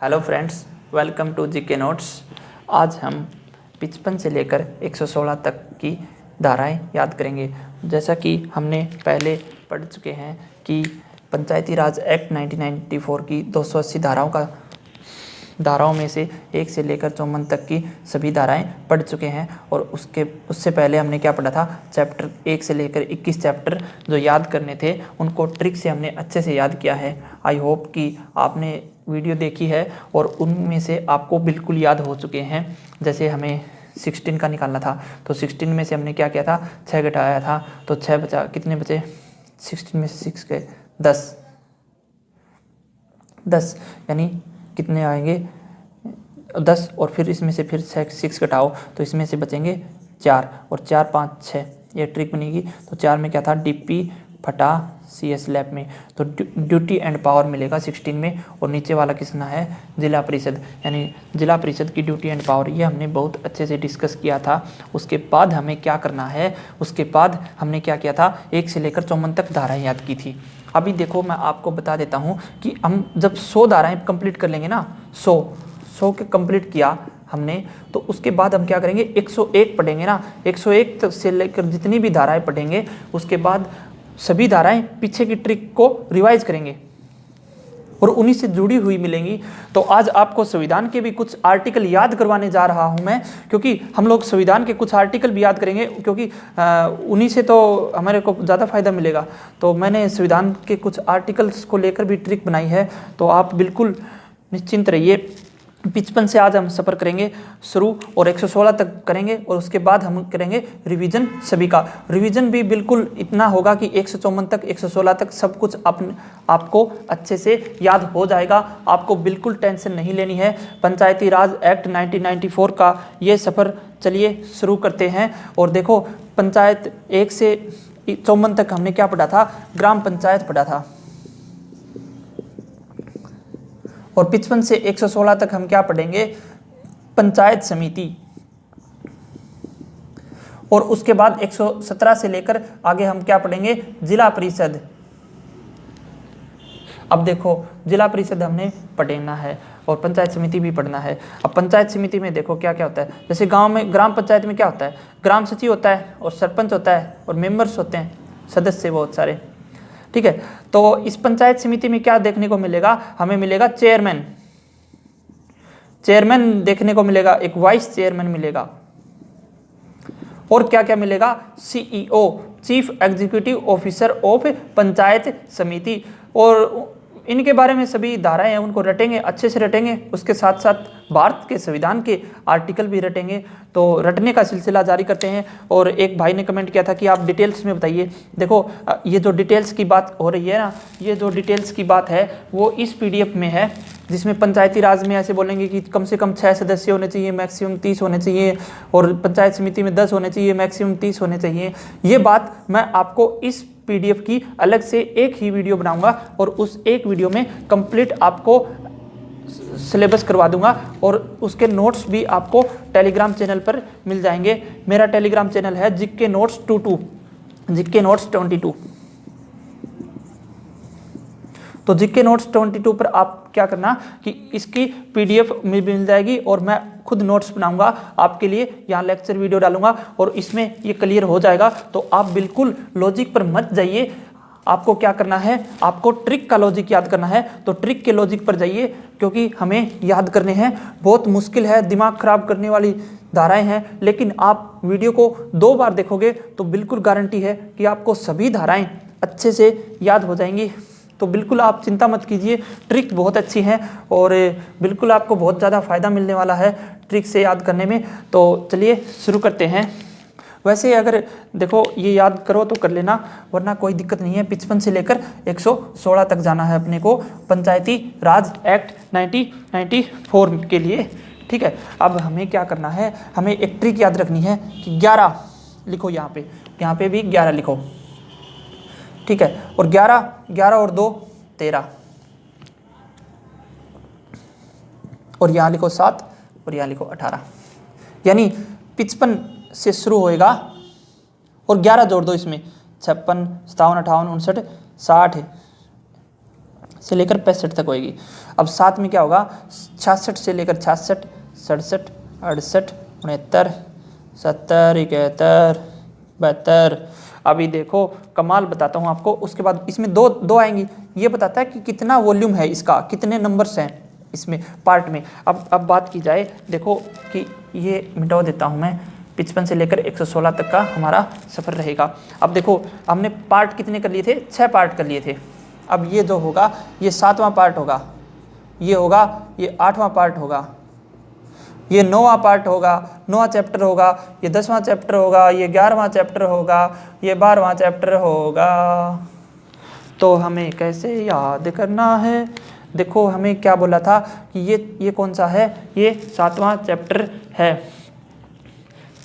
Hello friends, welcome to GK notes. आज हम 55 से लेकर 116 तक की धाराएं याद करेंगे। जैसा कि हमने पहले पढ़ चुके हैं कि पंचायती राज एक्ट 1994 की 280 धाराओं में से 1 से लेकर 54 तक की सभी धाराएं पढ़ चुके हैं। और उससे पहले हमने क्या पढ़ा था, चैप्टर 1 से लेकर 21 चैप्टर जो याद करने थे उनको ट्रिक से हमने अच्छे से याद किया है। आई होप कि आपने वीडियो देखी है और उनमें से आपको बिल्कुल याद हो चुके हैं। जैसे हमें 16 का निकालना था तो 16 में से हमने क्या किया था, 6 घटाया था तो 6 बचा, कितने बचे, 16 में से 6 गए 10 यानी कितने आएंगे 10, और फिर इसमें से फिर 6 घटाओ तो इसमें से बचेंगे 4 और 4 5 6, ये ट्रिक बनेगी। तो 4 में क्या था, डीपी फटा CS लैब में, तो ड्यूटी एंड पावर मिलेगा 16 में। और नीचे वाला किसना है, जिला परिषद, यानी जिला परिषद की ड्यूटी एंड पावर, ये हमने बहुत अच्छे से डिस्कस किया था। उसके बाद हमें क्या करना है, उसके बाद हमने क्या किया था, 1 से लेकर 54 तक धाराएं याद की थी। अभी देखो मैं आपको बता देता हूँ कि हम जब 100 धाराएं कंप्लीट कर लेंगे ना, 100 के कंप्लीट किया हमने, तो उसके बाद हम क्या करेंगे, 101 पढ़ेंगे ना। 101 तक से लेकर जितनी भी धाराएं पढ़ेंगे उसके बाद सभी धाराएं पीछे की ट्रिक को रिवाइज करेंगे और उन्हीं से जुड़ी हुई मिलेंगी। तो आज आपको संविधान के भी कुछ आर्टिकल याद करवाने जा रहा हूं मैं, क्योंकि हम लोग संविधान के कुछ आर्टिकल भी याद करेंगे, क्योंकि उन्हीं से तो हमारे को ज़्यादा फायदा मिलेगा। तो मैंने संविधान के कुछ आर्टिकल्स को लेकर भी ट्रिक बनाई है, तो आप बिल्कुल निश्चिंत रहिए। 55 से आज हम सफ़र करेंगे शुरू और 116 तक करेंगे, और उसके बाद हम करेंगे रिवीजन। सभी का रिवीजन भी बिल्कुल इतना होगा कि 154 तक 116 तक सब कुछ आपको अच्छे से याद हो जाएगा। आपको बिल्कुल टेंशन नहीं लेनी है। पंचायती राज एक्ट 1994 का ये सफ़र चलिए शुरू करते हैं। और देखो, पंचायत 1 से 54 तक हमने क्या पढ़ा था, ग्राम पंचायत पढ़ा था। और 55 से 116 तक हम क्या पढ़ेंगे, पंचायत समिति। और उसके बाद 117 से लेकर आगे हम क्या पढ़ेंगे, जिला परिषद। अब देखो, जिला परिषद हमने पढ़ना है और पंचायत समिति भी पढ़ना है। अब पंचायत समिति में देखो क्या क्या होता है। जैसे गांव में ग्राम पंचायत में क्या होता है, ग्राम सचिव होता है और सरपंच होता है और मेंबर्स होते हैं, सदस्य बहुत सारे, ठीक है। तो इस पंचायत समिति में क्या देखने को मिलेगा, हमें मिलेगा चेयरमैन देखने को मिलेगा, एक वाइस चेयरमैन मिलेगा, और क्या क्या मिलेगा, CEO, chief executive officer of panchayat समिति। और इनके बारे में सभी धाराएं हैं उनको रटेंगे, अच्छे से रटेंगे। उसके साथ साथ भारत के संविधान के आर्टिकल भी रटेंगे। तो रटने का सिलसिला जारी करते हैं। और एक भाई ने कमेंट किया था कि आप डिटेल्स में बताइए। देखो, ये जो डिटेल्स की बात हो रही है ना, ये जो डिटेल्स की बात है वो इस PDF में है, जिसमें पंचायती राज में ऐसे बोलेंगे कि कम से कम 6 सदस्य होने चाहिए, मैक्सिमम 30 होने चाहिए, और पंचायत समिति में 10 होने चाहिए, मैक्सिमम 30 होने चाहिए। ये बात मैं आपको इस PDF की अलग से एक ही वीडियो बनाऊंगा और उस एक वीडियो में कंप्लीट आपको सिलेबस करवा दूंगा, और उसके नोट्स भी आपको टेलीग्राम चैनल पर मिल जाएंगे। मेरा टेलीग्राम चैनल है जीके नोट्स 22, जीके नोट्स 22। तो जीके नोट्स 22 पर आप क्या करना कि इसकी PDF मिल जाएगी, और मैं खुद नोट्स बनाऊंगा आपके लिए, यहाँ लेक्चर वीडियो डालूंगा और इसमें ये क्लियर हो जाएगा। तो आप बिल्कुल लॉजिक पर मत जाइए। आपको क्या करना है, आपको ट्रिक का लॉजिक याद करना है, तो ट्रिक के लॉजिक पर जाइए, क्योंकि हमें याद करने हैं। बहुत मुश्किल है, दिमाग खराब करने वाली धाराएं हैं, लेकिन आप वीडियो को 2 बार देखोगे तो बिल्कुल गारंटी है कि आपको सभी धाराएं अच्छे से याद हो जाएंगी। तो बिल्कुल आप चिंता मत कीजिए, ट्रिक बहुत अच्छी है और बिल्कुल आपको बहुत ज़्यादा फ़ायदा मिलने वाला है ट्रिक से याद करने में। तो चलिए शुरू करते हैं। वैसे अगर देखो ये याद करो तो कर लेना, वरना कोई दिक्कत नहीं है। 55 से लेकर 116 तक जाना है अपने को पंचायती राज एक्ट 1994 के लिए, ठीक है। अब हमें क्या करना है, हमें एक ट्रिक याद रखनी है कि 11 लिखो, यहाँ पे भी 11 लिखो, ठीक है। और 11 और 2 13, और यहाँ लिखो 7 और यहाँ लिखो 18, यानी 55 से शुरू होएगा और 11 जोड़ दो इसमें, 56 57 58 59 60 से लेकर 65 तक होएगी। अब 7 में क्या होगा, 66 से लेकर 66, 67, 68, 69, 70, 71, 72। अभी देखो कमाल बताता हूँ आपको, उसके बाद इसमें दो आएंगी। ये बताता है कि कितना वॉल्यूम है इसका, कितने नंबर्स हैं इसमें पार्ट में। अब बात की जाए, देखो कि ये मिटा देता हूँ मैं, 55 से लेकर 116 तक का हमारा सफ़र रहेगा। अब देखो हमने पार्ट कितने कर लिए थे, 6 पार्ट कर लिए थे। अब ये जो होगा ये 7वां पार्ट होगा, ये होगा, ये 8वां पार्ट होगा, ये 9वां पार्ट होगा, 9वां चैप्टर होगा, ये 10वां चैप्टर होगा, ये 11वां चैप्टर होगा, ये 12वां चैप्टर होगा। तो हमें कैसे याद करना है, देखो हमें क्या बोला था कि ये कौन सा है, ये 7वां चैप्टर है।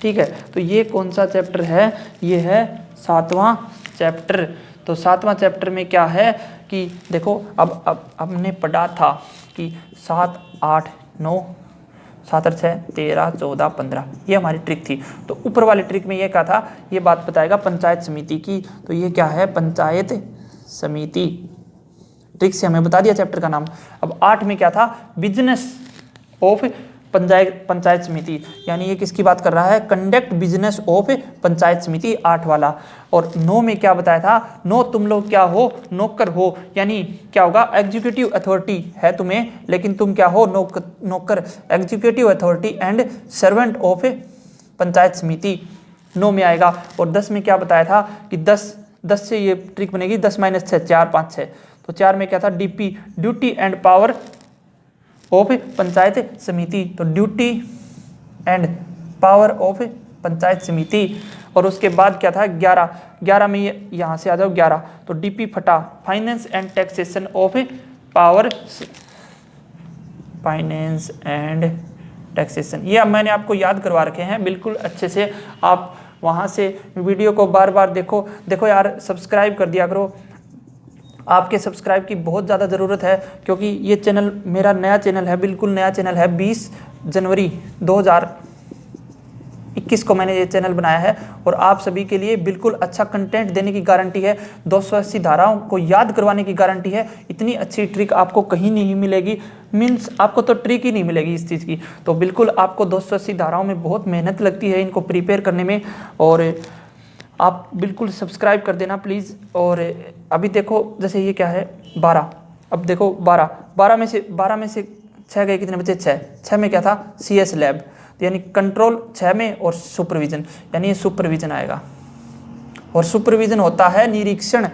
ठीक है, तो ये कौन सा चैप्टर है, ये है 7वां चैप्टर। तो 7वां चैप्टर में क्या है कि देखो अब हमने पढ़ा था कि 7, 8, 9, 7 और 6, 13, 14, 15, ये हमारी ट्रिक थी। तो ऊपर वाली ट्रिक में ये क्या था, ये बात बताएगा पंचायत समिति की। तो ये क्या है, पंचायत समिति। ट्रिक से हमें बता दिया चैप्टर का नाम। अब 8 में क्या था, बिजनेस ऑफ पंचायत समिति, यानी ये किसकी बात कर रहा है, कंडक्ट बिजनेस ऑफ पंचायत समिति, 8 वाला। और 9 में क्या बताया था, 9 तुम लोग क्या हो, नौकर हो, यानी क्या होगा, एग्जीक्यूटिव अथॉरिटी है तुम्हें, लेकिन तुम क्या हो, नौकर, executive authority and servant of panchayat समिति, 9 में आएगा। और 10 में क्या बताया था कि 10 से ये ट्रिक बनेगी, 10 - 6, 4, 5, 6। तो 4 में क्या था, DP, duty and power of panchayat samiti. तो duty and power of panchayat समिति। और उसके बाद क्या था, 11 में ये यहाँ से आ जाओ 11, तो डीपी फटा, finance and taxation of power, finance and taxation. ये अब मैंने आपको याद करवा रखे हैं बिल्कुल अच्छे से, आप वहाँ से वीडियो को बार बार देखो यार, सब्सक्राइब कर दिया करो। आपके सब्सक्राइब की बहुत ज़्यादा ज़रूरत है, क्योंकि ये चैनल मेरा नया चैनल है, बिल्कुल नया चैनल है। 20 जनवरी 2021 को मैंने ये चैनल बनाया है, और आप सभी के लिए बिल्कुल अच्छा कंटेंट देने की गारंटी है, 280 धाराओं को याद करवाने की गारंटी है। इतनी अच्छी ट्रिक आपको कहीं नहीं मिलेगी, मीन्स आपको तो ट्रिक ही नहीं मिलेगी इस चीज़ की। तो बिल्कुल आपको 280 धाराओं में बहुत मेहनत लगती है इनको प्रिपेयर करने में, और आप बिल्कुल सब्सक्राइब कर देना प्लीज़। और अभी देखो जैसे ये क्या है, 12, अब देखो 12 में से 6 गए, कितने बचे, 6 में क्या था, CS लैब, तो यानी कंट्रोल 6 में, और सुपरविजन, यानी ये सुपरविजन आएगा। और सुपरविजन होता है निरीक्षण।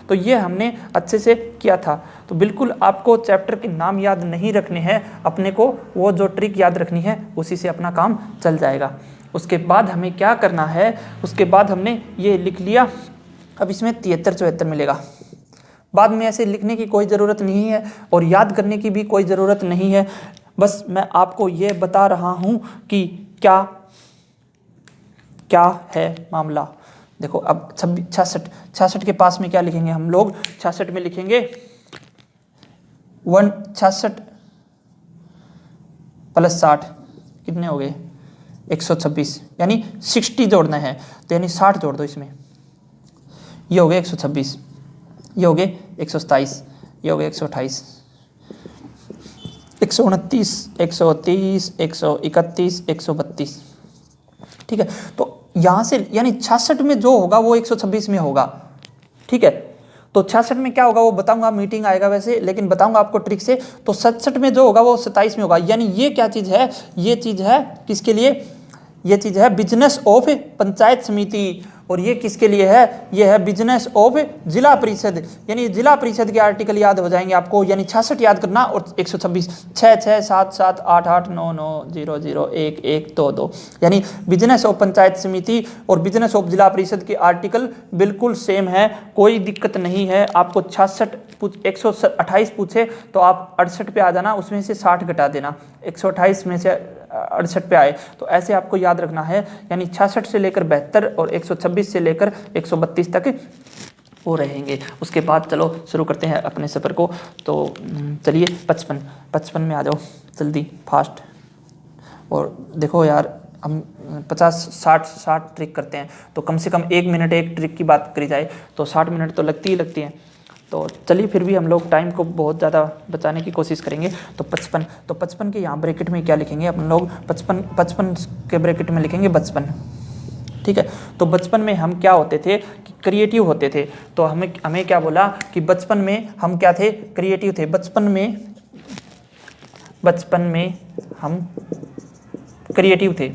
तो ये हमने अच्छे से किया था। तो बिल्कुल आपको चैप्टर के नाम याद नहीं रखने हैं, अपने को वो जो ट्रिक याद रखनी है उसी से अपना काम चल जाएगा। उसके बाद हमें क्या करना है, उसके बाद हमने ये लिख लिया। अब इसमें 73, 74 मिलेगा। बाद में ऐसे लिखने की कोई ज़रूरत नहीं है, और याद करने की भी कोई ज़रूरत नहीं है। बस मैं आपको ये बता रहा हूँ कि क्या है मामला। देखो अब 66 के पास में क्या लिखेंगे हम लोग, 66 में लिखेंगे 166 + 60 कितने हो गए, 126, यानी 60 जोड़ना है, तो यानी 60 जोड़ दो इसमें। ये हो गए 126, ये हो गए 127, ये हो गए 128, 129, 130, 131, 132। ठीक है, तो यहाँ से यानी 66 में जो होगा वो 126 में होगा। ठीक है, तो 66 में क्या होगा वो बताऊंगा, मीटिंग आएगा वैसे, लेकिन बताऊंगा आपको ट्रिक से। तो 67 में जो होगा वो 27 में होगा। यानी ये क्या चीज़ है, ये चीज़ है किसके लिए, ये चीज़ है बिजनेस ऑफ पंचायत समिति। और ये किसके लिए है, ये है बिजनेस ऑफ जिला परिषद। यानी जिला परिषद के आर्टिकल याद हो जाएंगे आपको, यानी 66 याद करना, और 126, 6, 6, 7, 7, 8, 8, 9, 9, 0, 0, 1, 1, 2, 2, यानी बिजनेस ऑफ पंचायत समिति और बिजनेस ऑफ जिला परिषद के आर्टिकल बिल्कुल सेम है, कोई दिक्कत नहीं है। आपको 128 पूछे तो आप 68 पे आ जाना, उसमें से 60 घटा देना, 128 में से 68 पे आए, तो ऐसे आपको याद रखना है। यानी 66 से लेकर 72 और 126 से लेकर 132 तक वो रहेंगे। उसके बाद चलो शुरू करते हैं अपने सफ़र को। तो चलिए 55 में आ जाओ जल्दी फास्ट। और देखो यार हम 50-60 ट्रिक करते हैं, तो कम से कम 1 मिनट एक ट्रिक की बात करी जाए तो 60 मिनट तो लगती ही लगती हैं। तो चलिए फिर भी हम लोग टाइम को बहुत ज़्यादा बचाने की कोशिश करेंगे। तो 55, तो 55 के यहाँ ब्रैकेट में क्या लिखेंगे अपन लोग, 55 के ब्रैकेट में लिखेंगे 55, ठीक है। तो 55 में हम क्या होते थे कि क्रिएटिव होते थे। तो हमें क्या बोला कि 55 में हम क्या थे, क्रिएटिव थे। 55 में हम क्रिएटिव थे,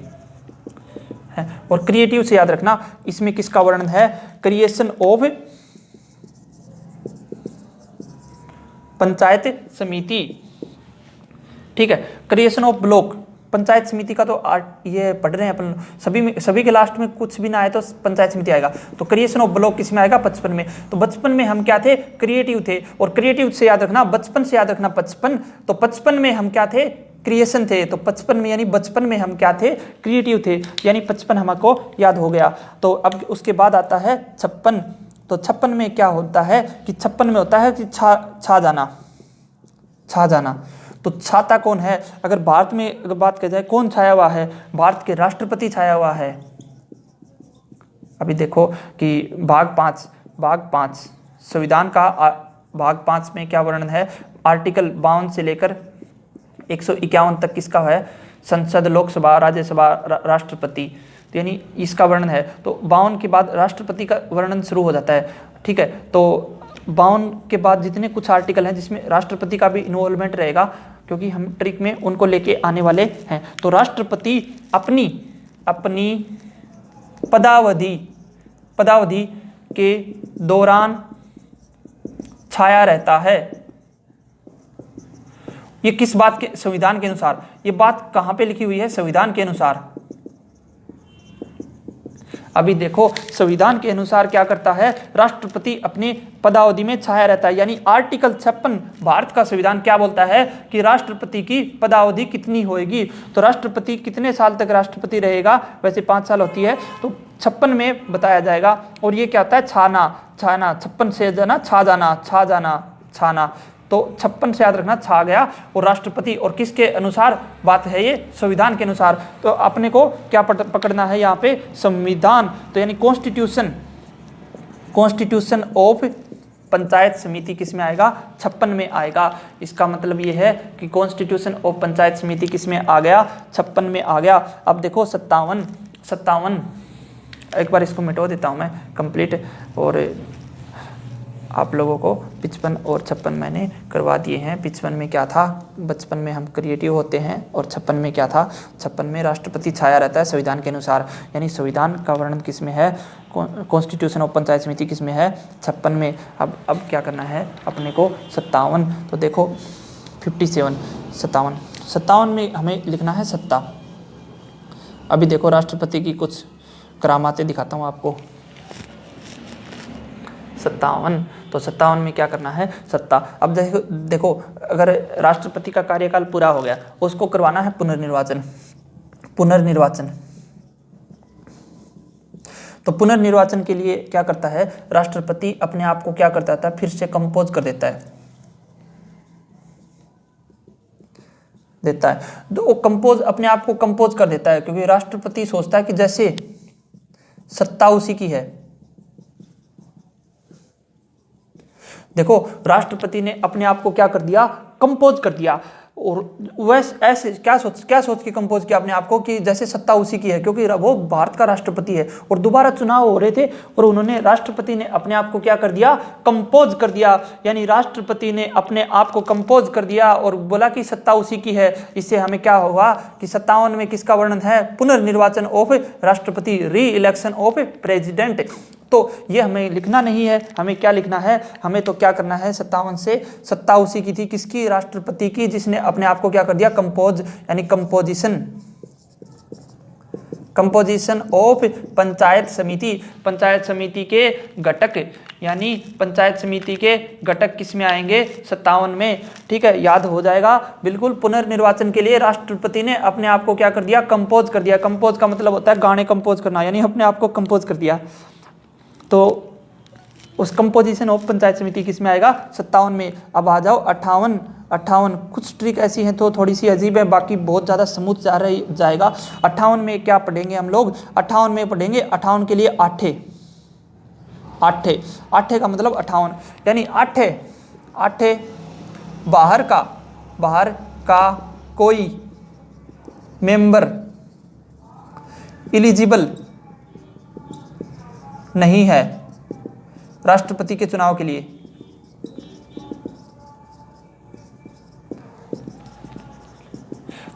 है। और क्रिएटिव से याद रखना इसमें किसका वर्णन है, क्रिएशन ऑफ पंचायत समिति, ठीक है। क्रिएशन ऑफ ब्लॉक, पंचायत समिति का तो ये पढ़ रहे हैं अपन, सभी के लास्ट में कुछ भी ना आए तो पंचायत समिति आएगा। तो क्रिएशन ऑफ ब्लॉक किस में आएगा, 55 में। तो 55 में हम क्या थे, क्रिएटिव थे। और क्रिएटिव से याद रखना, बचपन से याद रखना 55। तो 55 में हम क्या थे, क्रिएशन थे। तो 55 में यानी बचपन में हम क्या थे, क्रिएटिव थे, यानी 55 हमको याद हो गया। तो अब उसके बाद आता है 56। तो 56 में क्या होता है कि 56 में होता है कि छा जाना। तो छाता कौन है, अगर भारत में अगर बात की जाए कौन छाया हुआ है, भारत के राष्ट्रपति छाया हुआ है। अभी देखो कि भाग 5 संविधान का भाग 5 में क्या वर्णन है, आर्टिकल 52 से लेकर 151 तक किसका है, संसद, लोकसभा, राज्यसभा, राष्ट्रपति, तो यानी इसका वर्णन है। तो 52 के बाद राष्ट्रपति का वर्णन शुरू हो जाता है, ठीक है। तो 52 के बाद जितने कुछ आर्टिकल हैं जिसमें राष्ट्रपति का भी इन्वॉल्वमेंट रहेगा, क्योंकि हम ट्रिक में उनको लेके आने वाले हैं। तो राष्ट्रपति अपनी पदावधि के दौरान छाया रहता है। ये किस बात के, संविधान के अनुसार। ये बात कहां पे लिखी हुई है, संविधान के अनुसार। अभी देखो संविधान के अनुसार क्या करता है, राष्ट्रपति अपनी पदावधि में छाया रहता है। यानी आर्टिकल 56 भारत का संविधान क्या बोलता है कि राष्ट्रपति की पदावधि कितनी होएगी। तो राष्ट्रपति कितने साल तक राष्ट्रपति रहेगा, वैसे 5 साल होती है, तो 56 में बताया जाएगा। और ये क्या होता है, छाना, 56 से जाना, छाना। तो 56 से याद रखना, छा गया। और राष्ट्रपति, और किसके अनुसार बात है ये, संविधान के अनुसार। तो अपने को क्या पकड़ना है यहाँ पे, संविधान। तो यानी कॉन्स्टिट्यूशन ऑफ पंचायत समिति किस में आएगा, 56 में आएगा। इसका मतलब ये है कि कॉन्स्टिट्यूशन ऑफ पंचायत समिति किस में आ गया, 56 में आ गया। अब देखो 57, एक बार इसको मिटा देता हूँ मैं कंप्लीट, और आप लोगों को 55 और 56 मैंने करवा दिए हैं। 55 में क्या था, बचपन में हम क्रिएटिव होते हैं, और 56 में क्या था, 56 में राष्ट्रपति छाया रहता है संविधान के अनुसार। यानी संविधान का वर्णन किस में है, कॉन्स्टिट्यूशन ऑफ पंचायत समिति किस में है, 56 में। अब क्या करना है अपने को, 57। तो देखो 57 में हमें लिखना है सत्ता। अभी देखो राष्ट्रपति की कुछ करामातें दिखाता हूँ आपको। 57, तो 57 में क्या करना है, सत्ता। अब देखो अगर राष्ट्रपति का कार्यकाल पूरा हो गया, उसको करवाना है पुनर्निर्वाचन। तो पुनर्निर्वाचन के लिए क्या करता है, राष्ट्रपति अपने आप को क्या करता था, फिर से कंपोज कर देता है। तो वो अपने आप को कंपोज कर देता है, क्योंकि राष्ट्रपति सोचता है कि जैसे सत्ता उसी की है। देखो राष्ट्रपति ने अपने आप को क्या कर दिया, कंपोज कर दिया। और वैसे ऐसे क्या सोच के कंपोज किया अपने आप को कि जैसे सत्ता उसी की है, क्योंकि वो भारत का राष्ट्रपति है और दोबारा चुनाव हो रहे थे, और राष्ट्रपति ने अपने आप को क्या कर दिया, कंपोज कर दिया। यानी राष्ट्रपति ने अपने आप को कंपोज कर दिया और बोला कि सत्ता उसी की है। इससे हमें क्या होगा कि 57 में किसका वर्णन है, पुनर्निर्वाचन ऑफ राष्ट्रपति, री इलेक्शन ऑफ प्रेसिडेंट। तो ये हमें लिखना नहीं है, हमें क्या लिखना है, हमें तो क्या करना है, 57 से सत्ता उसी की थी, किसकी, राष्ट्रपति की, जिसने अपने आप को क्या कर दिया, कंपोज, यानी कंपोजिशन ऑफ पंचायत समिति के घटक, यानी पंचायत समिति के घटक किस में आएंगे, 57 में। ठीक है, याद हो जाएगा बिल्कुल। पुनर्निर्वाचन के लिए राष्ट्रपति ने अपने आप को क्या कर दिया, कंपोज कर दिया। कंपोज का मतलब होता है गाने कंपोज करना, यानी अपने आप को कंपोज कर दिया। तो उस कंपोजिशन ऑफ पंचायत समिति किस में आएगा, 57 में। अब आ जाओ 58। कुछ ट्रिक ऐसी हैं तो थोड़ी सी अजीब है, बाकी बहुत ज़्यादा स्मूथ जाएगा। 58 में क्या पढ़ेंगे हम लोग, 58 में पढ़ेंगे 58 के लिए आठे, आठे का मतलब 58, यानी आठे आठे बाहर का कोई मेंबर एलिजिबल नहीं है राष्ट्रपति के चुनाव के लिए।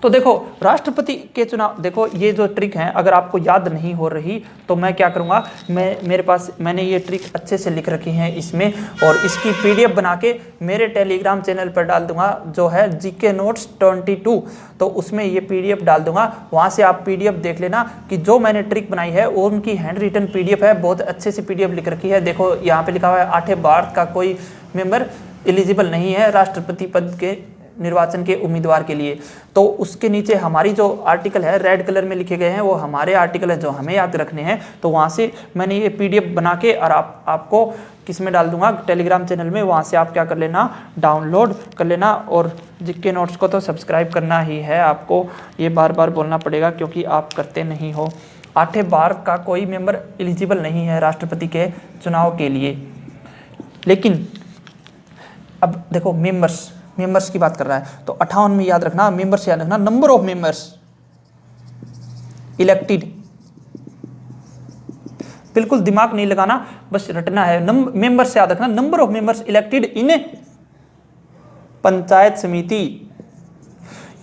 तो देखो राष्ट्रपति के चुनाव, देखो ये जो ट्रिक है अगर आपको याद नहीं हो रही तो मैं क्या करूँगा, मैंने ये ट्रिक अच्छे से लिख रखी है इसमें, और इसकी पीडीएफ बना के मेरे टेलीग्राम चैनल पर डाल दूंगा जो है जीके नोट्स 22, तो उसमें ये पीडीएफ डाल दूंगा, वहाँ से आप पीडीएफ देख लेना कि जो मैंने ट्रिक बनाई है वो उनकी हैंड रिटन पीडीएफ है, बहुत अच्छे से पीडीएफ लिख रखी है। देखो यहाँ पे लिखा हुआ है 8 बार का कोई मेंबर एलिजिबल नहीं है राष्ट्रपति पद के निर्वाचन के उम्मीदवार के लिए। तो उसके नीचे हमारी जो आर्टिकल है रेड कलर में लिखे गए हैं वो हमारे आर्टिकल है जो हमें याद रखने हैं। तो वहाँ से मैंने ये पीडीएफ बना के और आपको किस में डाल दूंगा, टेलीग्राम चैनल में, वहाँ से आप क्या कर लेना, डाउनलोड कर लेना। और जीके नोट्स को तो सब्सक्राइब करना ही है आपको, ये बार बार बोलना पड़ेगा क्योंकि आप करते नहीं हो। 8 बार का कोई मेंबर एलिजिबल नहीं है राष्ट्रपति के चुनाव के लिए। लेकिन अब देखो मेंबर्स की बात कर रहा है तो 58 में याद रखना, मेंबर्स याद रखना, नंबर ऑफ मेंबर्स इलेक्टेड, बिल्कुल दिमाग नहीं लगाना, बस रटना है। मेंबर्स याद रखना, नंबर ऑफ मेंबर्स इलेक्टेड इन पंचायत समिति,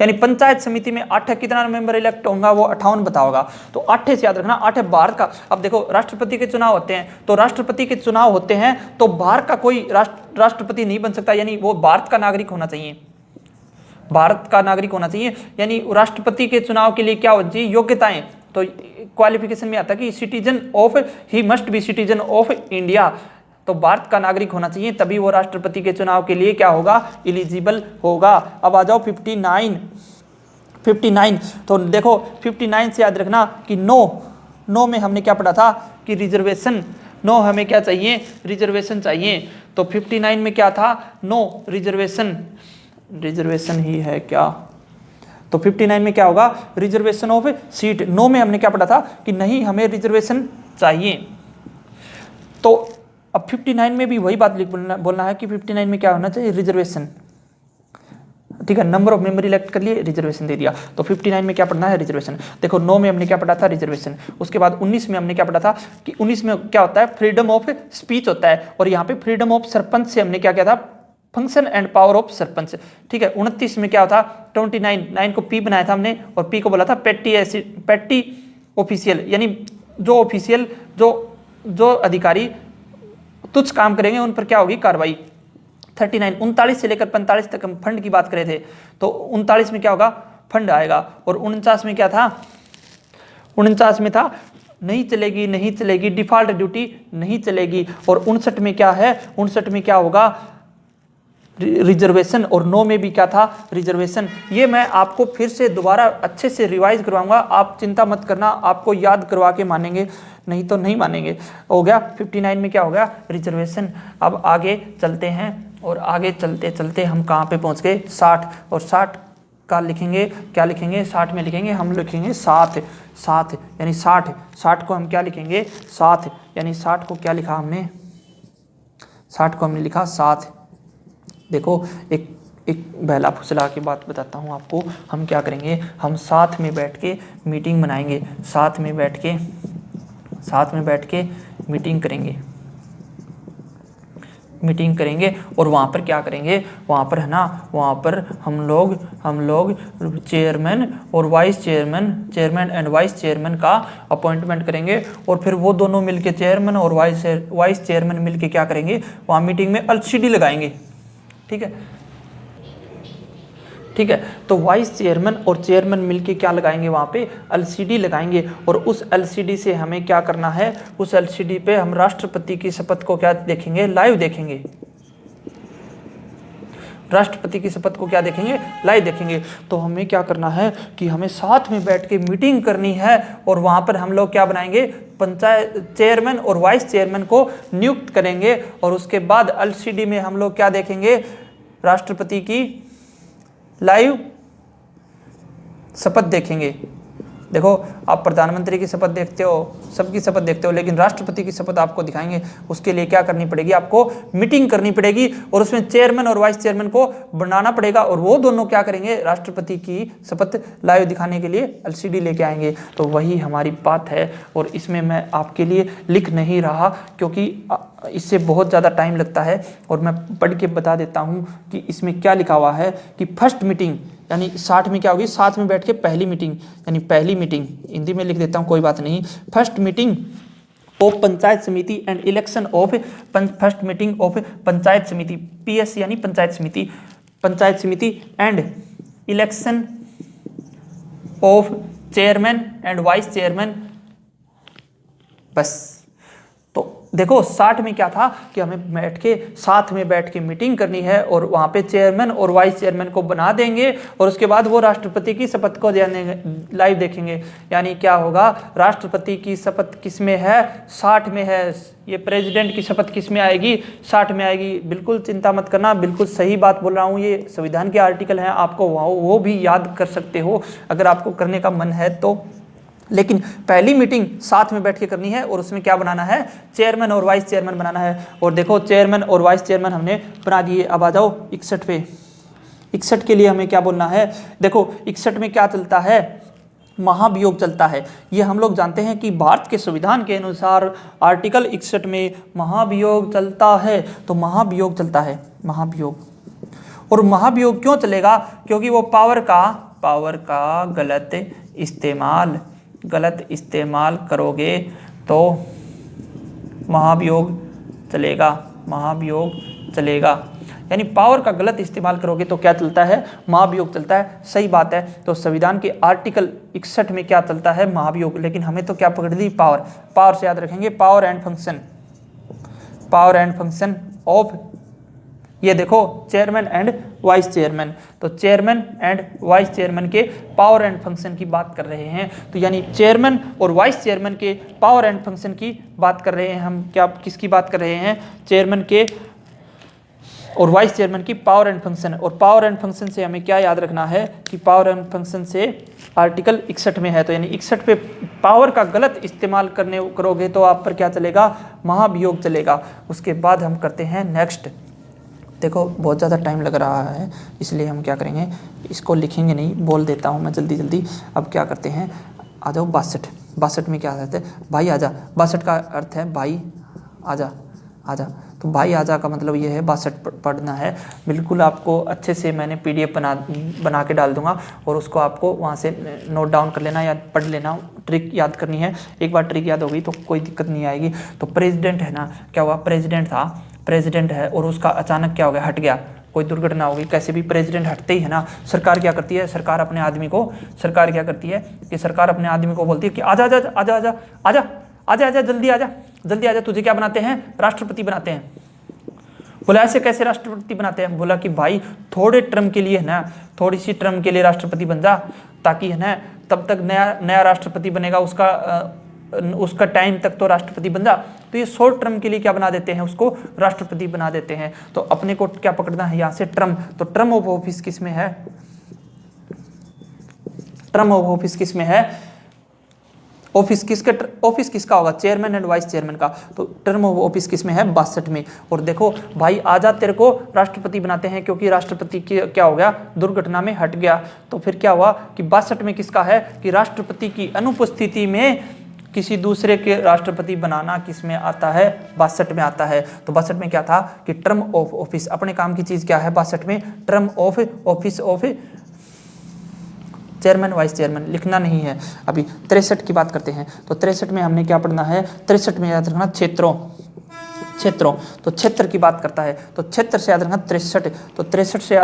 यानी पंचायत समिति में 8 कितना मेंबर इलेक्ट होगा वो 58 बताओगा। तो 8 से याद रखना, 8 बाहर का। अब देखो राष्ट्रपति के चुनाव होते हैं, तो राष्ट्रपति के चुनाव होते हैं तो बाहर का कोई राष्ट्रपति नहीं बन सकता, यानी वो भारत का नागरिक होना चाहिए, भारत का नागरिक होना चाहिए। यानी राष्ट्रपति के चुनाव के लिए क्या होनी चाहिए, योग्यताएं, तो क्वालिफिकेशन में आता है कि citizen of, he must be citizen of India, तो भारत का नागरिक होना चाहिए, तभी वो राष्ट्रपति के चुनाव के लिए क्या होगा, एलिजिबल होगा। अब आ जाओ 59, तो देखो 59 से याद रखना कि नो में हमने क्या पढ़ा था कि रिजर्वेशन, नो हमें क्या चाहिए, रिजर्वेशन चाहिए। तो 59 में क्या था, नो रिजर्वेशन ही है क्या, तो 59 में क्या होगा, रिजर्वेशन ऑफ सीट। नो में हमने क्या पढ़ा था कि नहीं हमें रिजर्वेशन चाहिए। तो अब 59 में भी वही बात बोलना है कि 59 में क्या होना चाहिए, रिजर्वेशन, ठीक है। नंबर ऑफ मेंबर इलेक्ट कर लिए, रिजर्वेशन दे दिया, तो 59 में क्या पढ़ना है, रिजर्वेशन। देखो 9 में हमने क्या पढ़ा था, रिजर्वेशन। उसके बाद 19 में हमने क्या पढ़ा था कि 19 में क्या होता है, फ्रीडम ऑफ स्पीच होता है, और यहाँ पे फ्रीडम ऑफ सरपंच से हमने क्या किया था, function and power of sarpanch, ठीक है। 29 में क्या होता, 9 को पी बनाया था हमने, और पी को बोला था पेटी ऑफिशियल, यानी जो ऑफिशियल जो अधिकारी तुच्छ काम करेंगे उन पर क्या होगी, कार्रवाई। 39 से लेकर 45 तक हम फंड की बात कर रहे थे, तो 39 में क्या होगा, फंड आएगा। और 49 में क्या था, 49 में था नहीं चलेगी डिफॉल्ट ड्यूटी नहीं चलेगी। और 59 में क्या है, 59 में क्या होगा, रिजर्वेशन। और 9 में भी क्या था, रिजर्वेशन। ये मैं आपको फिर से दोबारा अच्छे से रिवाइज करवाऊंगा, आप चिंता मत करना, आपको याद करवा के मानेंगे, नहीं तो नहीं मानेंगे। हो गया 59 में क्या हो गया, रिजर्वेशन। अब आगे चलते हैं, और आगे चलते चलते हम कहाँ पे पहुँच गए, 60। और 60 का लिखेंगे, क्या लिखेंगे, 60 में लिखेंगे, हम लिखेंगे 7 यानी 60 को हम क्या लिखेंगे, 7, यानी 60 को क्या लिखा हमने, 60 को हमने लिखा 7। देखो एक बहला फुसला की बात बताता हूँ आपको, हम क्या करेंगे, हम साथ में बैठ के मीटिंग बनाएंगे, साथ में बैठ के मीटिंग करेंगे और वहाँ पर क्या करेंगे, वहाँ पर है ना, वहाँ पर हम लोग चेयरमैन और चेयरमैन एंड वाइस चेयरमैन का अपॉइंटमेंट करेंगे। और फिर वो दोनों मिलके, चेयरमैन और वाइस चेयरमैन मिलके क्या करेंगे, वहाँ मीटिंग में एलसीडी लगाएंगे, ठीक है। तो वाइस चेयरमैन और चेयरमैन मिलके क्या लगाएंगे, वहाँ पे एलसीडी लगाएंगे। और उस एलसीडी से हमें क्या करना है, उस एलसीडी पे हम राष्ट्रपति की शपथ को क्या देखेंगे, लाइव देखेंगे। राष्ट्रपति की शपथ को क्या देखेंगे, लाइव देखेंगे। तो हमें क्या करना है कि हमें साथ में बैठ के मीटिंग करनी है, और वहाँ पर हम लोग क्या बनाएंगे, पंचायत चेयरमैन और वाइस चेयरमैन को नियुक्त करेंगे। और उसके बाद एलसीडी में हम लोग क्या देखेंगे, राष्ट्रपति की लाइव शपथ देखेंगे। देखो आप प्रधानमंत्री की शपथ देखते हो, सबकी शपथ देखते हो, लेकिन राष्ट्रपति की शपथ आपको दिखाएंगे। उसके लिए क्या करनी पड़ेगी, आपको मीटिंग करनी पड़ेगी और उसमें चेयरमैन और वाइस चेयरमैन को बनाना पड़ेगा और वो दोनों क्या करेंगे, राष्ट्रपति की शपथ लाइव दिखाने के लिए एलसीडी लेके आएंगे। तो वही हमारी बात है और इसमें मैं आपके लिए लिख नहीं रहा क्योंकि इससे बहुत ज़्यादा टाइम लगता है और मैं पढ़ के बता देता हूँ कि इसमें क्या लिखा हुआ है कि फर्स्ट मीटिंग यानी 60 में क्या होगी, साथ में बैठ के पहली मीटिंग, यानी पहली मीटिंग हिंदी में लिख देता हूँ कोई बात नहीं। फर्स्ट मीटिंग ऑफ पंचायत समिति and election of first meeting of panchayat समिति, पीएस यानी पंचायत समिति and election of chairman and vice chairman. बस। तो देखो 60 में क्या था कि हमें साथ में बैठ के मीटिंग करनी है और वहाँ पे चेयरमैन और वाइस चेयरमैन को बना देंगे और उसके बाद वो राष्ट्रपति की शपथ को लाइव देखेंगे। यानी क्या होगा, राष्ट्रपति की शपथ किस में है, 60 में है। ये प्रेसिडेंट की शपथ किस में आएगी, 60 में आएगी। बिल्कुल चिंता मत करना, बिल्कुल सही बात बोल रहा हूँ। ये संविधान के आर्टिकल हैं, आपको वो भी याद कर सकते हो अगर आपको करने का मन है तो। लेकिन पहली मीटिंग साथ में बैठ के करनी है और उसमें क्या बनाना है, चेयरमैन और वाइस चेयरमैन बनाना है। और देखो चेयरमैन और वाइस चेयरमैन हमने बना दिए। अब आ जाओ 61 पे। 61 के लिए हमें क्या बोलना है, देखो 61 में क्या चलता है, महाभियोग चलता है। ये हम लोग जानते हैं कि भारत के संविधान के अनुसार आर्टिकल 61 में महाभियोग चलता है। तो महाभियोग चलता है, महाभियोग। और महाभियोग क्यों चलेगा, क्योंकि वो पावर का गलत इस्तेमाल करोगे तो महाभियोग चलेगा। यानी पावर का गलत इस्तेमाल करोगे तो क्या चलता है, महाभियोग चलता है। सही बात है। तो संविधान के आर्टिकल 61 में क्या चलता है, महाभियोग। लेकिन हमें तो क्या पकड़ ली, पावर से याद रखेंगे, पावर एंड फंक्शन ऑफ, ये देखो चेयरमैन एंड वाइस चेयरमैन। तो चेयरमैन एंड वाइस चेयरमैन के पावर एंड फंक्शन की बात कर रहे हैं। तो यानी चेयरमैन और वाइस चेयरमैन के पावर एंड फंक्शन की बात कर रहे हैं हम। क्या किसकी बात कर रहे हैं, चेयरमैन के और वाइस चेयरमैन की पावर एंड फंक्शन। और पावर एंड फंक्शन से हमें क्या याद रखना है कि पावर एंड फंक्शन से आर्टिकल 61 में है। तो यानी 61 पे पावर का गलत इस्तेमाल करोगे तो आप पर क्या चलेगा, महाभियोग चलेगा। उसके बाद हम करते हैं नेक्स्ट। देखो बहुत ज़्यादा टाइम लग रहा है इसलिए हम क्या करेंगे, इसको लिखेंगे नहीं, बोल देता हूँ मैं जल्दी। अब क्या करते हैं, आ जाओ 62 में क्या कहते हैं, भाई आजा। 62 का अर्थ है भाई आजा। तो भाई आजा का मतलब ये है 62 पढ़ना है। बिल्कुल आपको अच्छे से मैंने PDF बना के डाल दूंगा और उसको आपको वहाँ से नोट डाउन कर लेना या पढ़ लेना। ट्रिक याद करनी है, एक बार ट्रिक याद हो गई तो कोई दिक्कत नहीं आएगी। तो प्रेसिडेंट है ना, क्या हुआ, प्रेसिडेंट है और उसका अचानक क्या हो गया, हट गया, कोई दुर्घटना हो गई। कैसे भी प्रेसिडेंट हटते ही है ना, सरकार क्या करती है, सरकार अपने आदमी को बोलती है कि आजा जल्दी आजा, तुझे क्या बनाते हैं, राष्ट्रपति बनाते हैं। बोला ऐसे कैसे राष्ट्रपति बनाते हैं, बोला कि भाई थोड़े टर्म के लिए है ना, थोड़ी सी टर्म के लिए राष्ट्रपति बन जा, ताकि है ना तब तक नया राष्ट्रपति बनेगा, उसका टाइम तक तो राष्ट्रपति बन जा। तो ये शॉर्ट टर्म के लिए क्या बना देते हैं, उसको राष्ट्रपति बना देते हैं। तो अपने को क्या पकड़ना है यहाँ से, टर्म। तो टर्म ऑफ ऑफिस किस में है, ऑफिस किसका होगा, चेयरमैन एंड वाइस चेयरमैन का। तो टर्म ऑफ ऑफिस किस में है, 62 में। और देखो भाई आजा, तेरे को राष्ट्रपति बनाते हैं क्योंकि राष्ट्रपति क्या हो गया, दुर्घटना में हट गया। तो फिर क्या हुआ कि 62 में किसका है कि राष्ट्रपति की अनुपस्थिति में किसी दूसरे के राष्ट्रपति बनाना किस में आता है, 62 में आता है। तो 62 में क्या था कि टर्म ऑफ ऑफिस, अपने काम की चीज क्या है 62 में, term of office of chairman vice chairman. लिखना नहीं है अभी। 63 की बात करते हैं। तो 63 में हमने क्या पढ़ना है, 63 में याद रखना क्षेत्रों। तो क्षेत्र की बात करता है, तो क्षेत्र से याद रखना 63। तो 63 से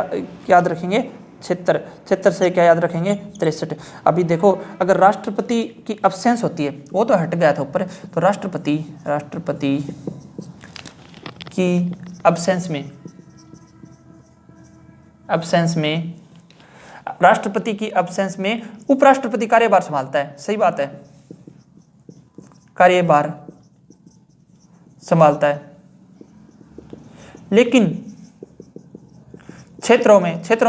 याद रखेंगे क्षेत्र से क्या याद रखेंगे, 63। अभी देखो अगर राष्ट्रपति की अब्सेंस होती है, वो तो हट गया था ऊपर, तो राष्ट्रपति की अब्सेंस में उपराष्ट्रपति कार्यभार संभालता है। सही बात है, कार्यभार संभालता है। लेकिन क्षेत्रों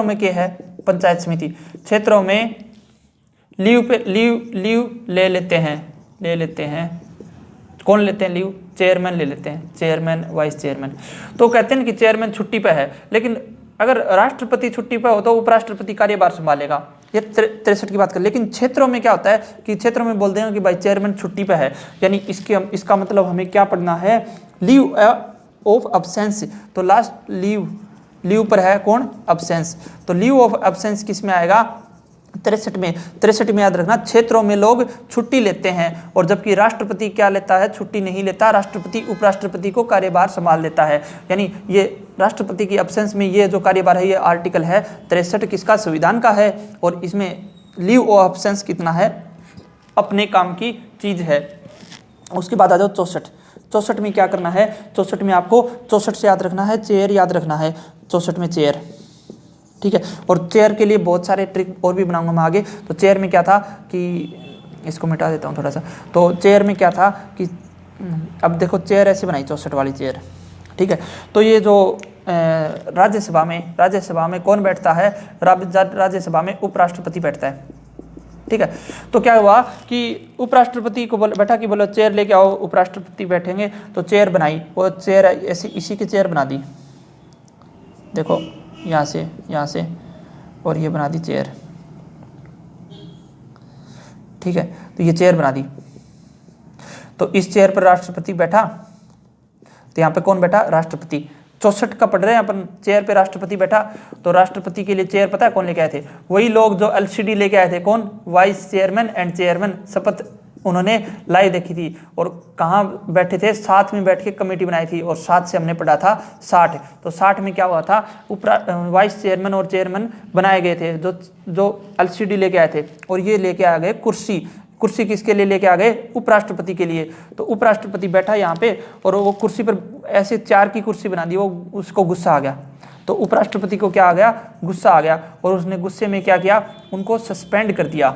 में क्या है, पंचायत समिति। क्षेत्रों में लीव ले लेते हैं। कौन लेते हैं लीव? चेयरमैन ले लेते हैं, चेयरमैन वाइस चेयरमैन। तो कहते हैं कि चेयरमैन छुट्टी पे है, लेकिन अगर राष्ट्रपति छुट्टी पे हो तो उपराष्ट्रपति कार्यभार संभालेगा। ये 63 की बात कर। लेकिन क्षेत्रों में क्या होता है कि क्षेत्रों में बोल देंगे कि भाई चेयरमैन छुट्टी पे है, यानी इसका मतलब हमें क्या पढ़ना है? Leave of absence. तो लास्ट लीव पर है कौन? अब्सेंस। तो लीव ऑफ अब्सेंस किस में आएगा? 63 में याद रखना, क्षेत्रों में लोग छुट्टी लेते हैं, और जबकि राष्ट्रपति क्या लेता है? छुट्टी नहीं लेता। राष्ट्रपति उपराष्ट्रपति को कार्यभार संभाल लेता है। यानी ये राष्ट्रपति की अब्सेंस में ये जो कार्यभार है, ये आर्टिकल है 63 किसका? संविधान का है। और इसमें लीव ऑफ अब्सेंस कितना है? अपने काम की चीज है। उसके बाद आ जाओ 64 में क्या करना है? 64 में आपको 64 से याद रखना है, चेयर याद रखना है। 64 में चेयर, ठीक है। और चेयर के लिए बहुत सारे ट्रिक और भी बनाऊंगा मैं आगे। तो चेयर में क्या था कि इसको मिटा देता हूँ थोड़ा सा। तो चेयर में क्या था कि अब देखो चेयर ऐसे बनाई, 64 वाली चेयर, ठीक है। तो ये जो राज्यसभा में कौन बैठता है? राज्यसभा में उपराष्ट्रपति बैठता है, ठीक है। तो क्या हुआ कि उपराष्ट्रपति को बैठा कि बोलो चेयर लेके आओ, उपराष्ट्रपति बैठेंगे। तो चेयर बनाई, वो चेयर ऐसी इसी की चेयर बना दी, देखो यहाँ से, और ये बना दी चेयर, ठीक है। तो ये चेयर बना दी। तो इस चेयर पर राष्ट्रपति बैठा, तो यहाँ पे कौन बैठा? राष्ट्रपति। 64 का पढ़ रहे हैं अपन, चेयर पे राष्ट्रपति बैठा। तो राष्ट्रपति के लिए चेयर पता है कौन लेके आए थे? वही लोग जो एलसीडी लेके आए थे। कौन? Vice chairman and chairman. शपथ उन्होंने लाइव देखी थी। और कहाँ बैठे थे? साथ में बैठ के कमेटी बनाई थी, और 7 से हमने पढ़ा था 60। तो 60 में क्या हुआ था? वाइस चेयरमैन और चेयरमैन बनाए गए थे, जो एलसीडी लेके आए थे। और ये लेके आ गए कुर्सी किसके लिए लेके आ गए? उपराष्ट्रपति के लिए। तो उपराष्ट्रपति बैठा यहाँ पे, और वो कुर्सी पर ऐसे 4 की कुर्सी बना दी। वो उसको गुस्सा आ गया। तो उपराष्ट्रपति को क्या आ गया? गुस्सा आ गया। और उसने गुस्से में क्या किया? उनको सस्पेंड कर दिया।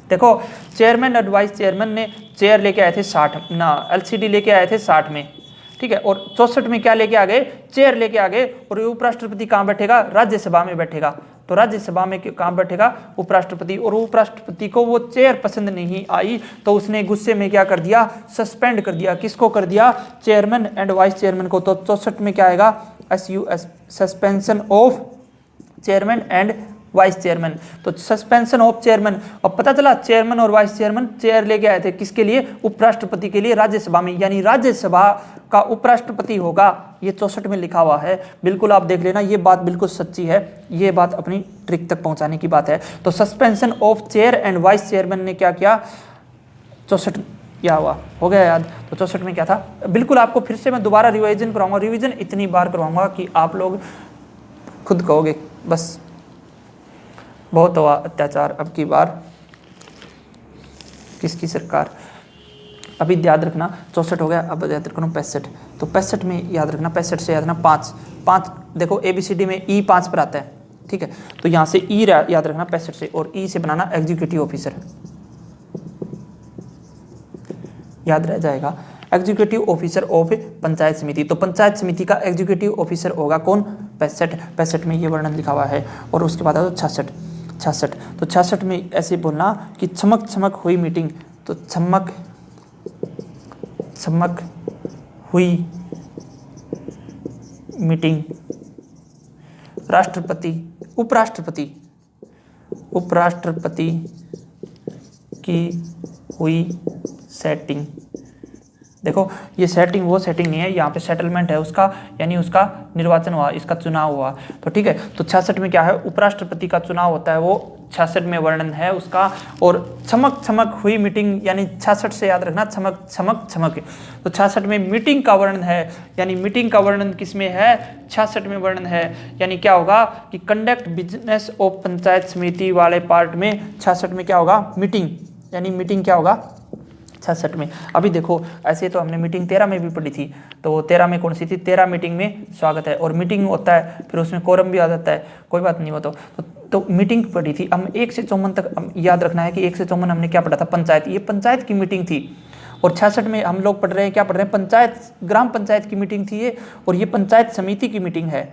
देखो चेयरमैन और वाइस चेयरमैन ने चेयर लेके आए थे 60 ना, एलसीडी लेके आए थे 60 में, ठीक है। और 64 में क्या लेके आ गए? चेयर लेके आ गए। और उपराष्ट्रपति कहाँ बैठेगा? राज्यसभा में बैठेगा। तो राज्यसभा में कहाँ बैठेगा? उपराष्ट्रपति। और उपराष्ट्रपति को वो चेयर पसंद नहीं आई, तो उसने गुस्से में क्या कर दिया? सस्पेंड कर दिया। किसको कर दिया? चेयरमैन एंड वाइस चेयरमैन को। तो 64 में क्या आएगा? SUS, suspension of chairman and vice chairman. तो सस्पेंशन ऑफ चेयरमैन। अब पता चला चेयरमैन और वाइस चेयरमैन चेयर लेके आए थे किसके लिए? उपराष्ट्रपति के लिए, राज्यसभा में। यानी राज्यसभा का उपराष्ट्रपति होगा। ये 64 में लिखा हुआ है, बिल्कुल आप देख लेना, ये बात बिल्कुल सच्ची है। ये बात अपनी ट्रिक तक पहुंचाने की बात है। तो suspension of chair and vice chairman ने क्या किया? 64 क्या हुआ? हो गया याद? तो 64 में क्या था? बिल्कुल आपको फिर से मैं दोबारा रिवाइजन कराऊंगा। रिवीजन इतनी बार करवाऊंगा कि आप लोग खुद कहोगे बस बहुत हुआ अत्याचार, अब की बार किसकी सरकार। अभी याद रखना 64 हो गया, अब याद रखना 65। तो 65 में याद रखना, 65 से याद रखना 5 देखो ABCD में E 5 पर आता है, ठीक है। तो यहाँ से E याद रखना 65 से, और E से बनाना एग्जीक्यूटिव ऑफिसर, याद रह जाएगा। Executive officer of panchayat samiti. तो पंचायत समिति का एग्जीक्यूटिव ऑफिसर होगा कौन? 65 में ये वर्णन लिखा हुआ है। और उसके बाद 66। तो 66 में ऐसे बोलना कि छमक हुई मीटिंग। तो छमक हुई मीटिंग। उपराष्ट्रपति की हुई सेटिंग। देखो ये सेटिंग वो सेटिंग नहीं है, यहाँ पे सेटलमेंट है उसका, यानी उसका निर्वाचन हुआ, इसका चुनाव हुआ। तो ठीक है। तो 66 में क्या है? उपराष्ट्रपति का चुनाव होता है, वो 66 में वर्णन है उसका। और छमक हुई मीटिंग, यानी 66 से याद रखना छमक। तो 66 में मीटिंग का वर्णन है, यानी मीटिंग का वर्णन किस में है? 66 में वर्णन है। यानी क्या होगा कि कंडक्ट बिजनेस ऑफ पंचायत समिति वाले पार्ट में 66 में क्या होगा? मीटिंग। यानी मीटिंग क्या होगा? 66 में। अभी देखो ऐसे तो हमने मीटिंग 13 में भी पढ़ी थी। तो 13 में कौन सी थी? 13 मीटिंग में स्वागत है। और मीटिंग होता है फिर उसमें कोरम भी आ जाता है, कोई बात नहीं। वो तो मीटिंग पढ़ी थी। हम 1 से 54 तक याद रखना है कि 1 से 54 हमने क्या पढ़ा था? पंचायत। ये पंचायत की मीटिंग थी। और 66 में हम लोग पढ़ रहे हैं, क्या पढ़ रहे हैं? पंचायत, ग्राम पंचायत की मीटिंग थी ये। और ये पंचायत समिति की मीटिंग है,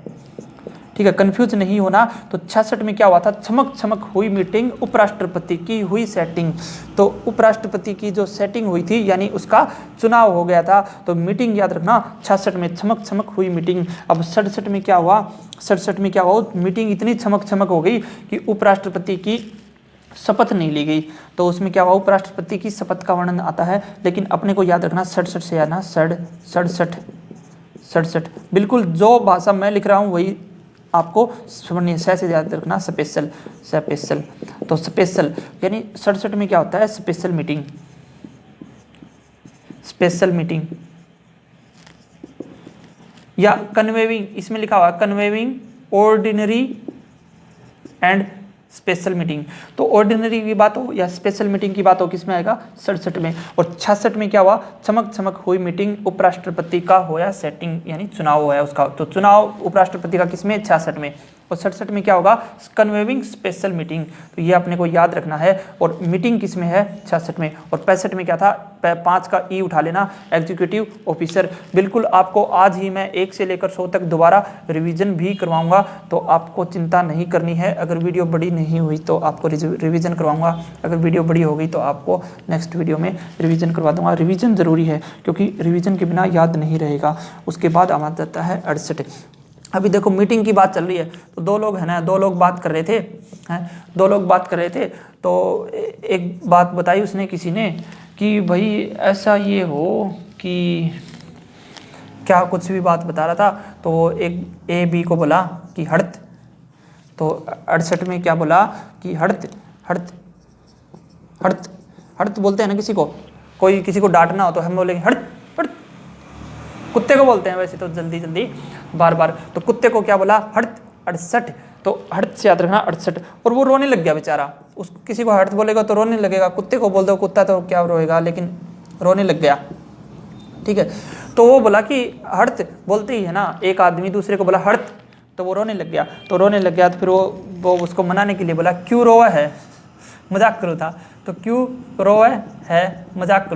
ठीक है, कंफ्यूज नहीं होना। तो 66 में क्या हुआ था, चमक चमक हुई मीटिंग, उपराष्ट्रपति की हुई सेटिंग। तो उपराष्ट्रपति की जो सेटिंग हुई थी यानी उसका चुनाव हो गया था। तो मीटिंग याद रखना 66 में चमक चमक हुई मीटिंग। अब 67 में क्या हुआ, 67 में क्या हुआ, मीटिंग इतनी चमक चमक हो गई कि उपराष्ट्रपति की शपथ नहीं ली गई। तो उसमें क्या हुआ, उपराष्ट्रपति की शपथ का वर्णन आता है, लेकिन अपने को याद रखना 67 से आना 67 बिल्कुल जो भाषा मैं लिख रहा हूँ वही आपको सुनिए, से याद रखना, स्पेशल। तो स्पेशल यानी 67 में क्या होता है, स्पेशल मीटिंग या कन्वेविंग, इसमें लिखा हुआ कन्वेविंग ऑर्डिनरी एंड स्पेशल मीटिंग। तो ऑर्डिनरी की बात हो या स्पेशल मीटिंग की बात हो, किसमें आएगा, 67 में। और 66 में क्या हुआ, चमक चमक हुई मीटिंग, उपराष्ट्रपति का होया सेटिंग यानी चुनाव होया उसका। तो चुनाव उपराष्ट्रपति का किसमें, 66 में। और 67 में क्या होगा, कन्वेविंग स्पेशल मीटिंग। तो ये अपने को याद रखना है। और मीटिंग किसमें है, 66 में। और 65 में क्या था, 5 का ई उठा लेना, एग्जीक्यूटिव ऑफिसर। बिल्कुल आपको आज ही मैं 1 से लेकर 100 तक दोबारा रिवीजन भी करवाऊंगा, तो आपको चिंता नहीं करनी है। अगर वीडियो बड़ी नहीं हुई तो आपको रिवीजन करवाऊंगा, अगर वीडियो बड़ी हो गई तो आपको नेक्स्ट वीडियो में रिवीजन करवा दूंगा। रिवीजन ज़रूरी है क्योंकि रिवीजन के बिना याद नहीं रहेगा। उसके बाद आ जाता है 68। अभी देखो मीटिंग की बात चल रही है, तो 2 लोग है ना, 2 लोग बात कर रहे थे, हैं 2 लोग बात कर रहे थे। तो एक बात बताई उसने किसी ने कि भाई ऐसा ये हो कि क्या कुछ भी बात बता रहा था। तो वो एक ए बी को बोला कि हड़त। तो 68 में क्या बोला कि हड़त बोलते हैं ना किसी को, कोई किसी को डांटना हो तो हम बोलेंगे हड़त। कुत्ते को बोलते हैं वैसे तो जल्दी बार बार। तो कुत्ते को क्या बोला, हड़त 68। तो हड़त से याद रखना 68। और वो रोने लग गया बेचारा। उस किसी को हड़त बोलेगा तो रोने लगेगा, कुत्ते को बोल दो, कुत्ता तो क्या रोएगा, लेकिन रोने लग गया, ठीक है। तो वो बोला कि हड़त बोलते ही है ना, एक आदमी दूसरे को बोला हड़त, तो वो रोने लग गया। तो फिर वो उसको मनाने के लिए बोला क्यों रोवा है, मजाक करो था। तो क्यों रोवा है, मजाक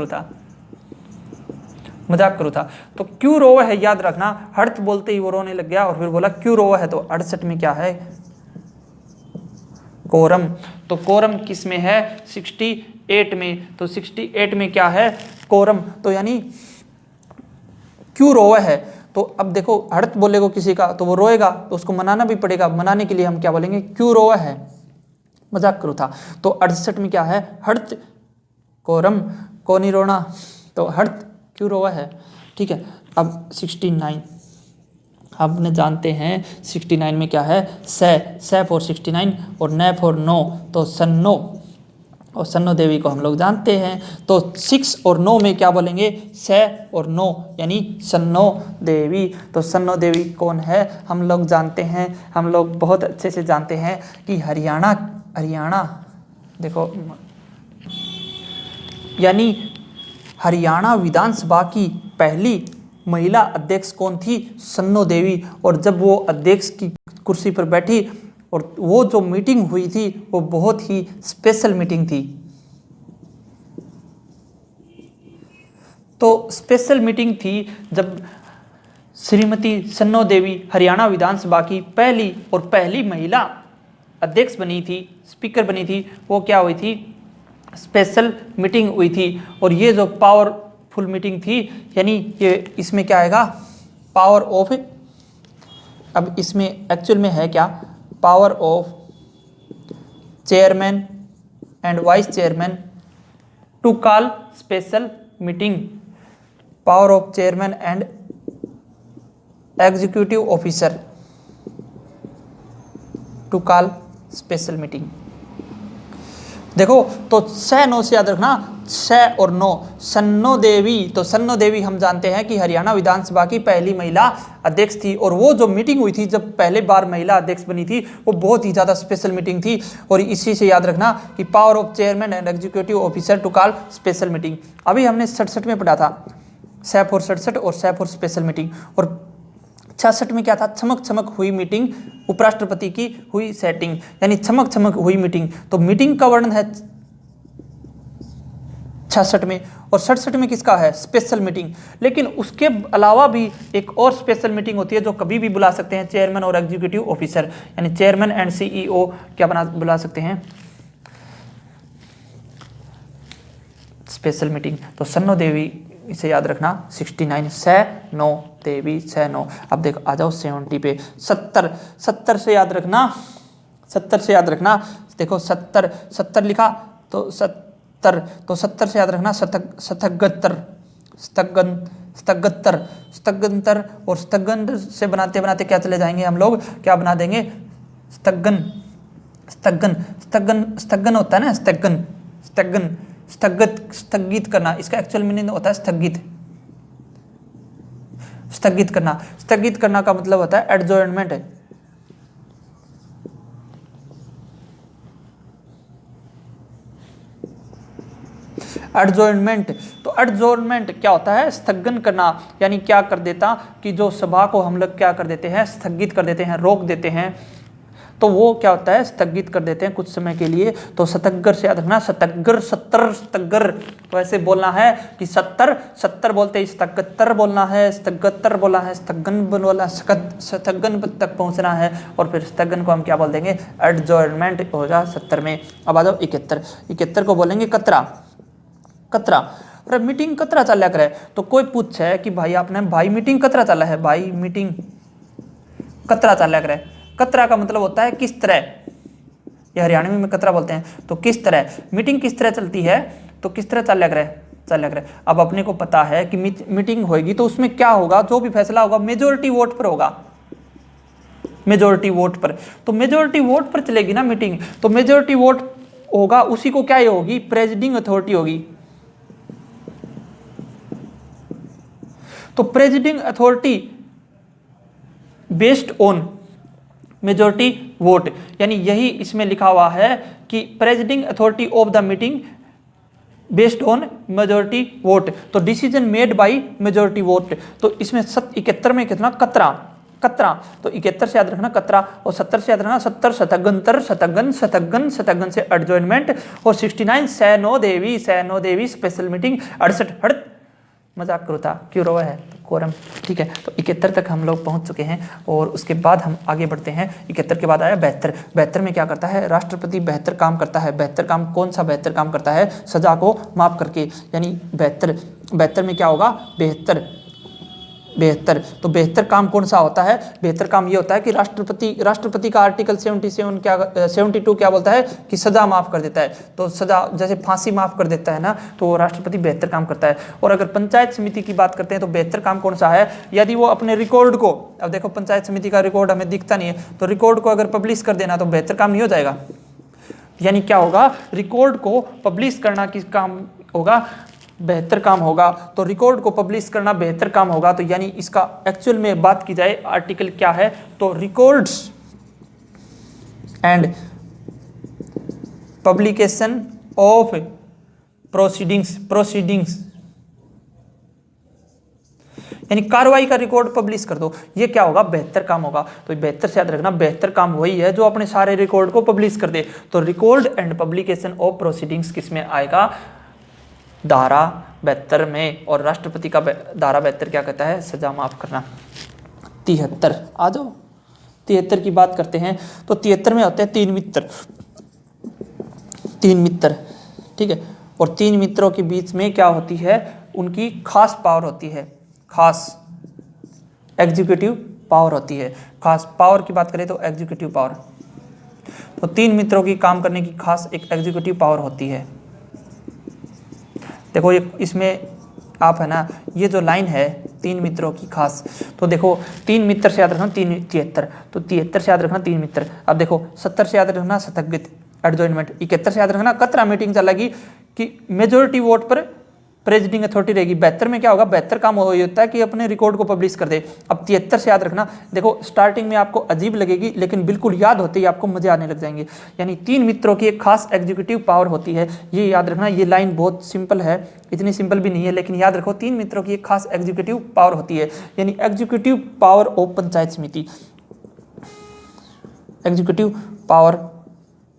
करो था। तो क्यों रोवा है याद रखना, हड़त बोलते ही वो रोने लग गया और फिर बोला क्यों रोवा है। तो 68 में क्या है, कोरम। तो कोरम किस में है, 68 में। तो 68 में क्या है, कोरम। तो यानी क्यों रोवा है। तो अब देखो हड़त बोलेगा किसी का तो वो रोएगा, तो उसको मनाना भी पड़ेगा। मनाने के लिए हम क्या बोलेंगे, क्यों रोवा है, मजाक करो था। तो 68 में क्या है, हड़त कोरम, को नहीं रोना, तो हड़त क्यों रोवा है, ठीक है। अब 69 हमने जानते हैं, 69 में क्या है, से फॉर 69 और न फॉर नो। तो सन्नो, और सन्नो देवी को हम लोग जानते हैं। तो 6 और 9 में क्या बोलेंगे, से और नो यानी सन्नो देवी। तो सन्नो देवी कौन है, हम लोग जानते हैं, हम लोग बहुत अच्छे से जानते हैं कि हरियाणा देखो यानी हरियाणा विधानसभा की पहली महिला अध्यक्ष कौन थी, सन्नो देवी। और जब वो अध्यक्ष की कुर्सी पर बैठी और वो जो मीटिंग हुई थी वो बहुत ही स्पेशल मीटिंग थी। तो स्पेशल मीटिंग थी जब श्रीमती सन्नो देवी हरियाणा विधानसभा की पहली महिला अध्यक्ष बनी थी, स्पीकर बनी थी। वो क्या हुई थी, स्पेशल मीटिंग हुई थी। और ये जो पावरफुल मीटिंग थी यानी ये इसमें क्या आएगा, पावर ऑफ, अब इसमें एक्चुअल में है क्या, power of chairman and vice chairman to call special meeting. Power of chairman and executive officer to call special meeting. देखो तो से नो से याद रखना, से और नो, सन्नो देवी। तो सन्नो देवी हम जानते हैं कि हरियाणा विधानसभा की पहली महिला अध्यक्ष थी। और वो जो मीटिंग हुई थी जब पहले बार महिला अध्यक्ष बनी थी वो बहुत ही ज़्यादा स्पेशल मीटिंग थी। और इसी से याद रखना कि power of chairman and executive officer to call special meeting. अभी हमने 67 में पढ़ा था, से फॉर 67 और से फॉर स्पेशल मीटिंग। और 66 में क्या था, चमक चमक हुई मीटिंग, उपराष्ट्रपति की हुई सेटिंग यानी चमक चमक हुई मीटिंग। तो मीटिंग का वर्णन है 66 में, और 67 में किसका है, स्पेशल मीटिंग। लेकिन उसके अलावा भी एक और स्पेशल मीटिंग होती है जो कभी भी बुला सकते हैं चेयरमैन और एग्जीक्यूटिव ऑफिसर, यानी चेयरमैन एंड सीईओ क्या बुला सकते हैं, स्पेशल मीटिंग। तो सन्नो देवी इसे याद रखना 69, सैनो देवी, सैनो। अब देखो आ जाओ 70 पे, 70 से याद रखना, 70 से याद रखना, देखो 70 लिखा तो 70, तो 70 से याद रखना स्थगतर, स्थगंतर, और स्थगन से बनाते बनाते क्या चले जाएंगे हम लोग, क्या बना देंगे, स्थगन होता है ना, स्थगित करना, इसका एक्चुअल मीनिंग होता है स्थगित करना का मतलब होता है एडजॉर्नमेंट। एडजॉर्नमेंट, तो एडजॉर्नमेंट क्या होता है, स्थगन करना, यानी क्या कर देता कि जो सभा को हम लोग क्या कर देते हैं, स्थगित कर देते हैं, रोक देते हैं, तो वो क्या होता है, स्थगित कर देते हैं कुछ समय के लिए। तो सतग्गर से याद रखना, सतग्गर, तो ऐसे बोलना है कि 70 बोलते हैं, स्थगत्तर बोलना है, स्थगत्तर बोला है, स्थगन बोला, स्थगन तक पहुंचना है, और फिर स्थगन को हम क्या बोल देंगे, एडजॉर्नमेंट होगा 70 में। अब आ जाओ 71 को बोलेंगे कतरा। और मीटिंग कतरा चल करे, तो कोई पूछे कि भाई आपने भाई मीटिंग कतरा चला है, भाई मीटिंग कतरा चल करे, कतरा का मतलब होता है किस तरह, ये हरियाणवी में कतरा बोलते हैं, तो किस तरह मीटिंग किस तरह चलती है, तो किस तरह चल लग रहा है। अब अपने को पता है कि मीटिंग होगी तो उसमें क्या होगा, जो भी फैसला होगा मेजोरिटी वोट पर होगा, मेजोरिटी वोट पर, तो मेजोरिटी वोट पर चलेगी ना मीटिंग, तो मेजोरिटी वोट होगा उसी को क्या होगी, प्रेसिडिंग अथॉरिटी होगी। तो presiding authority based on majority vote, यानी यही इसमें लिखा हुआ है कि presiding authority of the meeting based on majority vote, तो decision made by majority vote. तो इसमें 71 में कितना, कतरा, तो 71 से याद रखना कतरा, और 70 से याद रखना 70 शतगन से एडजॉर्नमेंट, और 69 सैनो देवी स्पेशल मीटिंग, 68 मजाक करो था, क्यों रोवा है कोरम, ठीक है। तो 71 तक हम लोग पहुंच चुके हैं, और उसके बाद हम आगे बढ़ते हैं। 71 के बाद आया 72 में क्या करता है, राष्ट्रपति बेहतर काम करता है। बेहतर काम, कौन सा बेहतर काम करता है, सजा को माफ करके, यानी 72 में क्या होगा, बेहतर। तो बेहतर काम कौन सा होता है, बेहतर काम ये होता है कि राष्ट्रपति का आर्टिकल 72 क्या बोलता है कि सजा माफ कर देता है। तो सजा जैसे फांसी माफ कर देता है ना, तो राष्ट्रपति बेहतर काम करता है। और अगर पंचायत समिति की बात करते हैं तो बेहतर काम कौन सा है, यदि वो अपने रिकॉर्ड को, अब देखो पंचायत समिति का रिकॉर्ड हमें दिखता नहीं है, तो रिकॉर्ड को अगर पब्लिश कर देना तो बेहतर काम नहीं हो जाएगा, यानी क्या होगा, रिकॉर्ड को पब्लिश करना किस काम होगा, बेहतर काम होगा। तो रिकॉर्ड को पब्लिश करना बेहतर काम होगा, तो यानी इसका एक्चुअल में बात की जाए आर्टिकल क्या है, तो records and publication of proceedings, यानी कार्रवाई का रिकॉर्ड पब्लिश कर दो, ये क्या होगा, बेहतर काम होगा। तो बेहतर से याद रखना, बेहतर काम वही है जो अपने सारे रिकॉर्ड को पब्लिश कर दे। तो record and publication of proceedings किस में आएगा, धारा 72 में। और राष्ट्रपति का धारा 72 क्या कहता है, सजा माफ करना। 73 आ जाओ, 73 की बात करते हैं। तो 73 में होते हैं तीन मित्र, ठीक है। और तीन मित्रों के बीच में क्या होती है, उनकी खास पावर होती है, खास एग्जीक्यूटिव पावर होती है। खास पावर की बात करें तो एग्जीक्यूटिव पावर, तो तीन मित्रों की काम करने की खास एक एग्जीक्यूटिव पावर होती है। देखो ये इसमें आप है ना, ये जो लाइन है तीन मित्रों की खास, तो देखो तीन मित्र से याद रखना 73, तो 73 से याद रखना तीन मित्र। अब देखो 70 से याद रखना स्थगित एडजॉर्नमेंट, 71 से याद रखना कतरा मीटिंग चलेगी कि मेजोरिटी वोट पर प्रेसिडिंग अथॉरिटी रहेगी। 72 में क्या होगा, बेहतर काम होता है कि अपने रिकॉर्ड को पब्लिश कर दे। अब 73 से याद रखना, देखो स्टार्टिंग में आपको अजीब लगेगी लेकिन बिल्कुल याद होते ही आपको मजे आने लग जाएंगे। यानी तीन मित्रों की एक खास एग्जीक्यूटिव पावर होती है, ये याद रखना। ये लाइन बहुत सिंपल है, इतनी सिंपल भी नहीं है, लेकिन याद रखो तीन मित्रों की एक खास एग्जीक्यूटिव पावर होती है, यानी एग्जीक्यूटिव पावर ऑफ पंचायत समिति, एग्जीक्यूटिव पावर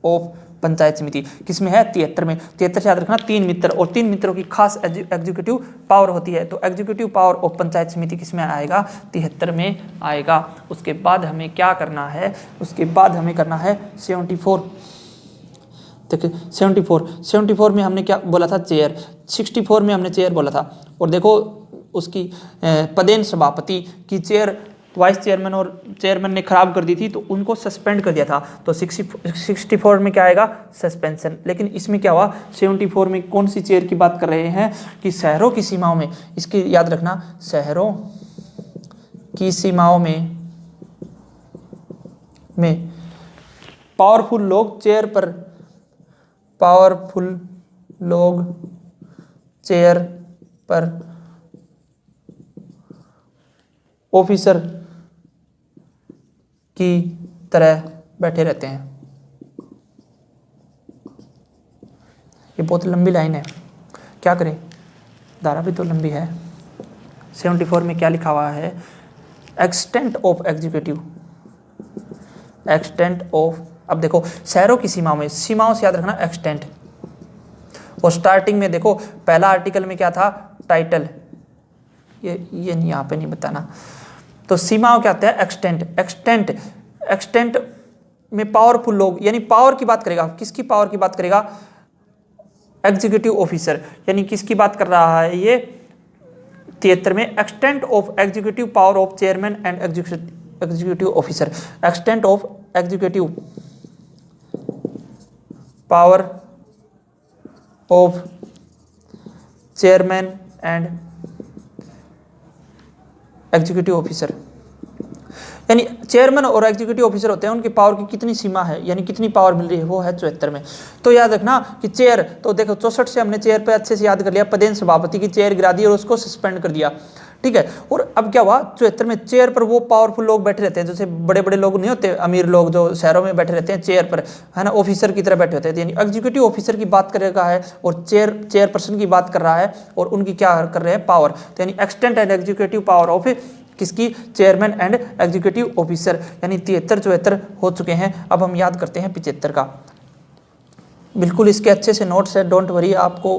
ऑफ पंचायत समिति किसमें है 73 में। 73 से याद रखना 3 मित्र और 3 मित्रों की खास एग्जीक्यूटिव पावर होती है, तो एग्जीक्यूटिव पावर ऑफ पंचायत समिति किसमें आएगा 73 में आएगा। उसके बाद हमें क्या करना है, उसके बाद हमें करना है 74। देखिए 74 में हमने क्या बोला था चेयर, 64 में हमने चेयर बोला था, और देखो उसकी पदेन सभापति की चेयर वाइस चेयरमैन और चेयरमैन ने खराब कर दी थी, तो उनको सस्पेंड कर दिया था। तो 64 में क्या आएगा सस्पेंशन। लेकिन इसमें क्या हुआ 74 में कौन सी चेयर की बात कर रहे हैं कि शहरों की सीमाओं में, इसकी याद रखना शहरों की सीमाओं में पावरफुल लोग चेयर पर ऑफिसर की तरह बैठे रहते हैं। ये बहुत लंबी लाइन है, क्या करें, धारा भी तो लंबी है। 74 में क्या लिखा हुआ है, extent of executive, extent of, अब देखो शहरों की सीमाओं से याद रखना एक्सटेंट, और स्टार्टिंग में देखो पहला आर्टिकल में क्या था टाइटल, ये नहीं यहाँ पे नहीं बताना। तो सीमाओं क्या होता है एक्सटेंट में पावरफुल लोग, यानी पावर की बात करेगा, किसकी पावर की बात करेगा एग्जीक्यूटिव ऑफिसर, यानी किसकी बात कर रहा है ये 73 में extent of executive power of chairman and executive officer, extent of executive power of chairman and executive officer, यानी चेयरमैन और एग्जीक्यूटिव ऑफिसर होते हैं, उनकी पावर की कितनी सीमा है, यानी कितनी पावर मिल रही है, वो है 74 में। तो याद रखना कि चेयर, तो देखो 64 से हमने चेयर पे अच्छे से याद कर लिया, पदेन सभापति की चेयर गिरा दी और उसको सस्पेंड कर दिया, ठीक है। और अब क्या हुआ 74 में चेयर पर वो पावरफुल लोग बैठे रहते हैं, जैसे बड़े बड़े लोग नहीं होते, अमीर लोग जो शहरों में बैठे रहते हैं चेयर पर, है ना, ऑफिसर की तरह बैठे होते हैं, यानी एग्जीक्यूटिव ऑफिसर की बात करेगा है और चेयरपर्सन की बात कर रहा है, और उनकी क्या कर रहे हैं पावर, तो यानी extent and executive power of किसकी चेयरमैन एंड एग्जीक्यूटिव ऑफिसर, यानी 73 74 हो चुके हैं। अब हम याद करते हैं 75 का, बिल्कुल इसके अच्छे से नोट्स है, डोंट वरी, आपको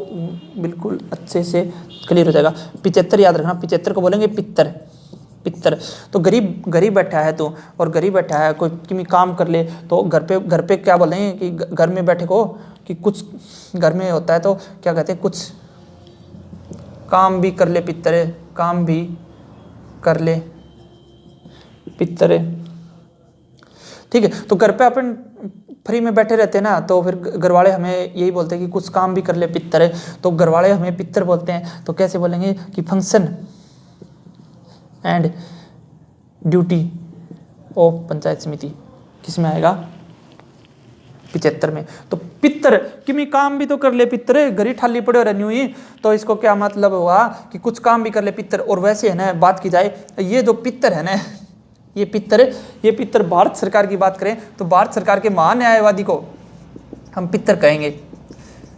बिल्कुल अच्छे से क्लियर हो जाएगा। 75 याद रखना, 75 को बोलेंगे पित्तर। तो गरीब बैठा है तो, और गरीब बैठा है कोई काम कर ले, तो घर पे क्या बोलेंगे कि घर में बैठे को, कि कुछ घर में होता है तो क्या कहते हैं, कुछ काम भी कर ले पित्तर, काम भी कर ले पित्तर, ठीक है। तो घर पे अपन फ्री में बैठे रहते हैं ना, तो फिर घर वाले हमें यही बोलते हैं कि कुछ काम भी कर ले पित्तर, तो घर वाले हमें पित्तर बोलते हैं। तो कैसे बोलेंगे कि function and duty of panchayat samiti किस में आएगा 75 में। तो पित्तर कि काम भी तो कर ले पित्तर, घरी ठाली पड़े रहनी हुई, तो इसको क्या मतलब हुआ कि कुछ काम भी कर ले पित्तर। और वैसे है ना, बात की जाए ये जो पित्तर है ना, ये पित्तर भारत सरकार की बात करें तो भारत सरकार के महान्यायवादी को हम पित्तर कहेंगे,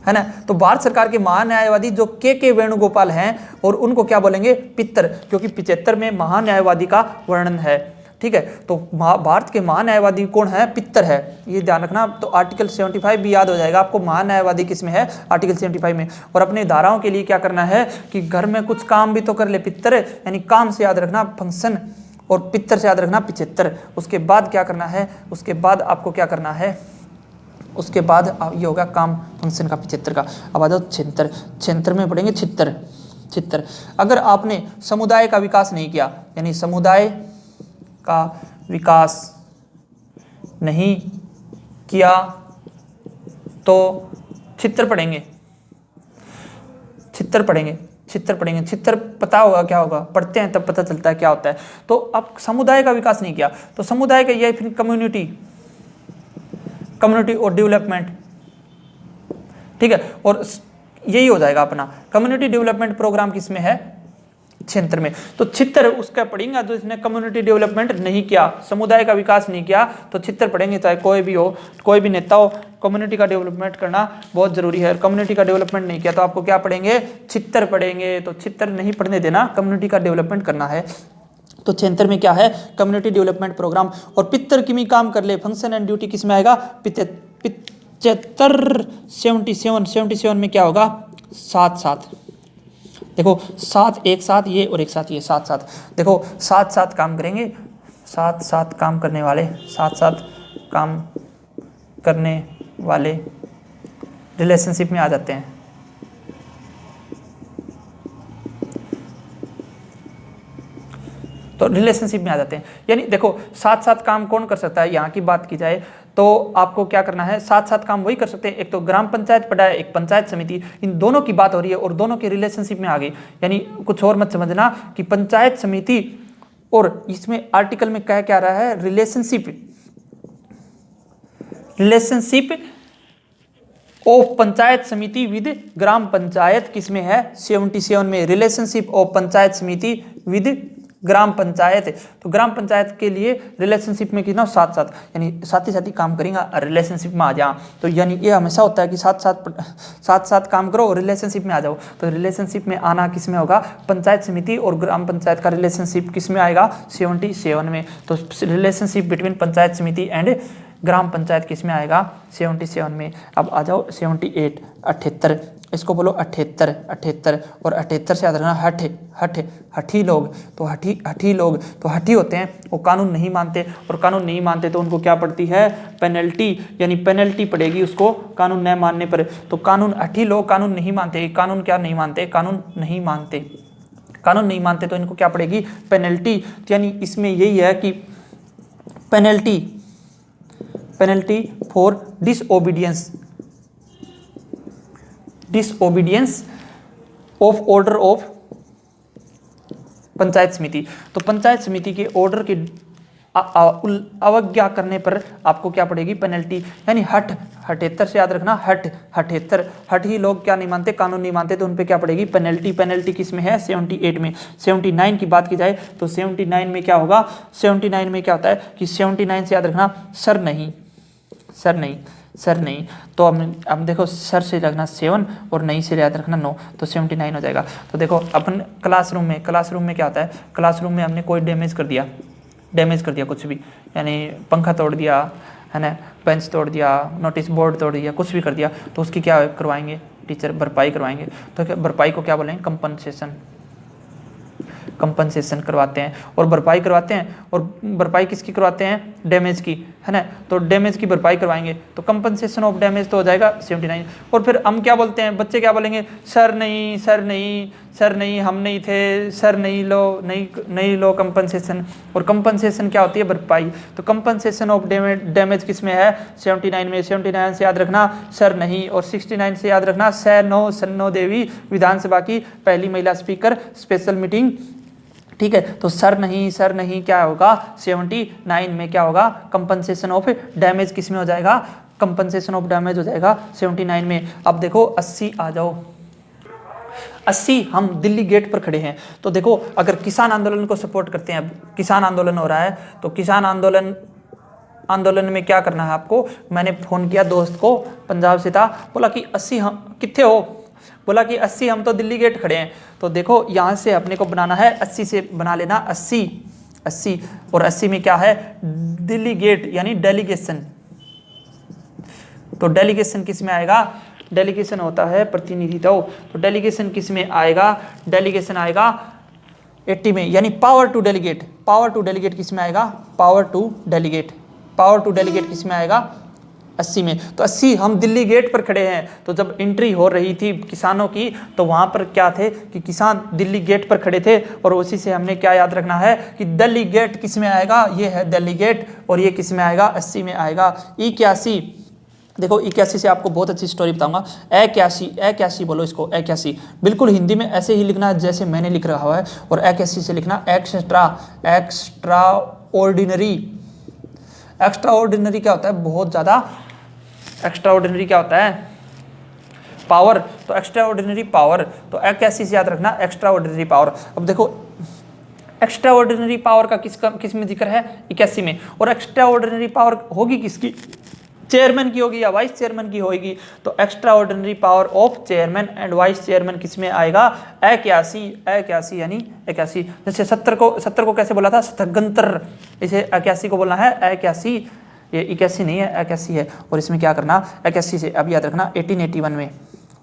है ना। तो भारत सरकार के महान्यायवादी जो के वेणुगोपाल हैं, और उनको क्या बोलेंगे पित्तर, क्योंकि 75 में महान्यायवादी का वर्णन है, ठीक है। तो भारत के महान्यायवादी कौन है, पित्तर है, ये ध्यान रखना। तो आर्टिकल 75 भी याद हो जाएगा आपको, महान्यायवादी किसमें है आर्टिकल 75 में। और अपने धाराओं के लिए क्या करना है कि घर में कुछ काम भी तो कर ले पित्तर, यानी काम से याद रखना फंक्शन, और पित्तर से याद रखना 75। उसके बाद क्या करना है, उसके बाद आपको क्या करना है, उसके बाद ये होगा काम फंक्शन का 75 का। अब आ जाओ 76 में पढ़ेंगे छिहत्तर। अगर आपने समुदाय का विकास नहीं किया, यानी समुदाय का विकास नहीं किया, तो छिहत्तर पढ़ेंगे। छिहत्तर पता होगा क्या होगा, पढ़ते हैं तब पता चलता है क्या होता है। तो अब समुदाय का विकास नहीं किया, तो समुदाय का ये फिर कम्युनिटी और डेवलपमेंट, ठीक है। और यही हो जाएगा अपना कम्युनिटी डेवलपमेंट प्रोग्राम किसमें है 76 में। तो 76 उसका पढ़ेंगे जो इसने कम्युनिटी डेवलपमेंट नहीं किया, समुदाय का विकास नहीं किया, तो 76 पढ़ेंगे। चाहे कोई भी हो, कोई भी नेता हो, कम्युनिटी का डेवलपमेंट करना बहुत जरूरी है। कम्युनिटी का डेवलपमेंट नहीं किया तो आपको क्या पढ़ेंगे 76 पढ़ेंगे। तो 76 नहीं पढ़ने देना, कम्युनिटी का डेवलपमेंट करना है। तो 76 में क्या है कम्युनिटी डेवलपमेंट प्रोग्राम। और पित्तर किमी काम कर ले, फंक्शन एंड ड्यूटी किस में आएगा 77 में क्या होगा 7 7। देखो 7 एक साथ ये और एक साथ ये 7 7। देखो 7 7 काम करेंगे, 7 7 काम करने वाले, 7 7 काम करने वाले रिलेशनशिप में आ जाते हैं। तो रिलेशनशिप में आ जाते हैं, यानी देखो 7 7 काम कौन कर सकता है, यहाँ की बात की जाए तो आपको क्या करना है, 7 7 काम वही कर सकते हैं, एक तो ग्राम पंचायत पड़ा है, एक पंचायत समिति, इन दोनों की बात हो रही है और दोनों की रिलेशनशिप में आ गई। यानी कुछ और मत समझना कि पंचायत समिति, और इसमें आर्टिकल में कह क्या रहा है, रिलेशनशिप ऑफ पंचायत समिति विद ग्राम पंचायत किसमें है 77 में, रिलेशनशिप ऑफ पंचायत समिति विद ग्राम पंचायत। तो ग्राम पंचायत के लिए रिलेशनशिप में कितना 7 7, यानी साथ ही काम करेंगे रिलेशनशिप में आ जाओ। तो यानी ये हमेशा होता है कि 7 7 काम करो रिलेशनशिप में आ जाओ। तो रिलेशनशिप में आना किस में होगा, पंचायत समिति और ग्राम पंचायत का रिलेशनशिप किस में आएगा 77 में। तो रिलेशनशिप बिटवीन पंचायत समिति एंड ग्राम पंचायत किस में आएगा 77 में। अब आ जाओ 78 78, इसको बोलो 78 78, और 78 से याद रखना हठी लोग। तो हठी लोग तो हठी होते हैं, वो कानून नहीं मानते, और कानून नहीं मानते तो उनको क्या पड़ती है पेनल्टी, यानी पेनल्टी पड़ेगी उसको कानून न मानने पर। तो कानून हठी लोग कानून नहीं मानते, कानून क्या नहीं मानते, कानून नहीं मानते तो इनको क्या पड़ेगी पेनल्टी। यानी इसमें यही है कि penalty for disobedience of order of panchayat samiti. तो पंचायत समिति के ऑर्डर की अवज्ञा करने पर आपको क्या पड़ेगी पेनल्टी। यानी 78 से याद रखना, 78 ही लोग क्या नहीं मानते, कानून नहीं मानते, तो उन पे क्या पड़ेगी पेनल्टी किस में है 78 में। 79 की बात की जाए तो 79 में क्या होगा, 79 में क्या होता है कि 79 से याद रखना सर नहीं। तो अब देखो सर से रखना 7 और नहीं से याद रखना 9, तो 79 हो जाएगा। तो देखो अपन क्लासरूम में क्या होता है, क्लासरूम में हमने कोई डैमेज कर दिया कुछ भी, यानी पंखा तोड़ दिया है ना, बेंच तोड़ दिया, नोटिस बोर्ड तोड़ दिया, कुछ भी कर दिया, तो उसकी क्या करवाएंगे टीचर, भरपाई करवाएंगे। तो भरपाई को क्या बोलेंगे कंपनसेशन करवाते हैं, और भरपाई करवाते हैं, और भरपाई किसकी करवाते हैं डैमेज की, है ना। तो डैमेज की भरपाई करवाएंगे, तो कंपनसेशन ऑफ डैमेज तो हो जाएगा 79। और फिर हम क्या बोलते हैं, बच्चे क्या बोलेंगे, सर नहीं हम नहीं थे, सर नहीं लो कंपनसेशन। और कंपनसेशन क्या होती है भरपाई। तो कंपनसेशन ऑफ डैमेज किस में है 79 में। 79 से याद रखना सर नहीं, और 69 से याद रखना सन्नो देवी विधानसभा की पहली महिला स्पीकर, स्पेशल मीटिंग, ठीक है। तो सर नहीं क्या होगा 79 में क्या होगा कंपनसेशन ऑफ डैमेज किस में हो जाएगा, कंपनसेशन ऑफ डैमेज हो जाएगा 79 में। अब देखो 80 आ जाओ, 80 हम दिल्ली गेट पर खड़े हैं। तो देखो अगर किसान आंदोलन को सपोर्ट करते हैं, अब किसान आंदोलन हो रहा है, तो किसान आंदोलन में क्या करना है आपको। मैंने फोन किया दोस्त को, पंजाब से था, बोला कि 80 हम कितने हो, बोला कि 80 हम तो दिल्ली गेट खड़े हैं। तो देखो यहाँ से अपने को बनाना है 80 से बना लेना 80 और 80 में क्या है दिल्ली गेट यानी डेलीगेशन। तो डेलीगेशन किस में आएगा, डेलीगेशन होता है प्रतिनिधित्व। तो डेलीगेशन किस में आएगा, डेलीगेशन आएगा 80 में, यानी पावर टू डेलीगेट किस में आएगा, पावर टू डेलीगेट किस में आएगा 80 में। तो 80 हम दिल्ली गेट पर खड़े हैं। तो जब एंट्री हो रही थी किसानों की, तो वहाँ पर क्या थे कि किसान दिल्ली गेट पर खड़े थे, और उसी से हमने क्या याद रखना है कि दिल्ली गेट किस में आएगा, ये है दिल्ली गेट, और ये किस में आएगा 80 में आएगा। 81 देखो 81 से आपको बहुत अच्छी स्टोरी बताऊंगा। 81 बोलो इसको, 81 बिल्कुल हिंदी में ऐसे ही लिखना है जैसे मैंने लिख रहा है, और 81 से लिखना एक्स्ट्रा ऑर्डिनरी क्या होता है, बहुत ज़्यादा। एक्स्ट्रा ऑर्डिनरी क्या होता है, पावर। तो एक्स्ट्रा ऑर्डिनरी पावर, तो 81 से याद रखना एक्स्ट्रा ऑर्डिनरी पावर। अब देखो एक्स्ट्रा ऑर्डिनरी पावर का किस में जिक्र है 81 में, और एक्स्ट्रा ऑर्डिनरी पावर होगी किसकी, चेयरमैन की होगी या वाइस चेयरमैन की होगी। तो extra ordinary power of chairman and vice chairman किस में आएगा 81 यानी 81। जैसे 70 को कैसे बोला था स्थगंतर, इसे 81 को बोलना है 81 ये 81 नहीं है, 81 है। और इसमें क्या करना, 81 से अब याद रखना 1881 में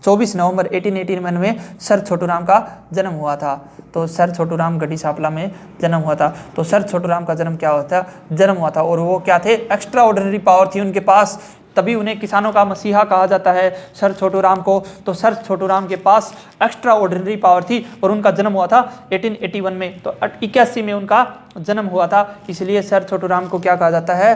24 नवंबर 1881 में सर छोटू राम का जन्म हुआ था। तो सर छोटू राम गढ़ी सांपला में जन्म हुआ था। तो सर छोटू राम का जन्म क्या होता, जन्म हुआ था। और वो क्या थे, एक्स्ट्रा ऑर्डिनरी पावर थी उनके पास, तभी उन्हें किसानों का मसीहा कहा जाता है सर छोटू राम को। तो सर छोटू राम के पास एक्स्ट्रा ऑर्डिनरी पावर थी और उनका जन्म हुआ था 1881 में। तो 81 में उनका जन्म हुआ था, इसलिए सर छोटू राम को क्या कहा जाता है,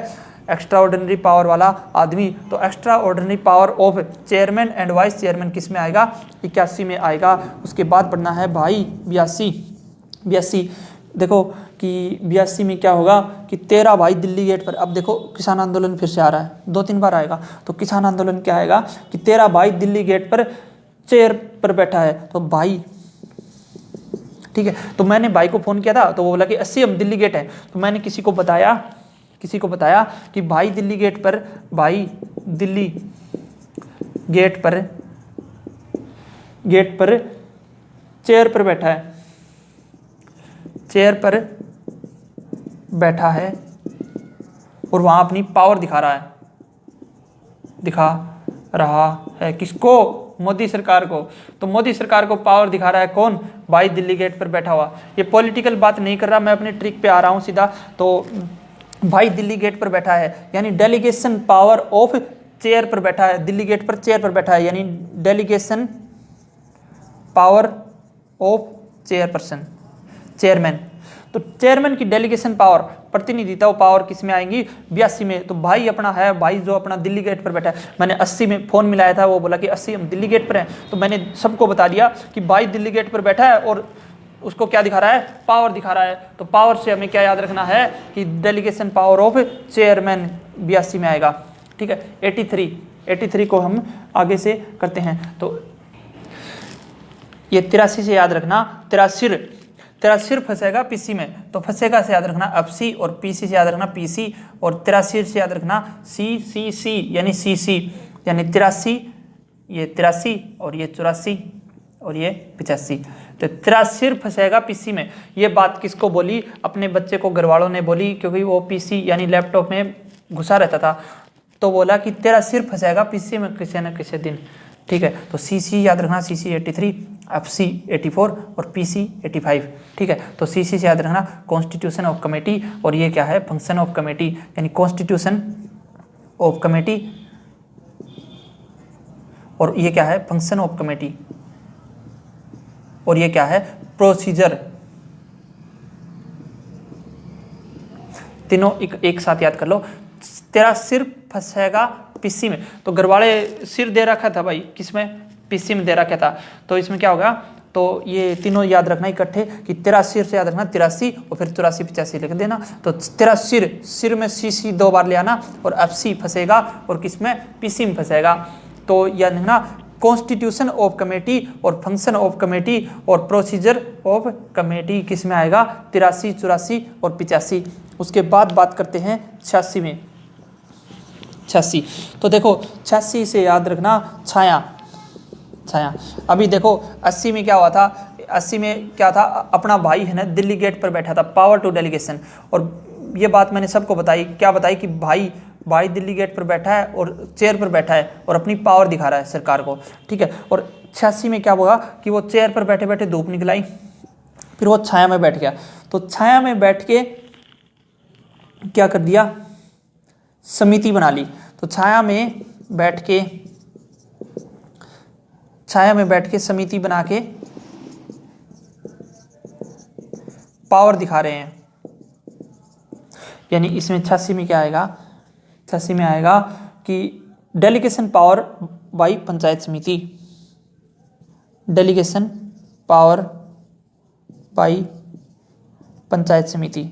एक्स्ट्रा ऑर्डिनरी पावर वाला आदमी। तो extra ordinary power of chairman and vice chairman किस में आएगा, 81 में आएगा। उसके बाद पढ़ना है भाई 82। देखो कि 82 में क्या होगा कि 13 भाई दिल्ली गेट पर। अब देखो किसान आंदोलन फिर से आ रहा है, 2-3 बार आएगा। तो किसान आंदोलन क्या आएगा कि 13 भाई दिल्ली गेट पर चेयर पर बैठा है। तो भाई, ठीक है, तो मैंने भाई को फ़ोन किया था तो वो बोला कि 80 हम दिल्ली गेट है। तो मैंने किसी को बताया कि भाई दिल्ली गेट पर चेयर पर बैठा है और वहां अपनी पावर दिखा रहा है किसको, मोदी सरकार को। तो मोदी सरकार को पावर दिखा रहा है कौन, भाई दिल्ली गेट पर बैठा हुआ। ये पॉलिटिकल बात नहीं कर रहा, मैं अपने ट्रिक पे आ रहा हूं सीधा। तो भाई दिल्ली गेट पर बैठा है यानी डेलीगेशन पावर ऑफ चेयर पर बैठा है, दिल्ली गेट पर चेयर पर बैठा है यानी डेलीगेशन पावर ऑफ चेयरमैन। तो चेयरमैन की डेलीगेशन पावर, प्रतिनिधित्व पावर किस में आएंगी, 82 में। तो भाई अपना है, भाई जो अपना दिल्ली गेट पर बैठा है। मैंने 80 में फ़ोन मिलाया था, वो बोला कि 80 हम दिल्ली गेट पर हैं। तो मैंने सबको बता दिया कि भाई दिल्ली गेट पर बैठा है और उसको क्या दिखा रहा है, पावर दिखा रहा है। तो पावर से हमें क्या याद रखना है कि डेलीगेशन पावर ऑफ चेयरमैन 82 में आएगा। ठीक है, 83 को हम आगे से करते हैं। तो ये 83 से याद रखना, तिरासिर फंसेगा पीसी में। तो फंसेगा से याद रखना अपसी और पीसी से याद रखना पीसी और 83 से याद रखना सी यानी सीसी यानी 83, ये 83 और ये 84 और ये 85। तो 83 फंसेगा पीसी में। ये बात किसको बोली, अपने बच्चे को घर वालों ने बोली, क्योंकि वो पीसी यानी लैपटॉप में घुसा रहता था। तो बोला कि 83 फंसेगा पीसी में किसी न किसी दिन। ठीक है, तो सीसी याद रखना, सीसी 83, एफसी 84 और पीसी 85। ठीक है, तो सीसी से याद रखना कॉन्स्टिट्यूशन ऑफ कमेटी और ये क्या है, फंक्शन ऑफ कमेटी यानी कॉन्स्टिट्यूशन ऑफ कमेटी और ये क्या है, फंक्शन ऑफ कमेटी और ये क्या है, प्रोसीजर। तीनों एक साथ याद कर लो। तेरा सिर फंसेगा पीसी में, तो घरवाले सिर दे रखा था भाई, किसमें, पीसी में दे रखा था। तो इसमें क्या होगा, तो ये तीनों याद रखना इकट्ठे कि 83 से याद रखना 83 और फिर 84 85 लिख देना। तो तेरा सिर में सीसी 2 बार ले आना और एफसी फंसेगा और किसमें, पीसी में फंसेगा। तो याद रखना कॉन्स्टिट्यूशन ऑफ कमेटी और फंक्शन ऑफ कमेटी और प्रोसीजर ऑफ कमेटी किस में आएगा, 83 84 और 85। उसके बाद बात करते हैं 86 में। 86 तो देखो 86 से याद रखना छाया। अभी देखो 80 में क्या हुआ था, 80 में क्या था, अपना भाई है ना दिल्ली गेट पर बैठा था, पावर टू डेलीगेशन। और ये बात मैंने सबको बताई, क्या बताई कि भाई दिल्ली गेट पर बैठा है और चेयर पर बैठा है और अपनी पावर दिखा रहा है सरकार को। ठीक है, और 86 में क्या हुआ कि वो चेयर पर बैठे बैठे धूप निकल आई, फिर वो छाया में बैठ गया। तो छाया में बैठ के क्या कर दिया, समिति बना ली। तो छाया में बैठ के समिति बना के पावर दिखा रहे हैं। यानी इसमें 86 में क्या आएगा, 86 में आएगा कि डेलीगेशन पावर बाय पंचायत समिति, delegation power bye panchayat samiti.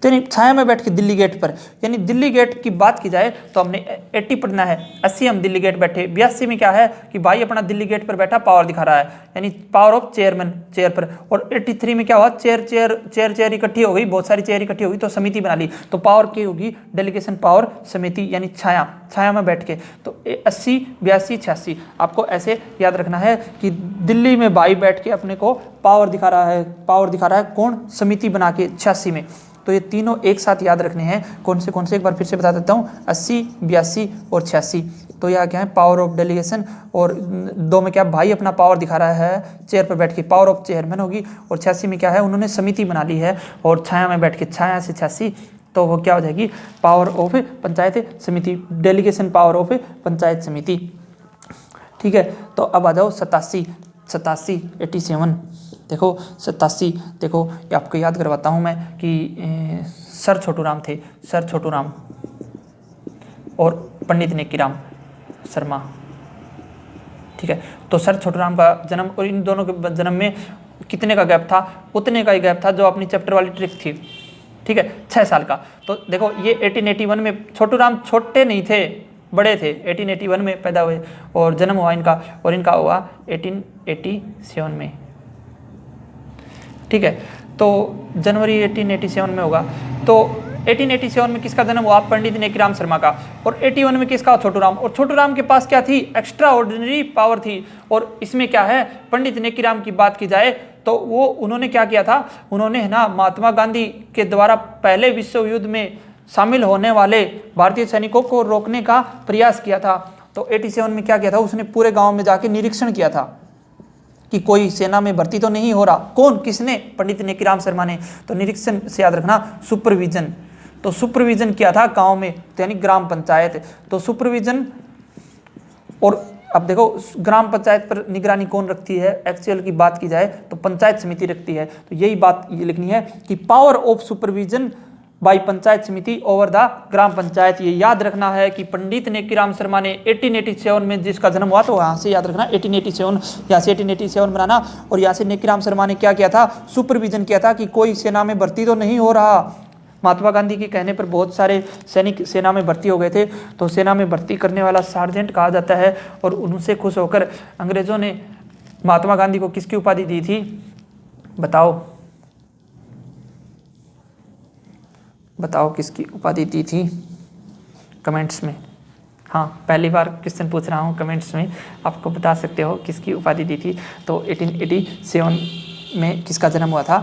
तो यानी छाया में बैठ के दिल्ली गेट पर, यानी दिल्ली गेट की बात की जाए तो हमने 80 पढ़ना है, 80 हम दिल्ली गेट बैठे। 82 में क्या है कि भाई अपना दिल्ली गेट पर बैठा पावर दिखा रहा है, यानी पावर ऑफ चेयरमैन, चेयर पर। और 83 में क्या हुआ, चेयर इकट्ठी हो गई, बहुत सारी चेयर इकट्ठी हो गई तो समिति बना ली। तो पावर की होगी डेलीगेशन पावर समिति यानी छाया में बैठ के। तो 80 82 86 आपको ऐसे याद रखना है कि दिल्ली में भाई बैठ के अपने को पावर दिखा रहा है कौन, समिति बना के 86 में। तो ये तीनों एक साथ याद रखने हैं। कौन से एक बार फिर से बता देता हूँ, 80, 82 और 86। तो यहाँ क्या है, पावर ऑफ डेलीगेशन, और 2 में क्या भाई अपना पावर दिखा रहा है चेयर पर बैठ के, पावर ऑफ चेयरमैन होगी। और 86 में क्या है, उन्होंने समिति बना ली है, और छाया में बैठ के, छाया से 86, तो वो क्या हो जाएगी, पावर ऑफ पंचायत समिति, डेलीगेशन पावर ऑफ पंचायत समिति। ठीक है, तो अब आ जाओ 87, 87 देखो 87, देखो ये आपको याद करवाता हूँ मैं कि सर छोटू राम थे, सर छोटू राम और पंडित नेकीराम शर्मा। ठीक है, तो सर छोटू राम का जन्म और इन दोनों के जन्म में कितने का गैप था, उतने का ही गैप था जो अपनी चैप्टर वाली ट्रिक थी। ठीक है, 6 साल का। तो देखो ये 1881 में, छोटू राम छोटे नहीं थे, बड़े थे, 1881 में पैदा हुए और जन्म हुआ इनका, और इनका हुआ 1887 में। ठीक है, तो जनवरी 1887 में होगा। तो 1887 में किसका जन्म हुआ, पंडित नेकीराम शर्मा का, और 81 में किसका, छोटू राम। और छोटू राम के पास क्या थी, एक्स्ट्रा ऑर्डिनरी पावर थी। और इसमें क्या है, पंडित नेकीराम की बात की जाए तो वो उन्होंने क्या किया था, उन्होंने है ना महात्मा गांधी के द्वारा पहले विश्व युद्ध में शामिल होने वाले भारतीय सैनिकों को रोकने का प्रयास किया था। तो 87 में क्या किया था, उसने पूरे गांव में जाके निरीक्षण किया था कि कोई सेना में भर्ती तो नहीं हो रहा। कौन, किसने, पंडित नेकीराम शर्मा ने। तो निरीक्षण से याद रखना सुपरविजन, तो सुपरविजन किया था गांव में, यानी ग्राम पंचायत। तो सुपरविजन, और अब देखो ग्राम पंचायत पर निगरानी कौन रखती है, एक्चुअल की बात की जाए तो पंचायत समिति रखती है। तो यही बात ये लिखनी है कि power of supervision by panchayat समिति ओवर द ग्राम पंचायत। ये याद रखना है कि पंडित नेकीराम शर्मा ने 1887 में जिसका जन्म हुआ, तो यहाँ से याद रखना 1887, यहाँ से 1887 बनाना। और यहाँ से नेकीराम शर्मा ने क्या किया था, सुपरविजन किया था कि कोई सेना में भर्ती तो नहीं हो रहा। महात्मा गांधी के कहने पर बहुत सारे सैनिक सेना में भर्ती हो गए थे, तो सेना में भर्ती करने वाला सार्जेंट कहा जाता है। और उनसे खुश होकर अंग्रेजों ने महात्मा गांधी को किसकी उपाधि दी थी, बताओ बताओ किसकी उपाधि दी थी, कमेंट्स में। हाँ, पहली बार क्वेश्चन पूछ रहा हूँ, कमेंट्स में आपको बता सकते हो किसकी उपाधि दी थी। तो 1887 में किसका जन्म हुआ था,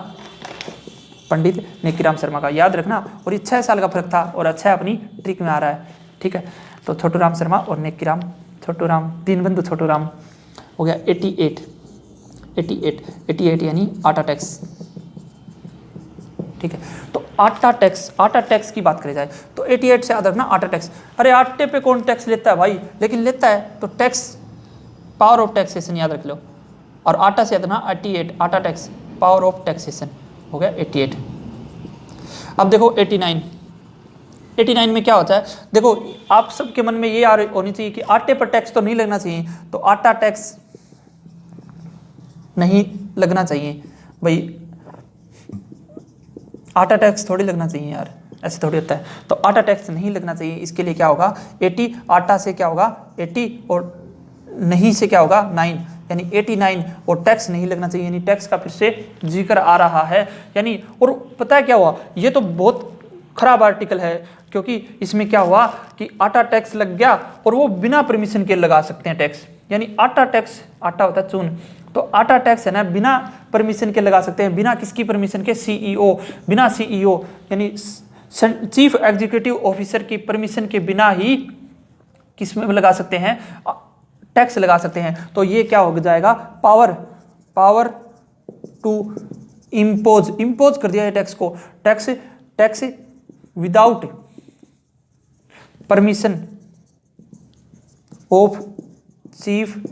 पंडित नेकीराम शर्मा का, याद रखना। और ये 6 साल का फर्क था, और अच्छा अपनी ट्रिक में आ रहा है। ठीक है, तो छोटू राम शर्मा और नेकीराम, छोटू राम, दीनबंधु छोटू राम हो गया। 88 यानी आटा टैक्स। ठीक है, तो आटा टैक्स की बात करी जाए तो 88 से याद रखना आटा टैक्स। अरे आटे पे कौन टैक्स लेता है भाई, लेकिन लेता है तो टैक्स, पावर ऑफ टैक्सेशन याद रख लो। और आटा से याद रखना 88, आटा टैक्स, पावर ऑफ टैक्सेशन हो गया 88। अब देखो 89 में क्या होता है, देखो आप सबके मन में ये होनी चाहिए कि आटे पर टैक्स तो नहीं लगना चाहिए, तो आटा टैक्स नहीं लगना चाहिए भाई, आटा टैक्स थोड़ी लगना चाहिए यार, ऐसे थोड़ी होता है। तो आटा टैक्स नहीं लगना चाहिए, इसके लिए क्या होगा 80, आटा से क्या होगा 80 और नहीं से क्या होगा 9, यानी 89। और टैक्स नहीं लगना चाहिए, यानी टैक्स का फिर से जिक्र आ रहा है। यानी और पता है क्या हुआ, ये तो बहुत खराब आर्टिकल है, क्योंकि इसमें क्या हुआ कि आटा टैक्स लग गया और वो बिना परमिशन के लगा सकते हैं टैक्स। यानी आटा टैक्स, आटा होता है चून, तो आटा टैक्स है ना बिना परमिशन के लगा सकते हैं। बिना किसकी परमिशन के, सीईओ, बिना सीईओ यानी चीफ एग्जीक्यूटिव ऑफिसर की परमिशन के बिना ही किसमें लगा सकते हैं, टैक्स लगा सकते हैं। तो ये क्या हो जाएगा, पावर टू इम्पोज कर दिया है टैक्स को, tax without permission of chief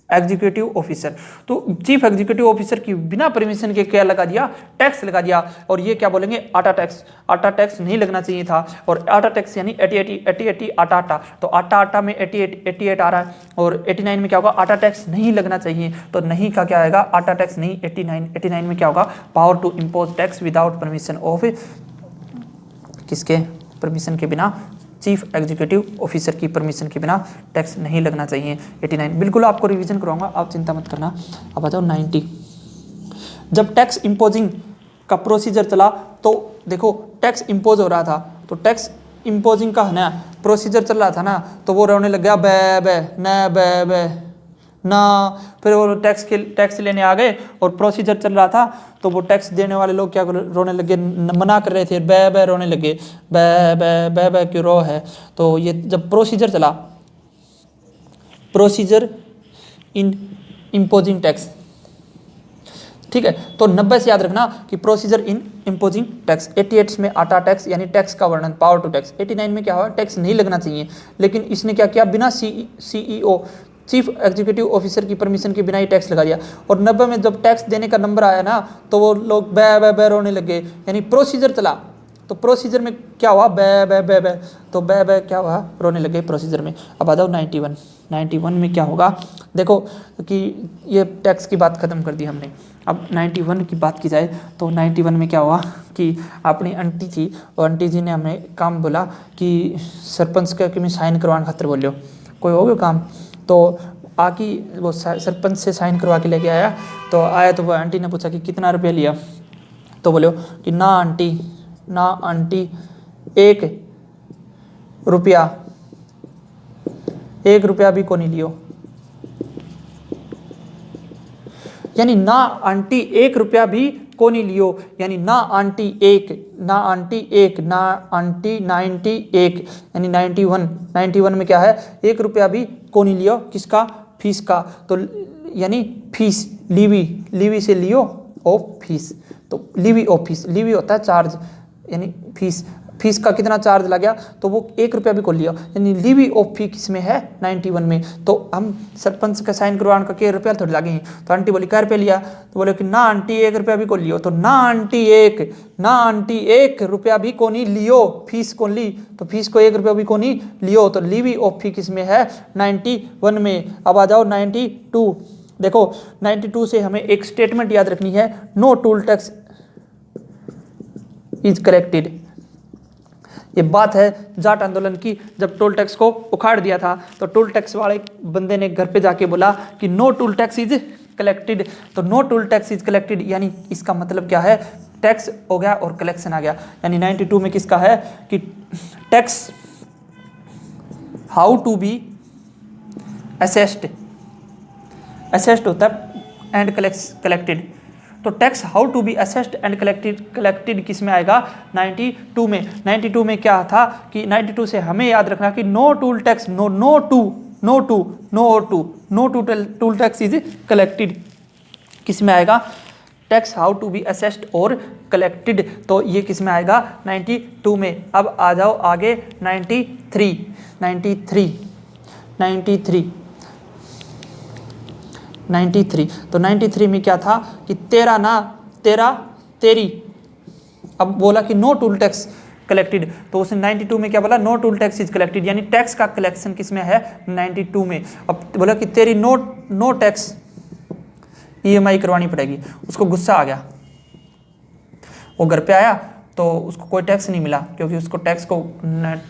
executive officer. तो चीफ एग्जीक्यूटिव ऑफिसर की बिना परमिशन के क्या लगा दिया, टैक्स लगा दिया। और ये क्या बोलेंगे, आटा टैक्स नहीं लगना चाहिए था। और आटा टैक्स यानी 80 आटा, तो आटा में 88 आ रहा है। और 89 में क्या होगा, आटा टैक्स नहीं लगना चाहिए, तो नहीं का क्या आएगा, आटा टैक्स नहीं, 89 में क्या होगा, power to impose tax without permission of, किसके परमिशन के बिना, चीफ एग्जीक्यूटिव ऑफिसर की परमिशन के बिना टैक्स नहीं लगना चाहिए। 89 बिल्कुल आपको रिवीजन करवाऊंगा, आप चिंता मत करना। अब आ जाओ 90। जब टैक्स इम्पोजिंग का प्रोसीजर चला तो देखो टैक्स इम्पोज हो रहा था, तो टैक्स इम्पोजिंग का है ना प्रोसीजर चल रहा था ना, तो वो रोने लग गया बे बे न बे बे ना। फिर वो टैक्स लेने आ गए और प्रोसीजर चल रहा था, तो वो टैक्स देने वाले लोग क्या रोने लगे, मना कर रहे थे, बै बै रोने लगे, बै बै बै बै क्यों रो है। तो ये जब प्रोसीजर चला, प्रोसीजर इन इम्पोजिंग टैक्स, ठीक है। तो 90 से याद रखना कि प्रोसीजर इन इम्पोजिंग टैक्स। 88 में आटा टैक्स यानी टैक्स का वर्णन, पावर टू टैक्स। 89 में क्या हुआ, टैक्स नहीं लगना चाहिए, लेकिन इसने क्या किया, बिना सीईओ चीफ एग्जीक्यूटिव ऑफिसर की परमिशन के बिना ही टैक्स लगा दिया। और 90 में जब टैक्स देने का नंबर आया ना, तो वो लोग बै बै बै रोने लगे, यानी प्रोसीजर चला। तो प्रोसीजर में क्या हुआ, बै बै बै बै, तो बै बै क्या हुआ, रोने लगे प्रोसीजर में। अब आ जाओ 91 में क्या होगा, देखो कि ये टैक्स की बात खत्म कर दी हमने। अब 91 की बात की जाए तो 91 में क्या हुआ कि अपनी आंटी थी, और आंटी जी ने हमें काम बोला कि सरपंच का कि मैं साइन करवाने खातर बोलियो, कोई हो गया काम। तो आके वो सरपंच से साइन करवा के लेके आया। तो आया तो वो आंटी ने पूछा कि कितना रुपया लिया, तो बोलो कि ना आंटी 1 रुपया भी को नहीं लियो, यानी ना आंटी 1 रुपया भी को नहीं लियो, यानी ना आंटी 1 ना आंटी 91, यानी 91 में क्या है, 1 रुपया भी को नहीं लियो, किसका, फीस का। तो यानी फीस, लीवी से लियो ऑफ फीस, तो लीवी ऑफ फीस, लीवी होता है चार्ज, यानी फीस का कितना चार्ज लगा, तो वो 1 रुपया भी को लिया, यानी लीवी ऑफ फी किस में है, 91 में। तो हम सरपंच का साइन करवाने का 1 रुपया थोड़ी लगे हैं। तो आंटी बोली 1 रुपया लिया, तो बोले कि ना आंटी 1 रुपया भी को लियो, तो ना आंटी 1 रुपया भी को नहीं लियो, फीस को ली, तो फीस को 1 रुपया भी को नहीं लियो, तो लीवी ऑफ फी किस में है, 91 में। अब आ जाओ 92, देखो 92 से हमें एक स्टेटमेंट याद रखनी है, no toll tax is collected. ये बात है जाट आंदोलन की, जब टोल टैक्स को उखाड़ दिया था, तो टोल टैक्स वाले बंदे ने घर पे जाके बोला कि no toll tax is collected. तो no toll tax is collected यानी इसका मतलब क्या है, टैक्स हो गया और कलेक्शन आ गया। यानी 92 में किसका है कि tax how to be assessed होता है एंड कलेक्टेड। तो tax how to be assessed and collected किस में आएगा, 92 में। 92 में क्या था कि 92 से हमें याद रखना कि no toll tax no toll tax is collected किस में आएगा, tax how to be assessed और कलेक्टेड, तो ये किस में आएगा, 92 में। अब आ जाओ आगे 93। तो 93 में क्या था कि तेरी, अब बोला कि नो टोल टैक्स कलेक्टेड, तो उसने 92 में क्या बोला, no toll tax is collected, यानी टैक्स का कलेक्शन किस में है, 92 में। अब बोला कि तेरी नो टैक्स EMI करवानी पड़ेगी। उसको गुस्सा आ गया, वो घर पे आया तो उसको कोई टैक्स नहीं मिला, क्योंकि उसको टैक्स को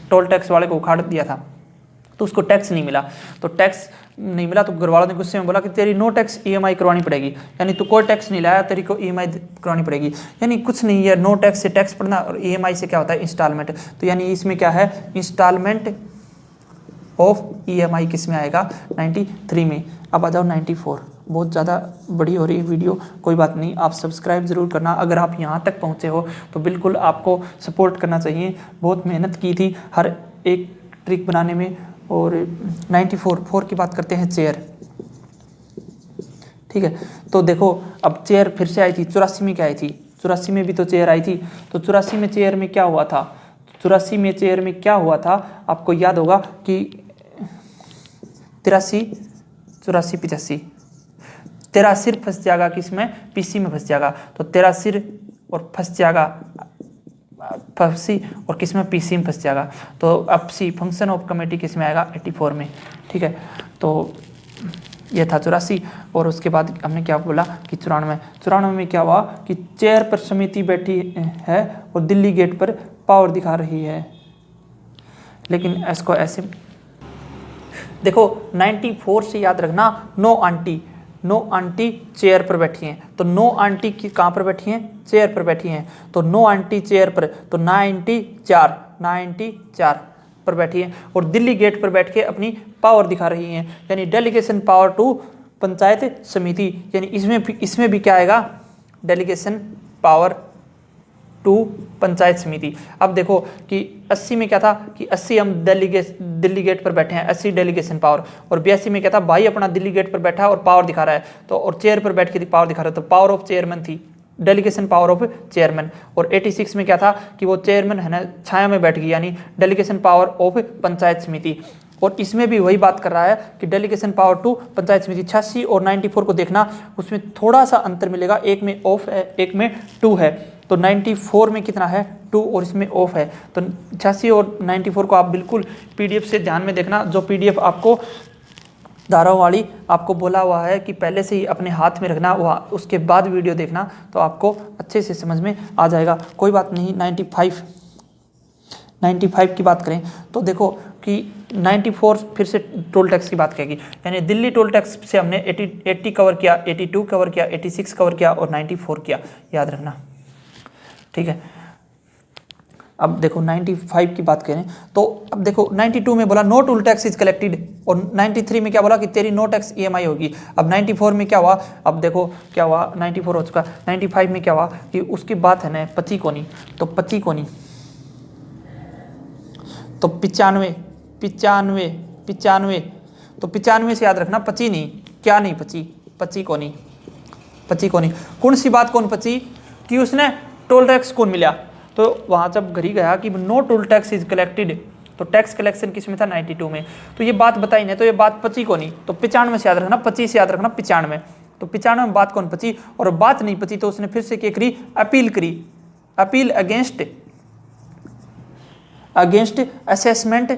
टोल टैक्स वाले को उखाड़ दिया था, तो उसको टैक्स नहीं मिला। तो टैक्स नहीं मिला तो घर वालों ने गुस्से में बोला कि तेरी नो टैक्स EMI करवानी पड़ेगी, यानी तू कोई टैक्स नहीं लाया, तेरी को EMI करवानी पड़ेगी। यानी कुछ नहीं है, नो टैक्स से टैक्स पड़ना, और EMI से क्या होता है, इंस्टॉलमेंट। तो यानी इसमें क्या है, इंस्टॉलमेंट ऑफ EMI किस में आएगा, 93 में। अब आ जाओ 94। बहुत ज़्यादा बड़ी हो रही है वीडियो, कोई बात नहीं, आप सब्सक्राइब ज़रूर करना। अगर आप यहाँ तक पहुँचे हो तो बिल्कुल आपको सपोर्ट करना चाहिए, बहुत मेहनत की थी हर एक ट्रिक बनाने में। और 94 की बात करते हैं, चेयर, ठीक है। तो देखो अब चेयर फिर से आई थी, 84 में क्या आई थी, 84 में भी तो चेयर आई थी। तो 84 में चेयर में क्या हुआ था, 84 में चेयर में क्या हुआ था, आपको याद होगा कि 83, 84, 85 तेरा सिर फंस जाएगा किसमें, PC में फंस जाएगा। तो तेरा सिर और फंस जाएगा फंसी और किस में, PC में फंस जाएगा। तो अब फंक्शन ऑफ कमेटी किस में आएगा, 84 में, ठीक है। तो ये था 84। और उसके बाद हमने क्या बोला कि 94 में क्या हुआ कि चेयर पर समिति बैठी है और दिल्ली गेट पर पावर दिखा रही है। लेकिन इसको ऐसे देखो, 94 से याद रखना, नो आंटी चेयर पर बैठी हैं। तो नो आंटी की कहाँ पर बैठी हैं, चेयर पर बैठी हैं। तो नो आंटी चेयर पर, तो 94 पर बैठी हैं और दिल्ली गेट पर बैठ के अपनी पावर दिखा रही हैं, यानी डेलीगेशन पावर टू पंचायत समिति, यानी इसमें भी क्या आएगा, डेलीगेशन पावर टू पंचायत समिति। अब देखो कि 80 में क्या था कि 80 हम दिल्ली गेट पर बैठे हैं, 80 डेलीगेशन पावर, और 82 में क्या था, भाई अपना दिल्ली गेट पर बैठा और पावर दिखा रहा है, तो और चेयर पर बैठ के पावर दिखा रहा है, तो पावर ऑफ चेयरमैन थी, डेलीगेशन पावर ऑफ चेयरमैन। और 86 में क्या था कि वो चेयरमैन है ना छाया में बैठ गई, यानी डेलीगेशन पावर ऑफ पंचायत समिति। और इसमें भी वही बात कर रहा है कि डेलीगेशन पावर टू पंचायत समिति। 86 और 94 को देखना, उसमें थोड़ा सा अंतर मिलेगा, एक में ऑफ है एक में टू है, तो 94 में कितना है, 2, और इसमें ऑफ है। तो 86 और 94 को आप बिल्कुल पीडीएफ से ध्यान में देखना, जो पीडीएफ आपको धाराओं वाली आपको बोला हुआ है कि पहले से ही अपने हाथ में रखना, वह उसके बाद वीडियो देखना, तो आपको अच्छे से समझ में आ जाएगा। कोई बात नहीं। 95 की बात करें तो देखो कि 94 फिर से टोल टैक्स की बात करेगी, यानी दिल्ली टोल टैक्स से हमने 80 कवर किया, 82 कवर किया, 86 कवर किया और 94 किया, याद रखना, ठीक है। अब देखो 95 की बात करें तो अब देखो 92 में बोला no toll tax is collected, और 93 में क्या बोला कि तेरी नो टैक्स ईएमआई होगी। अब 94 में क्या हुआ, अब देखो क्या हुआ, 94 हो चुका, 95 में क्या हुआ कि उसकी बात है ना 25 कोनी, तो 25 कोनी तो 95, तो 95 से याद रखना 25 नहीं, क्या नहीं 25 कोनी, 25 कोनी। कौन सी बात कौन 25 कि उसने टोल टैक्स कौन मिला, तो वहाँ जब घरी गया कि no toll tax is collected, तो टैक्स कलेक्शन किस में था 92 में, तो ये बात बताई नहीं, तो ये बात 25 को नहीं, तो 95 से याद रखना, 25 से याद रखना 95, तो 95 में बात कौन 25, और बात नहीं 25 तो उसने फिर से क्या करी, अपील करी, appeal against assessment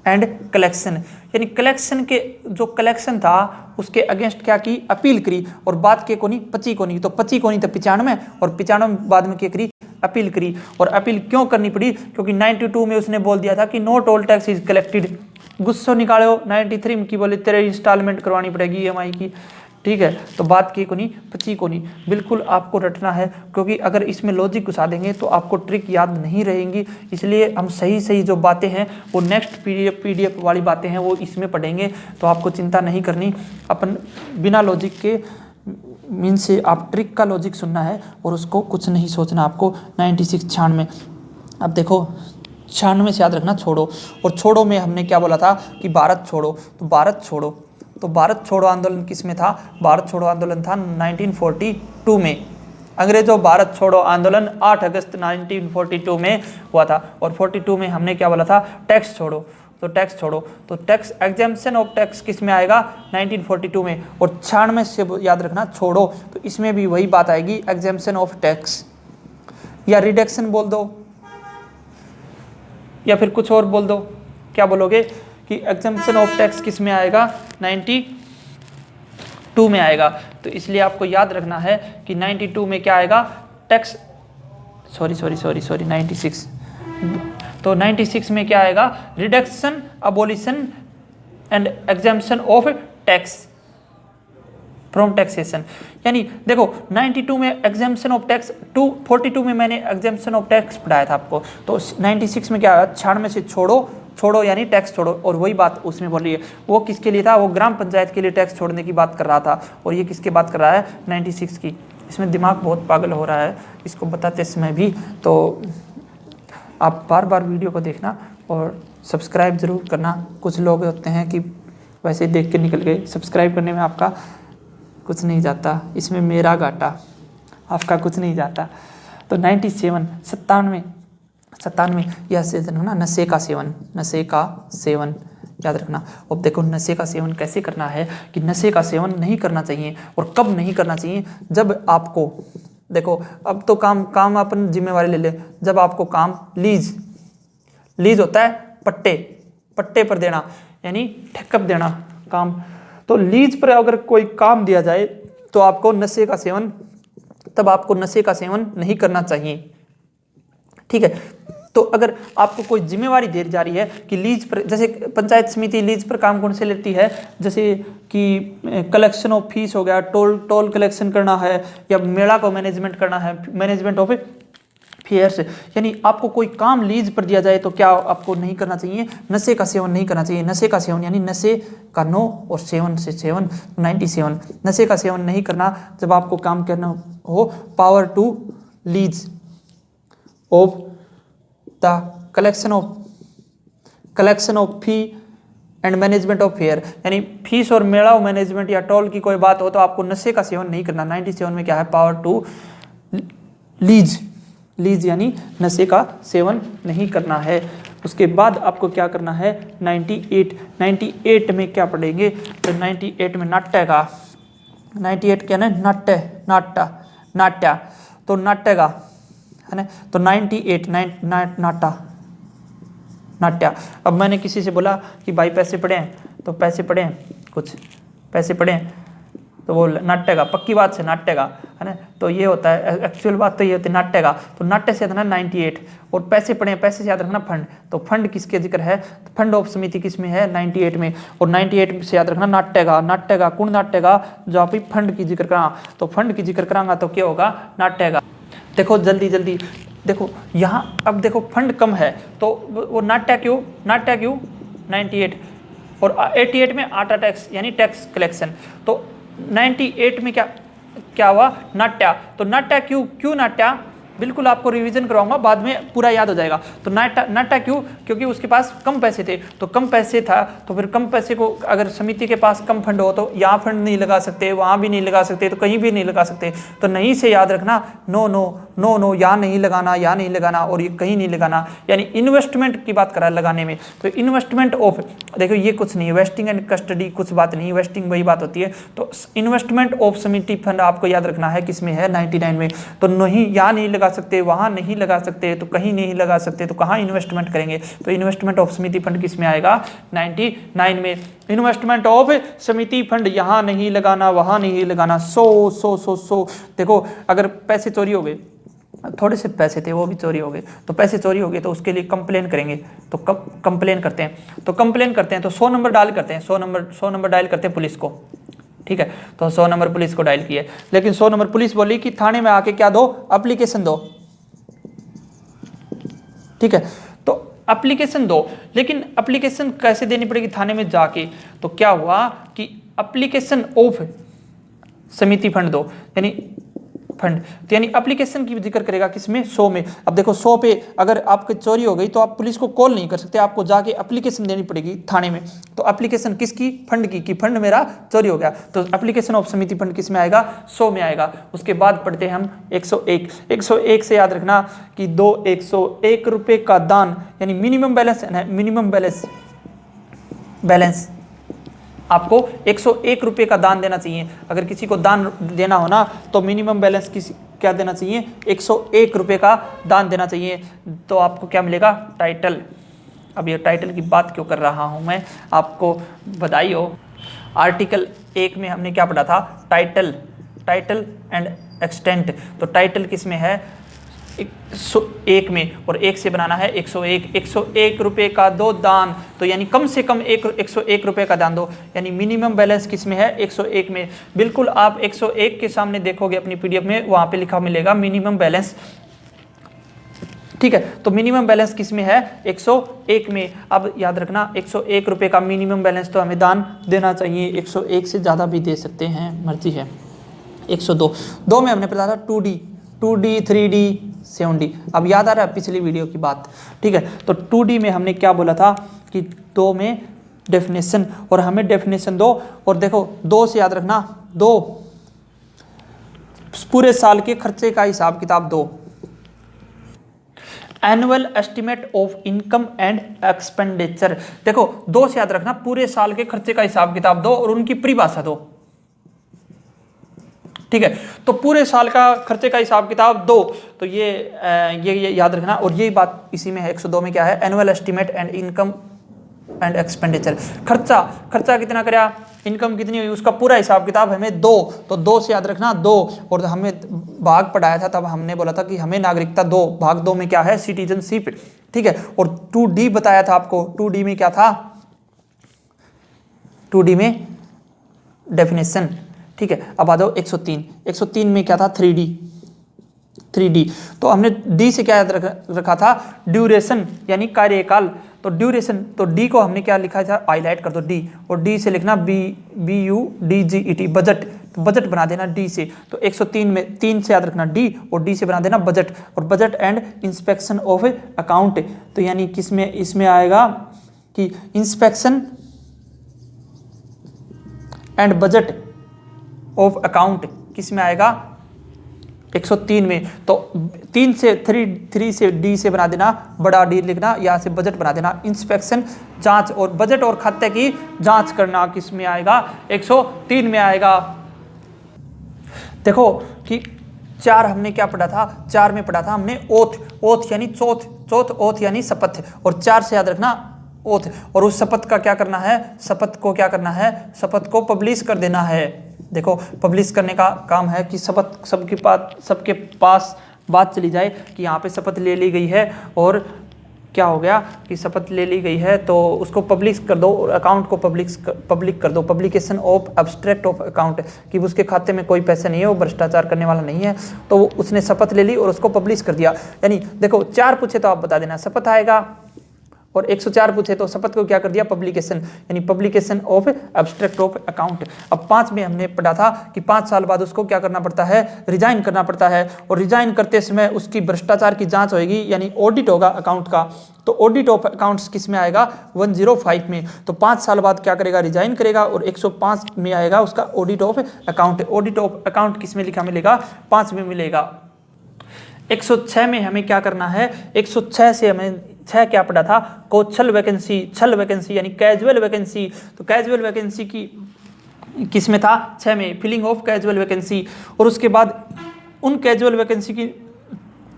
and collection, यानी कलेक्शन के जो कलेक्शन था उसके अगेंस्ट क्या की, अपील करी, और बात के को नहीं 25 को नहीं, तो 25 को नहीं तो 95, और 95 बाद में क्या करी, अपील करी। और अपील क्यों करनी पड़ी, क्योंकि 92 में उसने बोल दिया था कि no toll tax is collected, गुस्सा निकालो, 93 में की बोले तेरे इंस्टॉलमेंट करवानी पड़ेगी ईएमआई की, ठीक है। तो बात की को नहीं 25 को नहीं, बिल्कुल आपको रटना है, क्योंकि अगर इसमें लॉजिक घुसा देंगे तो आपको ट्रिक याद नहीं रहेंगी, इसलिए हम सही जो बातें हैं वो नेक्स्ट पीडीएफ वाली बातें हैं वो इसमें पढ़ेंगे, तो आपको चिंता नहीं करनी, अपन बिना लॉजिक के मीन से आप ट्रिक का लॉजिक सुनना है और उसको कुछ नहीं सोचना आपको। 96 96, अब देखो 96 से याद रखना छोड़ो, और छोड़ो में हमने क्या बोला था कि भारत छोड़ो, तो भारत छोड़ो आंदोलन किस में था, भारत छोड़ो आंदोलन था 1942 में, अंग्रेजों भारत छोड़ो आंदोलन 8 अगस्त 1942 में हुआ था, और 42 में हमने क्या बोला था, टैक्स छोड़ो, तो टैक्स छोड़ो, तो टैक्स एग्जेम्पशन ऑफ टैक्स किस में आएगा 1942 में, और 96 से याद रखना छोड़ो, तो इसमें भी वही बात आएगी, एग्जेम्पशन ऑफ टैक्स, या रिडक्शन बोल दो या फिर कुछ और बोल दो, क्या बोलोगे कि एग्जेम्पशन ऑफ टैक्स किस में आएगा 92 में आएगा, तो इसलिए आपको याद रखना है कि 92 में क्या आएगा, टैक्स, सॉरी 96, तो 96 में क्या आएगा, reduction abolition and exemption of tax from taxation, यानी देखो 92 में एग्जेम्पशन ऑफ टैक्स, 42 में मैंने एग्जेम्पशन ऑफ टैक्स पढ़ाया था आपको, तो 96 में क्या आया, 96 से छोड़ो यानी टैक्स छोड़ो, और वही बात उसमें बोल रही है, वो किसके लिए था, वो ग्राम पंचायत के लिए टैक्स छोड़ने की बात कर रहा था, और ये किसके बात कर रहा है 96 की। इसमें दिमाग बहुत पागल हो रहा है इसको बताते समय भी, तो आप बार वीडियो को देखना और सब्सक्राइब ज़रूर करना। कुछ लोग होते हैं कि वैसे देख के निकल गए, सब्सक्राइब करने में आपका कुछ नहीं जाता, इसमें मेरा घाटा, आपका कुछ नहीं जाता। तो 97 यह सेवन है ना, नशे का सेवन याद रखना। अब देखो नशे का सेवन कैसे करना है, कि नशे का सेवन नहीं करना चाहिए, और कब नहीं करना चाहिए, जब आपको देखो, अब तो काम अपन जिम्मेवारी ले ले, जब आपको काम लीज होता है, पट्टे पर देना, यानी ठेकअप देना काम, तो लीज पर अगर कोई काम दिया जाए तो आपको नशे का सेवन नहीं करना चाहिए, ठीक है। तो अगर आपको कोई जिम्मेवारी दी जा रही है कि लीज पर, जैसे पंचायत समिति लीज पर काम कौन से लेती है, जैसे कि कलेक्शन ऑफ फीस हो गया, टोल कलेक्शन करना है, या मेला को मैनेजमेंट करना है, मैनेजमेंट ऑफ फेयर्स, यानी आपको कोई काम लीज पर दिया जाए तो क्या आपको नहीं करना चाहिए, नशे का सेवन नहीं करना चाहिए। नशे का सेवन यानी नशे का 9 और 7 से 7 97, नशे का सेवन नहीं करना जब आपको काम करना हो। Power to lease of the collection of fee and management of fair, यानी फीस और मेला मैनेजमेंट या टोल की कोई बात हो तो आपको नशे का सेवन नहीं करना। 97 में क्या है, पावर टू लीज यानी नशे का सेवन नहीं करना है। उसके बाद आपको क्या करना है, 98 में क्या पढ़ेंगे, तो 98 में नाट्य का, 98 क्या है, नाट्य, तो नाट्य का है ना, तो 98 नाट्य। अब मैंने किसी से बोला कि भाई पैसे पड़े हैं, तो पैसे पड़े हैं, कुछ पैसे पड़े हैं, तो वो नाट्य का, पक्की बात से नाट्य का है ना, तो ये होता है एक्चुअल बात, तो ये होती है नाट्य का। तो नाट्य से याद रखना 98, और पैसे पड़े हैं, पैसे से याद रखना फंड। तो फंड किसके जिक्र है, फंड ऑफ समिति किस में है, 98 में, और 98 से याद रखना नाट्य का कौन नाट्य का, जो आप फंड की जिक्र करा, तो फंड की जिक्र करांगा तो क्या होगा, नाट्य का। देखो जल्दी देखो यहाँ, अब देखो फंड कम है तो वो नाट्य क्यों 98, और 88 में आटा टैक्स यानी टैक्स कलेक्शन। तो 98 में क्या हुआ, नाट्य। तो नाट्य क्यों नाट्य, बिल्कुल आपको रिवीजन करवाऊंगा, बाद में पूरा याद हो जाएगा। तो नाट्य क्यों, क्योंकि उसके पास कम पैसे थे, तो कम पैसे था तो फिर कम पैसे को, अगर समिति के पास कम फंड हो तो यहाँ फंड नहीं लगा सकते, वहाँ भी नहीं लगा सकते, तो कहीं भी नहीं लगा सकते। तो नहीं से याद रखना, नो, यहाँ नहीं लगाना और ये कहीं नहीं लगाना, यानी इन्वेस्टमेंट की बात करा लगाने में। तो इन्वेस्टमेंट ऑफ, देखो ये कुछ नहीं, वेस्टिंग एंड कस्टडी कुछ बात नहीं, वेस्टिंग वही बात होती है। तो इन्वेस्टमेंट ऑफ समिति फंड आपको याद रखना है किसमें है, 99 में। तो नहीं, यहाँ नहीं लगा सकते, वहाँ नहीं लगा सकते, तो कहीं नहीं लगा सकते, तो कहाँ इन्वेस्टमेंट करेंगे, तो इन्वेस्टमेंट ऑफ समिति फंड किसमें आएगा, 99 में। इन्वेस्टमेंट ऑफ समिति फंड, यहाँ नहीं लगाना, वहाँ नहीं लगाना। सो देखो अगर पैसे चोरी हो गए, थोड़े से पैसे थे वो भी चोरी हो गए, तो पैसे चोरी हो गए तो उसके लिए कंप्लेन करेंगे, तो कंप्लेन करते हैं, तो 100 नंबर डायल करते हैं, 100 नंबर डायल करते हैं पुलिस को, ठीक है। तो 100 नंबर पुलिस को डायल किए, लेकिन 100 नंबर पुलिस बोली कि थाने में आके क्या दो, एप्लीकेशन दो, ठीक है। तो एप्लीकेशन दो, लेकिन एप्लीकेशन कैसे देनी पड़ेगी, थाने में जाके। तो क्या हुआ कि एप्लीकेशन ऑफ समिति फंड दो, यानी फंड, तो यानी एप्लीकेशन की जिक्र करेगा किसमें, 100 में। अब देखो 100 पे अगर आपकी चोरी हो गई तो आप पुलिस को कॉल नहीं कर सकते, आपको जाके एप्लीकेशन देनी पड़ेगी थाने में। तो एप्लीकेशन किसकी, फंड की, कि फंड मेरा चोरी हो गया, तो एप्लीकेशन ऑफ समिति फंड किस में आएगा, 100 में आएगा। उसके बाद पढ़ते हैं हम 101 से याद रखना कि 101 रुपये का दान, यानी मिनिमम बैलेंस आपको 101 रुपये का दान देना चाहिए। अगर किसी को दान देना हो ना तो मिनिमम बैलेंस क्या देना चाहिए, 101 रुपये का दान देना चाहिए। तो आपको क्या मिलेगा, टाइटल। अब ये टाइटल की बात क्यों कर रहा हूँ मैं, आपको बधाई हो। आर्टिकल 1 में हमने क्या पढ़ा था, टाइटल एंड एक्सटेंट। तो टाइटल किस में है, 101 में, और 1 से बनाना है 101 रुपये का दो दान, तो यानी कम से कम 101 रुपये का दान दो, यानी मिनिमम बैलेंस किस में है, 101 में। बिल्कुल आप 101 के सामने देखोगे अपनी पीडीएफ में, वहां पे लिखा मिलेगा मिनिमम बैलेंस, ठीक है। तो मिनिमम बैलेंस किस में है, 101 में। अब याद रखना 101 रुपये का मिनिमम बैलेंस तो हमें दान देना चाहिए, 101 से ज़्यादा भी दे सकते हैं, मर्जी है। 102 में हमने पढ़ा था 2D 3D 7D। अब याद आ रहा है पिछली वीडियो की बात, ठीक है। तो 2D में हमने क्या बोला था कि 2 में डेफिनेशन, और हमें डेफिनेशन दो, और देखो 2 से याद रखना, 2 पूरे साल के खर्चे का हिसाब किताब दो, annual estimate of income and expenditure. देखो 2 से याद रखना, पूरे साल के खर्चे का हिसाब किताब दो और उनकी परिभाषा दो, ठीक है। तो पूरे साल का खर्चे का हिसाब किताब दो, तो ये याद रखना। और ये बात इसी में है, 102 में क्या है, annual estimate and income and expenditure. खर्चा कितना कराया, इनकम कितनी हुई, उसका पूरा हिसाब किताब हमें दो। तो 2 से याद रखना 2, और हमें भाग पढ़ाया था तब हमने बोला था कि हमें नागरिकता 2, भाग 2 में क्या है, सिटीजनशिप, ठीक है। और 2D बताया था आपको, 2D में क्या था, 2D में डेफिनेशन, ठीक है। अब आ जाओ 103 में क्या था, 3D 3D। तो हमने D से क्या याद रखा था, ड्यूरेशन यानी कार्यकाल। तो ड्यूरेशन, तो D को हमने क्या लिखा था, हाईलाइट कर दो D, और D से लिखना BUDGET बजट। तो बजट बना देना D से। तो 103 में 3 से याद रखना D और D से बना देना बजट। और budget and inspection of account, तो यानी किसमें, इसमें आएगा कि inspection and budget of account किस में आएगा, 103 में। तो 3 से 3 से D से बना देना बड़ा D लिखना, यहाँ से बजट बना देना। इंस्पेक्शन जांच और बजट और खाते की जांच करना किस में आएगा, 103 में आएगा। देखो कि 4 हमने क्या पढ़ा था, 4 में पढ़ा था हमने ओथ, ओथ यानी चौथ ओथ यानी शपथ, और 4 से याद रखना ओथ। और उस शपथ का क्या करना है, शपथ को क्या करना है, शपथ को पब्लिश कर देना है। देखो पब्लिश करने का काम है कि शपथ सबके पास बात चली जाए कि यहाँ पे शपथ ले ली गई है, और क्या हो गया कि शपथ ले ली गई है, तो उसको पब्लिश कर दो, और अकाउंट को पब्लिक कर दो। Publication of abstract of account, कि उसके खाते में कोई पैसे नहीं है, वो भ्रष्टाचार करने वाला नहीं है, तो उसने शपथ ले ली और उसको पब्लिश कर दिया। यानी देखो 4 पूछे तो आप बता देना शपथ आएगा, और 104 पूछे तो शपथ को क्या कर दिया, पब्लिकेशन, यानी publication of abstract of account. अब 5 में हमने पढ़ा था कि 5 साल बाद उसको क्या करना पड़ता है, रिजाइन करना पड़ता है, और रिजाइन करते समय उसकी भ्रष्टाचार की जांच होगी, यानी ऑडिट होगा अकाउंट का। तो ऑडिट ऑफ अकाउंट्स किस में आएगा, 105 में। तो 5 साल बाद क्या करेगा, रिजाइन करेगा, और 105 में आएगा उसका audit of account. Audit of account किस में लिखा मिलेगा, 5 में मिलेगा। 106 में हमें क्या करना है, 106 से हमें 6 क्या पढ़ा था, छल वैकेंसी यानी कैजुअल वैकेंसी। तो कैजुअल वैकेंसी की किस में था, 6 में, फिलिंग ऑफ कैजुअल वैकेंसी। और उसके बाद उन कैजुअल वैकेंसी की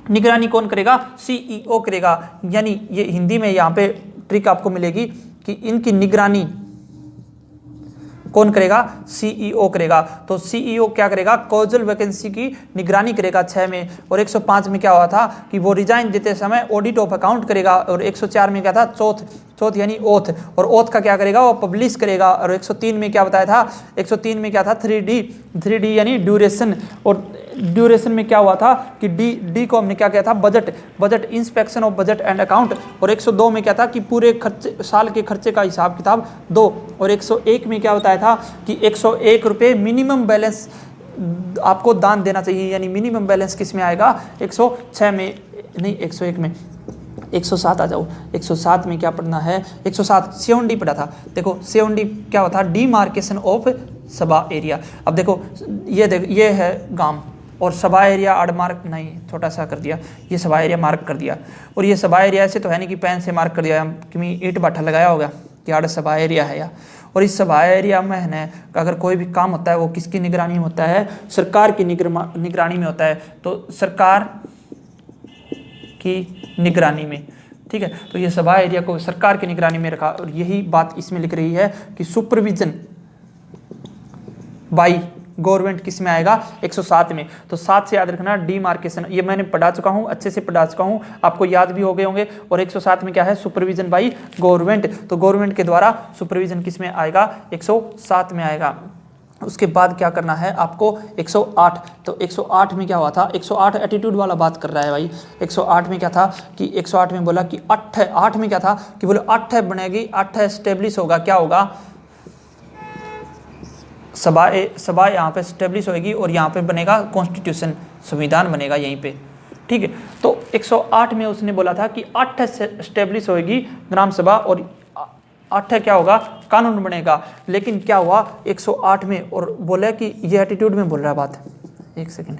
निगरानी कौन करेगा, CEO करेगा। यानी ये हिंदी में यहाँ पे ट्रिक आपको मिलेगी कि इनकी निगरानी कौन करेगा, CEO करेगा। तो CEO क्या करेगा, कैजुअल वैकेंसी की निगरानी करेगा 6 में। और 105 में क्या हुआ था कि वो रिजाइन देते समय ऑडिट ऑफ अकाउंट करेगा। और 104 में क्या था, चौथ यानी ओथ, और ओथ का क्या करेगा, वो पब्लिश करेगा। और 103 में क्या बताया था, 103 में क्या था, 3D यानी ड्यूरेशन। और ड्यूरेशन में क्या हुआ था कि डी को हमने क्या किया था, budget inspection of budget and account. और 102 में क्या था कि पूरे खर्चे, साल के खर्चे का हिसाब किताब दो। और 101 में क्या बताया था कि 101 रुपये मिनिमम बैलेंस आपको दान देना चाहिए, यानी मिनिमम बैलेंस किस में आएगा, 106 में नहीं, 101 में, 107 आ जाओ। 107 में क्या पढ़ना है, 107 7D पढ़ा था। देखो 7D क्या होता है, डीमार्केशन ऑफ सभा एरिया। अब देखो ये है गांव, और सभा एरिया आड़ मार्क नहीं, छोटा सा कर दिया, ये सभा एरिया मार्क कर दिया। और ये सभा एरिया ऐसे तो है नहीं कि पेन से मार्क कर दिया, कि ईंट बाठा लगाया होगा कि आड़ सभा एरिया है या। और इस सभा एरिया में है ना, अगर कोई भी काम होता है वो किसकी निगरानी में होता है, सरकार की निगरानी में होता है। तो सरकार की निगरानी में, ठीक है। तो ये सभा एरिया को सरकार की निगरानी में रखा। और यही बात इसमें लिख रही है कि सुपरविजन बाई गवर्नमेंट किस में आएगा, 107 में। तो 7 से याद रखना डीमार्केशन, ये मैंने पढ़ा चुका हूँ, अच्छे से पढ़ा चुका हूँ, आपको याद भी हो गए होंगे। और 107 में क्या है, सुपरविजन बाई गवर्नमेंट। तो गवर्नमेंट के द्वारा सुपरविजन किस में आएगा, 107 में आएगा। उसके बाद क्या करना है आपको, 108। तो 108 में क्या हुआ था, 108 एटीट्यूड वाला बात कर रहा है भाई। 108 में क्या था कि 108 में बोला कि 8 में क्या था कि बोले 8 बनेगी, 8 एस्टेब्लिश होगा, क्या होगा, सभा यहाँ पे स्टेब्लिश होगी, और यहाँ पे बनेगा कॉन्स्टिट्यूशन, संविधान बनेगा यहीं पे, ठीक है। तो 108 में उसने बोला था कि 8 स्टेब्लिश होगी ग्राम सभा, और 8 क्या होगा, कानून बनेगा। लेकिन क्या हुआ 108 में, और बोले कि ये एटीट्यूड में बोल रहा है बात, एक सेकेंड,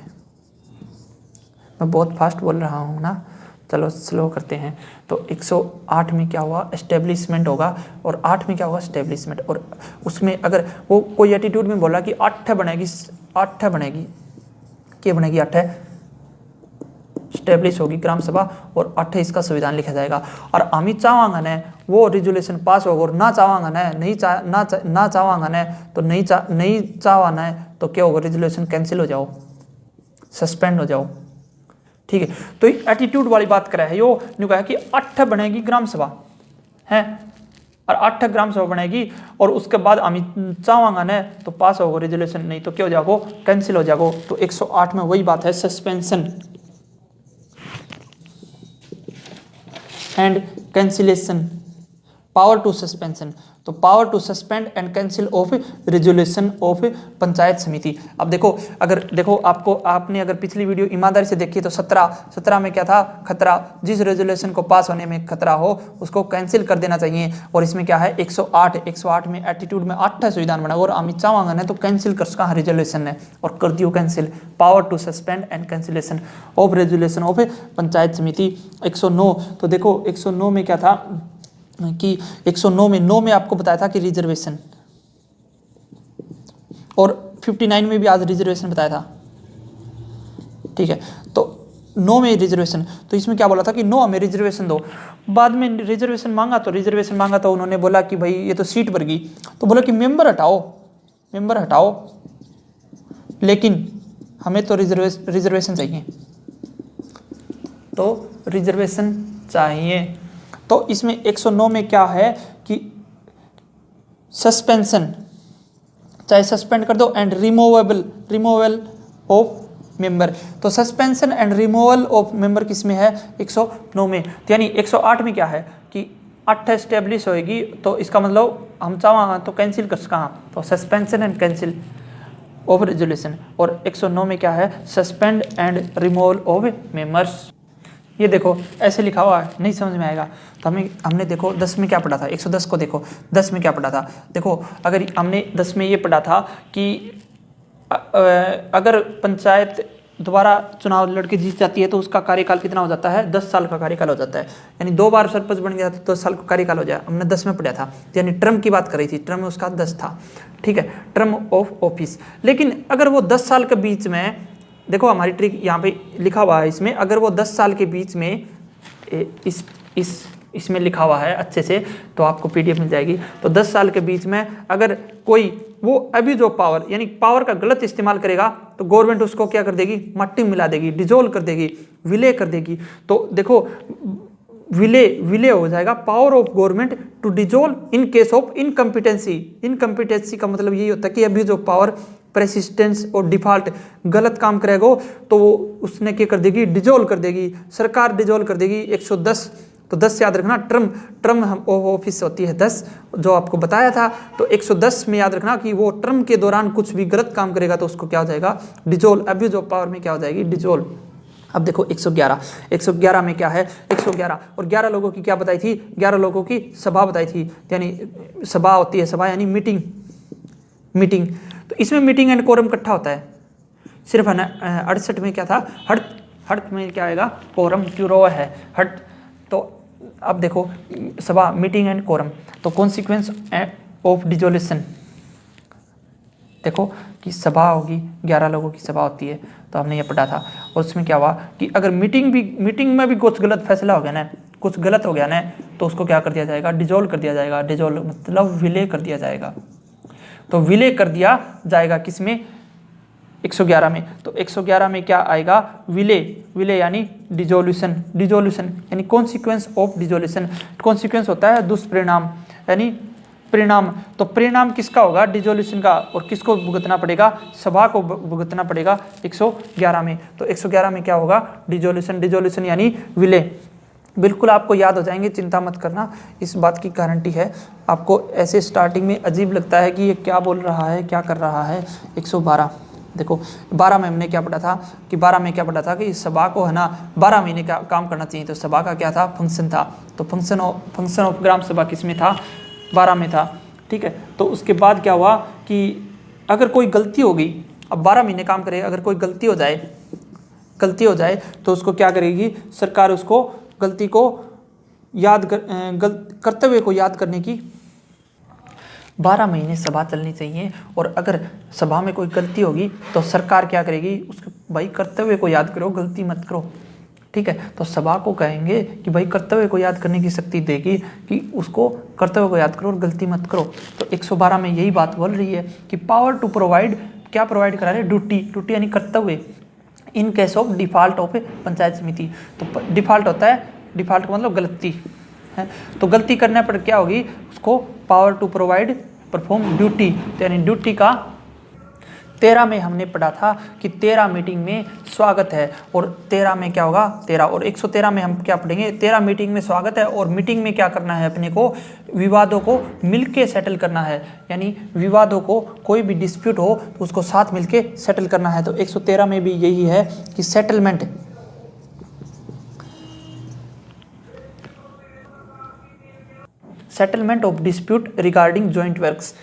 मैं बहुत फास्ट बोल रहा हूँ ना, चलो स्लो करते हैं। तो 108 में क्या हुआ, एस्टेब्लिशमेंट होगा, और 8 में क्या होगा, एस्टेब्लिशमेंट। और उसमें अगर वो कोई एटीट्यूड में बोला कि 8 बनेगी, क्या बनेगी, 8 स्टेब्लिश होगी ग्राम सभा, और 8 इसका संविधान लिखा जाएगा। और अमित चाहवांगा ने वो रेजोल्यूशन पास होगा, और ना चाहवांगा ने ना चाहवांगा ने तो नहीं चाहवाना है तो क्या होगा, रेजोल्यूशन कैंसिल हो जाओ, सस्पेंड हो जाओ, ठीक है। तो एटीट्यूड वाली बात करा है, यो न्यू कहा कि 8 बनेगी ग्राम सभा है, और 8 ग्राम सभा बनेगी, और उसके बाद अमित चाहवांगा ने तो पास होगा रेजोल्यूशन, नहीं तो क्या हो जाएगा, कैंसिल हो जाएगा। तो 108 में वही बात है, suspension and cancellation, power to suspension, तो power to suspend and cancel of resolution of panchayat समिति। अब देखो, अगर देखो आपने अगर पिछली वीडियो ईमानदारी से देखी तो 17 में क्या था, खतरा, जिस रेजोल्यूशन को पास होने में खतरा हो उसको कैंसिल कर देना चाहिए। और इसमें क्या है 108 में एटीट्यूड में 8 संविधान बना और अमित शाह मांगन है तो कैंसिल कर सका रेजोल्यूशन ने और कर दियो cancel, power to suspend and cancellation of resolution of panchayat samiti. 109, तो देखो 109 में क्या था कि 109 में 9 में आपको बताया था कि रिजर्वेशन, और 59 में भी आज रिजर्वेशन बताया था, ठीक है। तो 9 में रिजर्वेशन, तो इसमें क्या बोला था कि 9 हमें रिजर्वेशन दो। बाद में रिजर्वेशन मांगा तो उन्होंने बोला कि भाई ये तो सीट भर गई, तो बोला कि मेंबर हटाओ, लेकिन हमें तो रिजर्वेशन चाहिए, तो रिजर्वेशन चाहिए। तो इसमें 109 में क्या है कि सस्पेंशन, चाहे सस्पेंड कर दो, एंड रिमूवल ऑफ मेंबर, तो suspension and removal of member किस में है 109 में। तो यानी 108 में क्या है कि 8 एस्टेब्लिश होएगी, तो इसका मतलब हम चाह तो कैंसिल कर सका, तो suspension and cancel of resolution. और 109 में क्या है, suspend and removal of members. ये देखो ऐसे लिखा हुआ है, नहीं समझ में आएगा तो हमने देखो 10 में क्या पढ़ा था, 110 को देखो 10 में क्या पढ़ा था। देखो अगर हमने 10 में ये पढ़ा था कि अगर पंचायत दोबारा चुनाव लड़के जीत जाती है तो उसका कार्यकाल कितना हो जाता है, 10 साल का कार्यकाल हो जाता है। यानी 2 बार सरपंच बन गया तो 10 साल का कार्यकाल हो जाए, हमने 10 में पढ़ा था। यानी टर्म की बात कर रही थी, टर्म उसका 10 था, ठीक है, टर्म ऑफ ऑफिस। लेकिन अगर वो 10 साल के बीच में, देखो हमारी ट्रिक यहाँ पे लिखा हुआ है इसमें, अगर वो 10 साल के बीच में इसमें लिखा हुआ है अच्छे से, तो आपको पीडीएफ मिल जाएगी। तो 10 साल के बीच में अगर कोई वो अभी जो पावर यानी पावर का गलत इस्तेमाल करेगा तो गवर्नमेंट उसको क्या कर देगी, मट्टी में मिला देगी, डिजोल्व कर देगी, विलय कर देगी। तो देखो विलय हो जाएगा, power of government to dissolve in case of incompetency. Incompetency का मतलब यही होता है कि अभी जो पावर प्रेसिस्टेंस और डिफॉल्ट गलत काम करेगा तो वो उसने क्या कर देगी, डिजोल्व कर देगी, सरकार डिजोल्व कर देगी। 110, तो 10 याद रखना, टर्म ऑफिस होती है 10, जो आपको बताया था। तो 110 में याद रखना कि वो टर्म के दौरान कुछ भी गलत काम करेगा तो उसको क्या हो जाएगा, डिजोल्व, अब्यूज ऑफ पावर में क्या हो जाएगी, डिजोल्व। अब देखो 111 में क्या है, 111 और 11 लोगों की क्या बताई थी, 11 लोगों की सभा बताई थी। यानी सभा होती है, सभा यानी मीटिंग। तो इसमें मीटिंग एंड कोरम इकट्ठा होता है, सिर्फ है ना 68 में क्या था, हट में क्या आएगा, कोरम क्यों है हट। तो अब देखो सभा, मीटिंग एंड कोरम, तो कॉन्सिक्वेंस ऑफ डिजोल्यूशन, देखो कि सभा होगी, 11 लोगों की सभा होती है, तो हमने ये पढ़ा था। और उसमें क्या हुआ कि अगर मीटिंग में भी कुछ गलत फैसला हो गया ना, कुछ गलत हो गया ना, तो उसको क्या कर दिया जाएगा, डिजोल्व कर दिया जाएगा। डिजोल्व मतलब विलय कर दिया जाएगा। तो विलय कर दिया जाएगा किसमें, 111 में। तो 111 में क्या आएगा, विलय यानी डिजोल्यूशन यानी कॉन्सिक्वेंस ऑफ डिजोल्यूशन। कॉन्सिक्वेंस होता है दुष्परिणाम यानी परिणाम। तो परिणाम किसका होगा, डिजोल्यूशन का, और किसको भुगतना पड़ेगा, सभा को भुगतना पड़ेगा 111 में। तो 111 में क्या होगा, डिजोल्यूशन यानी विलय। बिल्कुल आपको याद हो जाएंगे, चिंता मत करना, इस बात की गारंटी है। आपको ऐसे स्टार्टिंग में अजीब लगता है कि ये क्या बोल रहा है, क्या कर रहा है। 112 देखो 12 में हमने क्या पढ़ा था कि 12 में क्या पढ़ा था कि सभा को है ना 12 महीने का काम करना चाहिए। तो सभा का क्या था, फंक्शन था। तो फंक्शन ऑफ ग्राम सभा किस में था, 12 में था, ठीक है। तो उसके बाद क्या हुआ कि अगर कोई गलती हो गई, अब 12 महीने काम करे, अगर कोई गलती हो जाए तो उसको क्या करेगी सरकार, उसको गलती को कर्तव्य को याद करने की 12 महीने सभा चलनी चाहिए। और अगर सभा में कोई गलती होगी तो सरकार क्या करेगी, उसके भाई कर्तव्य को याद करो, गलती मत करो, ठीक है। तो सभा को कहेंगे कि भाई कर्तव्य को याद करने की शक्ति देगी कि उसको कर्तव्य को याद करो और गलती मत करो। तो 112 में यही बात बोल रही है कि पावर टू प्रोवाइड, क्या प्रोवाइड करा रहे, ड्यूटी यानी कर्तव्य, इन case of default of panchayat samiti. तो डिफॉल्ट होता है, डिफॉल्ट का मतलब गलती है, तो गलती करने पर क्या होगी, उसको power to provide perform duty, यानी ड्यूटी का 13 में हमने पढ़ा था कि 13 मीटिंग में स्वागत है, और 13 में क्या होगा 13, और 113 में हम क्या पढ़ेंगे 13 मीटिंग में स्वागत है, और मीटिंग में क्या करना है अपने को विवादों को मिलके सेटल करना है, यानी विवादों को कोई भी डिस्प्यूट हो तो उसको साथ मिलके सेटल करना है। तो 113 में भी यही है कि settlement of dispute regarding joint works,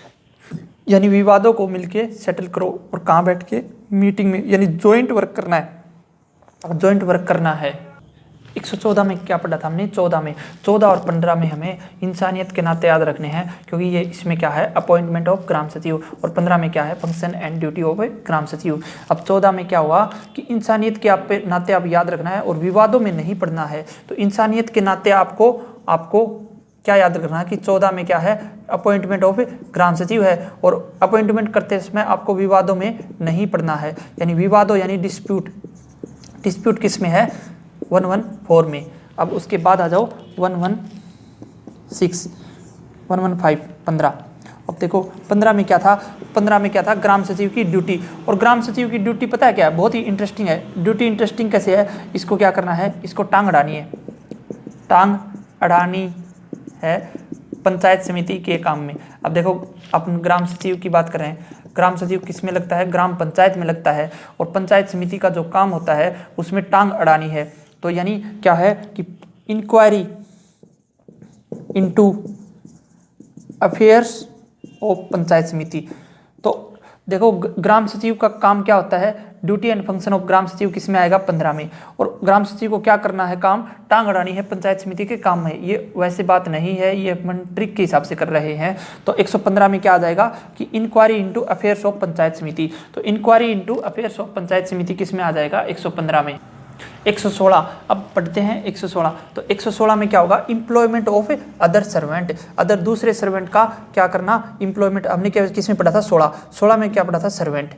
यानी विवादों को मिलके सेटल करो, और कहाँ बैठ के मीटिंग में, यानी जॉइंट वर्क करना है, जॉइंट वर्क करना है। 114 में क्या पढ़ा था हमने 14 और 15 में हमें इंसानियत के नाते याद रखने हैं, क्योंकि ये इसमें क्या है अपॉइंटमेंट ऑफ ग्राम सचिव, और 15 में क्या है function and duty of gram सचिव। अब 14 में क्या हुआ कि इंसानियत के नाते आप याद रखना है और विवादों में नहीं पढ़ना है। तो इंसानियत के नाते आपको क्या याद रखना है कि 14 में क्या है अपॉइंटमेंट ऑफ ग्राम सचिव है, और अपॉइंटमेंट करते समय आपको विवादों में नहीं पढ़ना है, यानी विवादों यानी डिस्प्यूट किस में है 114 में। अब उसके बाद आ जाओ 116 115 15। अब देखो 15 में क्या था ग्राम सचिव की ड्यूटी, और ग्राम सचिव की ड्यूटी पता है क्या है, बहुत ही इंटरेस्टिंग है। ड्यूटी इंटरेस्टिंग कैसे है, इसको क्या करना है, इसको टांग अड़ानी है पंचायत समिति के काम में। अब देखो अपन ग्राम सचिव की बात कर रहे हैं, ग्राम सचिव किस में लगता है, ग्राम पंचायत में लगता है, और पंचायत समिति का जो काम होता है उसमें टांग अड़ानी है। तो यानी क्या है कि inquiry into affairs of panchayat samiti. तो देखो ग्राम सचिव का काम क्या होता है, duty and function of gram सचिव किस में आएगा 15 में, और ग्राम सचिव को क्या करना है काम, टांग अड़ानी है पंचायत समिति के काम में। ये वैसे बात नहीं है, ये अपन ट्रिक के हिसाब से कर रहे हैं। तो 115 में क्या आ जाएगा कि inquiry into affairs of panchayat samiti. तो inquiry into affairs of panchayat samiti किस में आ जाएगा 115 में। 116 अब पढ़ते हैं 116। तो 116 में क्या होगा, employment of other servant, other दूसरे सर्वेंट का क्या करना, एम्प्लॉयमेंट। हमने क्या किस में पढ़ा था 16 में क्या पढ़ा था सर्वेंट।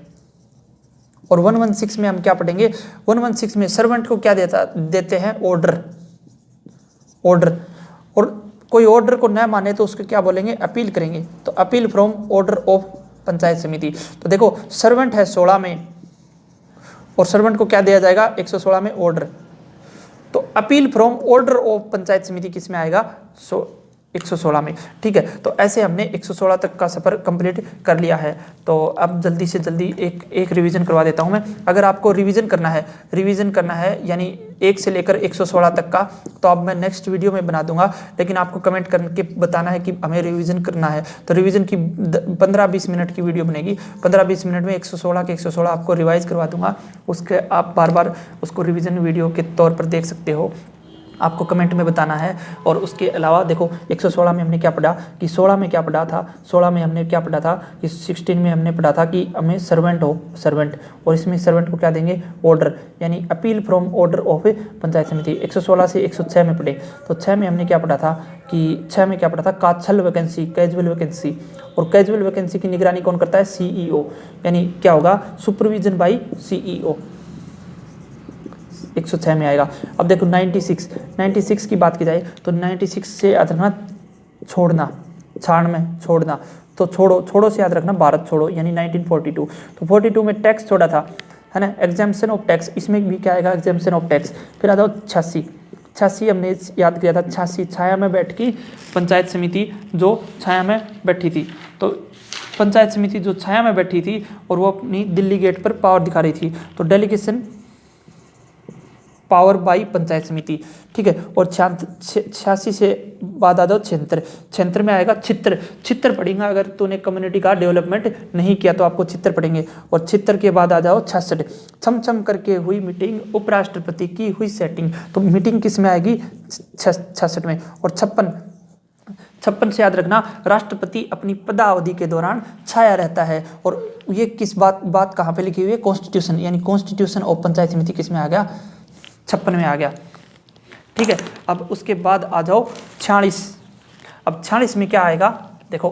और 116 में हम क्या पढ़ेंगे, 116 में सर्वेंट को क्या देते हैं ऑर्डर, और कोई ऑर्डर को न माने तो उसको क्या बोलेंगे अपील करेंगे। तो appeal from order of panchayat samiti. तो देखो सर्वेंट है 16 में, और सर्वेंट को क्या दिया जाएगा 116 में ऑर्डर। तो appeal from order of panchayat samiti किस में आएगा 116 में। ठीक है, तो ऐसे हमने 116 तक का सफर कंप्लीट कर लिया है। तो अब जल्दी से जल्दी एक रिवीजन करवा देता हूं मैं। अगर आपको रिवीजन करना है यानी 1 से लेकर 116 तक का, तो अब मैं नेक्स्ट वीडियो में बना दूंगा, लेकिन आपको कमेंट करके बताना है कि हमें रिवीजन करना है। तो रिवीजन की 15-20 मिनट की वीडियो बनेगी, 15-20 मिनट में 116 के 116 आपको रिवाइज करवा दूंगा। उसके आप बार बार उसको रिवीजन वीडियो के तौर पर देख सकते हो, आपको कमेंट में बताना है। और उसके अलावा देखो 116 में हमने क्या पढ़ा कि 16 में क्या पढ़ा था, 16 में हमने क्या पढ़ा था कि 16 में हमने पढ़ा था कि हमें सर्वेंट, और इसमें सर्वेंट को क्या देंगे ऑर्डर, यानी appeal from order of panchayat समिति। 116 से 106 में पढ़े। तो 6 में हमने क्या पढ़ा था कि 6 में क्या पढ़ा था काछल वैकेंसी, कैजुअल वैकेंसी, और कैजुअल वैकेंसी की निगरानी कौन करता है CEO, यानी क्या होगा सुपरविजन बाई CEO। 106 में आएगा। अब देखो 96 की बात की जाए तो 96 से याद रखना छोड़ना, तो छोड़ो से याद रखना भारत छोड़ो, यानी 1942। तो 42 में टैक्स छोड़ा था, है ना, एग्जाम्पशन ऑफ टैक्स, इसमें भी क्या आएगा एग्जाम्पशन ऑफ टैक्स। फिर आ जाओ 86 हमने याद किया था, 86 छाया में बैठ की पंचायत समिति जो छाया में बैठी थी। तो पंचायत समिति जो छाया में बैठी थी और वो अपनी दिल्ली गेट पर पावर दिखा रही थी, तो डेलीगेशन पावर बाई पंचायत समिति। ठीक है, और 86 से बाद आ जाओ 76 में आएगा छित्र पढ़ेंगे। अगर तूने कम्युनिटी का डेवलपमेंट नहीं किया तो आपको छित्र पढ़ेंगे। और छित्र के बाद आ जाओ 66, छम करके हुई मीटिंग, उपराष्ट्रपति की हुई सेटिंग। तो मीटिंग किस में आएगी 66 में। और 56 से याद रखना राष्ट्रपति अपनी पदावधि के दौरान छाया रहता है। और ये किस बात कहाँ पे लिखी हुई है, कॉन्स्टिट्यूशन, यानी कॉन्स्टिट्यूशन ऑफ पंचायत समिति किस में आ गया 56 में आ गया। ठीक है, अब उसके बाद आ जाओ 46। अब 46 में क्या आएगा, देखो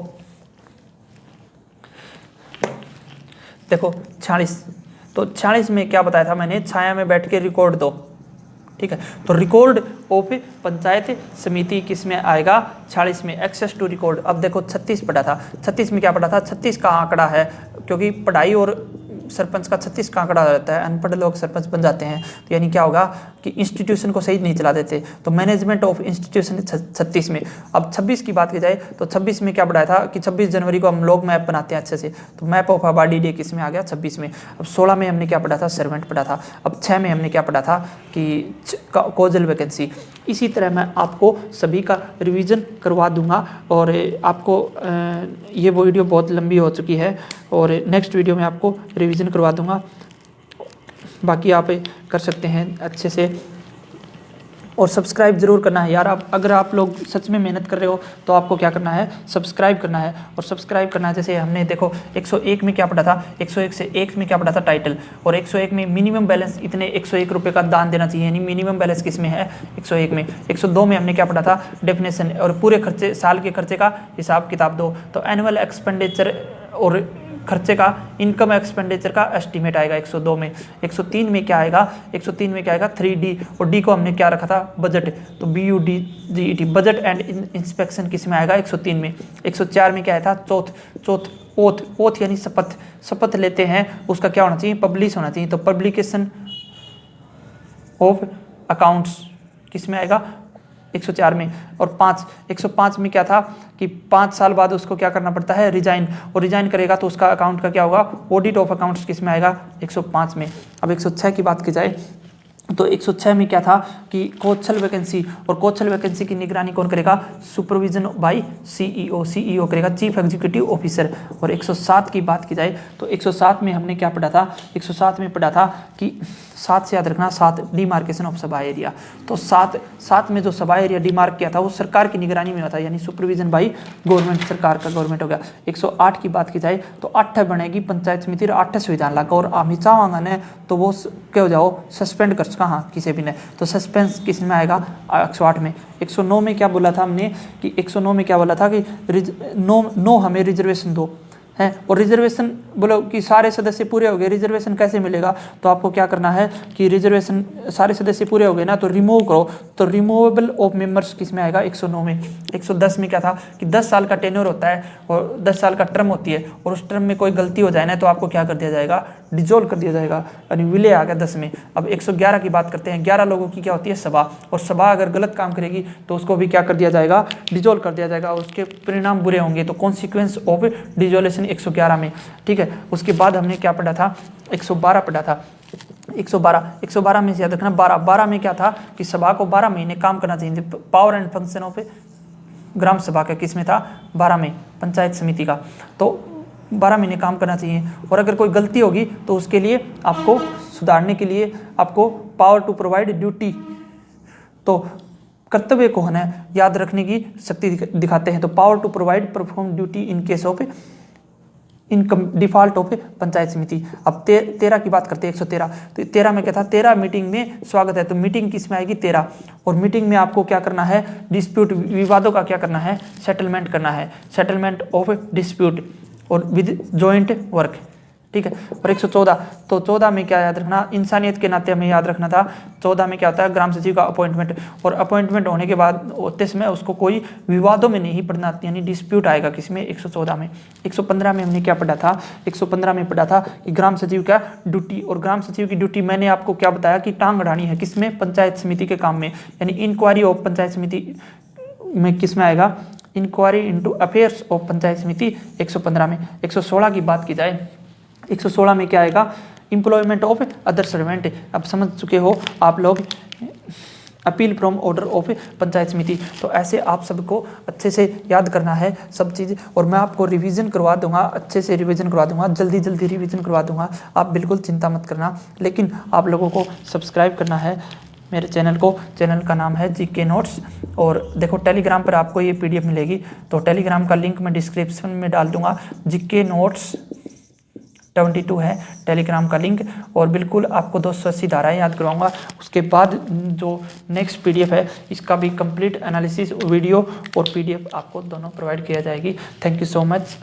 46। तो 46 में क्या बताया था मैंने, छाया में बैठ के रिकॉर्ड दो। ठीक है, तो रिकॉर्ड ऑफ पंचायत समिति किस में आएगा 46 में, एक्सेस टू रिकॉर्ड। अब देखो 36 पढ़ा था, 36 में क्या पढ़ा था, 36 का आंकड़ा है, क्योंकि पढ़ाई और सरपंच का 36 का आंकड़ा आ जाता है, अनपढ़ लोग सरपंच बन जाते हैं, तो यानी क्या होगा कि इंस्टीट्यूशन को सही नहीं चला देते। तो मैनेजमेंट ऑफ इंस्टीट्यूशन 36 में। अब 26 की बात की जाए तो 26 में क्या पढ़ाया था कि 26 जनवरी को हम लोग मैप बनाते हैं अच्छे से, तो मैप ऑफ आबादी डे किस में आ गया 26 में। अब 16 में हमने क्या पढ़ा था, सर्वेंट पढ़ा था। अब 6 में हमने क्या पढ़ा था कि कॉजल वैकेंसी। इसी तरह मैं आपको सभी का रिवीजन करवा दूंगा और आपको ये वीडियो बहुत लंबी हो चुकी है और नेक्स्ट वीडियो में आपको रिवीजन करवा दूंगा। बाकी आप कर सकते हैं अच्छे से और सब्सक्राइब जरूर करना है यार। आप अगर आप लोग सच में मेहनत कर रहे हो तो आपको क्या करना है, सब्सक्राइब करना है। और सब्सक्राइब करना है, जैसे हमने देखो 101 में क्या पढ़ा था, 101 से 1 में क्या पढ़ा था, टाइटल। और 101 में मिनिमम बैलेंस इतने 101 रुपये का दान देना चाहिए, यानी मिनिमम बैलेंस किस में है 101 में। 102 में हमने क्या पढ़ा था, डेफिनेशन और पूरे खर्चे, साल के खर्चे का हिसाब किताब दो। तो एनुअल एक्सपेंडिचर और खर्चे का, इनकम एक्सपेंडिचर का एस्टीमेट आएगा 102 में। 103 में क्या आएगा, 103 में क्या आएगा 3D, और डी को हमने क्या रखा था, बजट। तो BUDGET, बजट एंड इंस्पेक्शन किस में आएगा 103 में। 104 में क्या आया था, ओथ यानी शपथ लेते हैं, उसका क्या होना चाहिए, पब्लिश होना चाहिए। तो पब्लिकेशन ऑफ अकाउंट्स किस में आएगा 104 में। और 105 में क्या था कि 5 साल बाद उसको क्या करना पड़ता है, रिजाइन, और रिजाइन करेगा तो उसका अकाउंट का क्या होगा, ऑडिट ऑफ अकाउंट्स किस में आएगा 105 में। अब 106 की बात की जाए तो 106 में क्या था कि कौशल वैकेंसी, और कौशल वैकेंसी की निगरानी कौन करेगा, सुपरविजन बाय CEO करेगा, चीफ एग्जीक्यूटिव ऑफिसर। और 107 की बात की जाए तो 107 में हमने क्या पढ़ा था, 107 में पढ़ा था कि 7 से याद रखना, 7 डिमार्केशन ऑफ सभा एरिया। तो 7 में जो सभा एरिया डिमार्क किया था वो सरकार की निगरानी में होता है, यानी सुपरविजन बाय गवर्नमेंट, सरकार का गवर्नमेंट हो गया। 108 की बात की जाए तो 8 बनेगी पंचायत समिति और 8 संविधान लागू, और अमित शाह ने तो वो क्या हो जाओ, सस्पेंड कर सका, हाँ किसी भी ने, तो सस्पेंस किस में आएगा 108 में। 109 में क्या बोला था हमने कि 109 में क्या बोला था कि नो हमें रिजर्वेशन दो है, और रिजर्वेशन बोलो कि सारे सदस्य पूरे हो गए, रिजर्वेशन कैसे मिलेगा, तो आपको क्या करना है कि रिजर्वेशन सारे सदस्य पूरे हो गए ना, तो रिमूव करो। तो रिमूवेबल ऑफ मेंबर्स किस में आएगा 109 में। 110 में क्या था कि 10 साल का टेन्योर होता है और 10 साल का टर्म होती है, और उस टर्म में कोई गलती हो जाए ना तो आपको क्या कर दिया जाएगा, डिजोल्व कर दिया जाएगा, यानी विलय आ गया 10 में। अब 111 की बात करते हैं, 11 लोगों की क्या होती है, सभा, और सभा अगर गलत काम करेगी तो उसको भी क्या कर दिया जाएगा, डिजोल्व कर दिया जाएगा, उसके परिणाम बुरे होंगे। तो कॉन्सिक्वेंस ऑफ डिजोल्यूशन 111 में, ठीक है। उसके बाद हमने क्या पढ़ा था, 112 पढ़ा था। 112 में से याद रखना 12 में क्या था कि सभा को 12 महीने काम करना चाहिए। Power and function of gram सभा का किस में था, 12 में, पंचायत समिति का, तो 12 महीने काम करना चाहिए। और अगर कोई गलती होगी तो उसके लिए आपको सुधारने के लिए आपको पावर टू प्रोवाइड ड्यूटी, तो कर्तव्य को है याद रखने की शक्ति दिखाते हैं। तो power to provide perform duty in case of income default of panchayat समिति। अब 13 की बात करते हैं, 113। तो 13 में क्या था, 13 मीटिंग में स्वागत है, तो मीटिंग किस में आएगी 13, और मीटिंग में आपको क्या करना है, डिस्प्यूट, विवादों का क्या करना है, सेटलमेंट करना है, सेटलमेंट ऑफ डिस्प्यूट और विद जॉइंट वर्क, ठीक है। और 114, तो 14 में क्या याद रखना, इंसानियत के नाते हमें याद रखना था, 14 में क्या होता है, ग्राम सचिव का अपॉइंटमेंट, और अपॉइंटमेंट होने के बाद होते समय उसको कोई विवादों में नहीं पढ़ना, यानी डिस्प्यूट आएगा किसमें 114 में। 115 में हमने क्या पढ़ा था, 115 में पढ़ा था कि ग्राम सचिव का ड्यूटी, और ग्राम सचिव की ड्यूटी मैंने आपको क्या बताया कि टांग अड़ानी है किसमें, पंचायत समिति के काम में, यानी इंक्वायरी ऑफ पंचायत समिति में किस में आएगा, inquiry into affairs of panchayat samiti 115 में। 116 की बात की जाए, 116 में क्या आएगा, एम्प्लॉयमेंट ऑफ अदर सर्वेंट। अब समझ चुके हो आप लोग, appeal from order of panchayat samiti. तो ऐसे आप सबको अच्छे से याद करना है सब चीज़, और मैं आपको रिवीजन करवा दूंगा, अच्छे से रिवीजन करवा दूंगा, जल्दी रिवीजन करवा दूंगा, आप बिल्कुल चिंता मत करना। लेकिन आप लोगों को सब्सक्राइब करना है मेरे चैनल को, चैनल का नाम है GK नोट्स। और देखो टेलीग्राम पर आपको ये PDF मिलेगी, तो टेलीग्राम का लिंक मैं डिस्क्रिप्शन में डाल दूंगा, GK नोट्स 72 है टेलीग्राम का लिंक, और बिल्कुल आपको 280 धाराएं याद करवाऊंगा। उसके बाद जो नेक्स्ट PDF है इसका भी कंप्लीट एनालिसिस वीडियो और PDF आपको दोनों प्रोवाइड किया जाएगी। Thank you so much.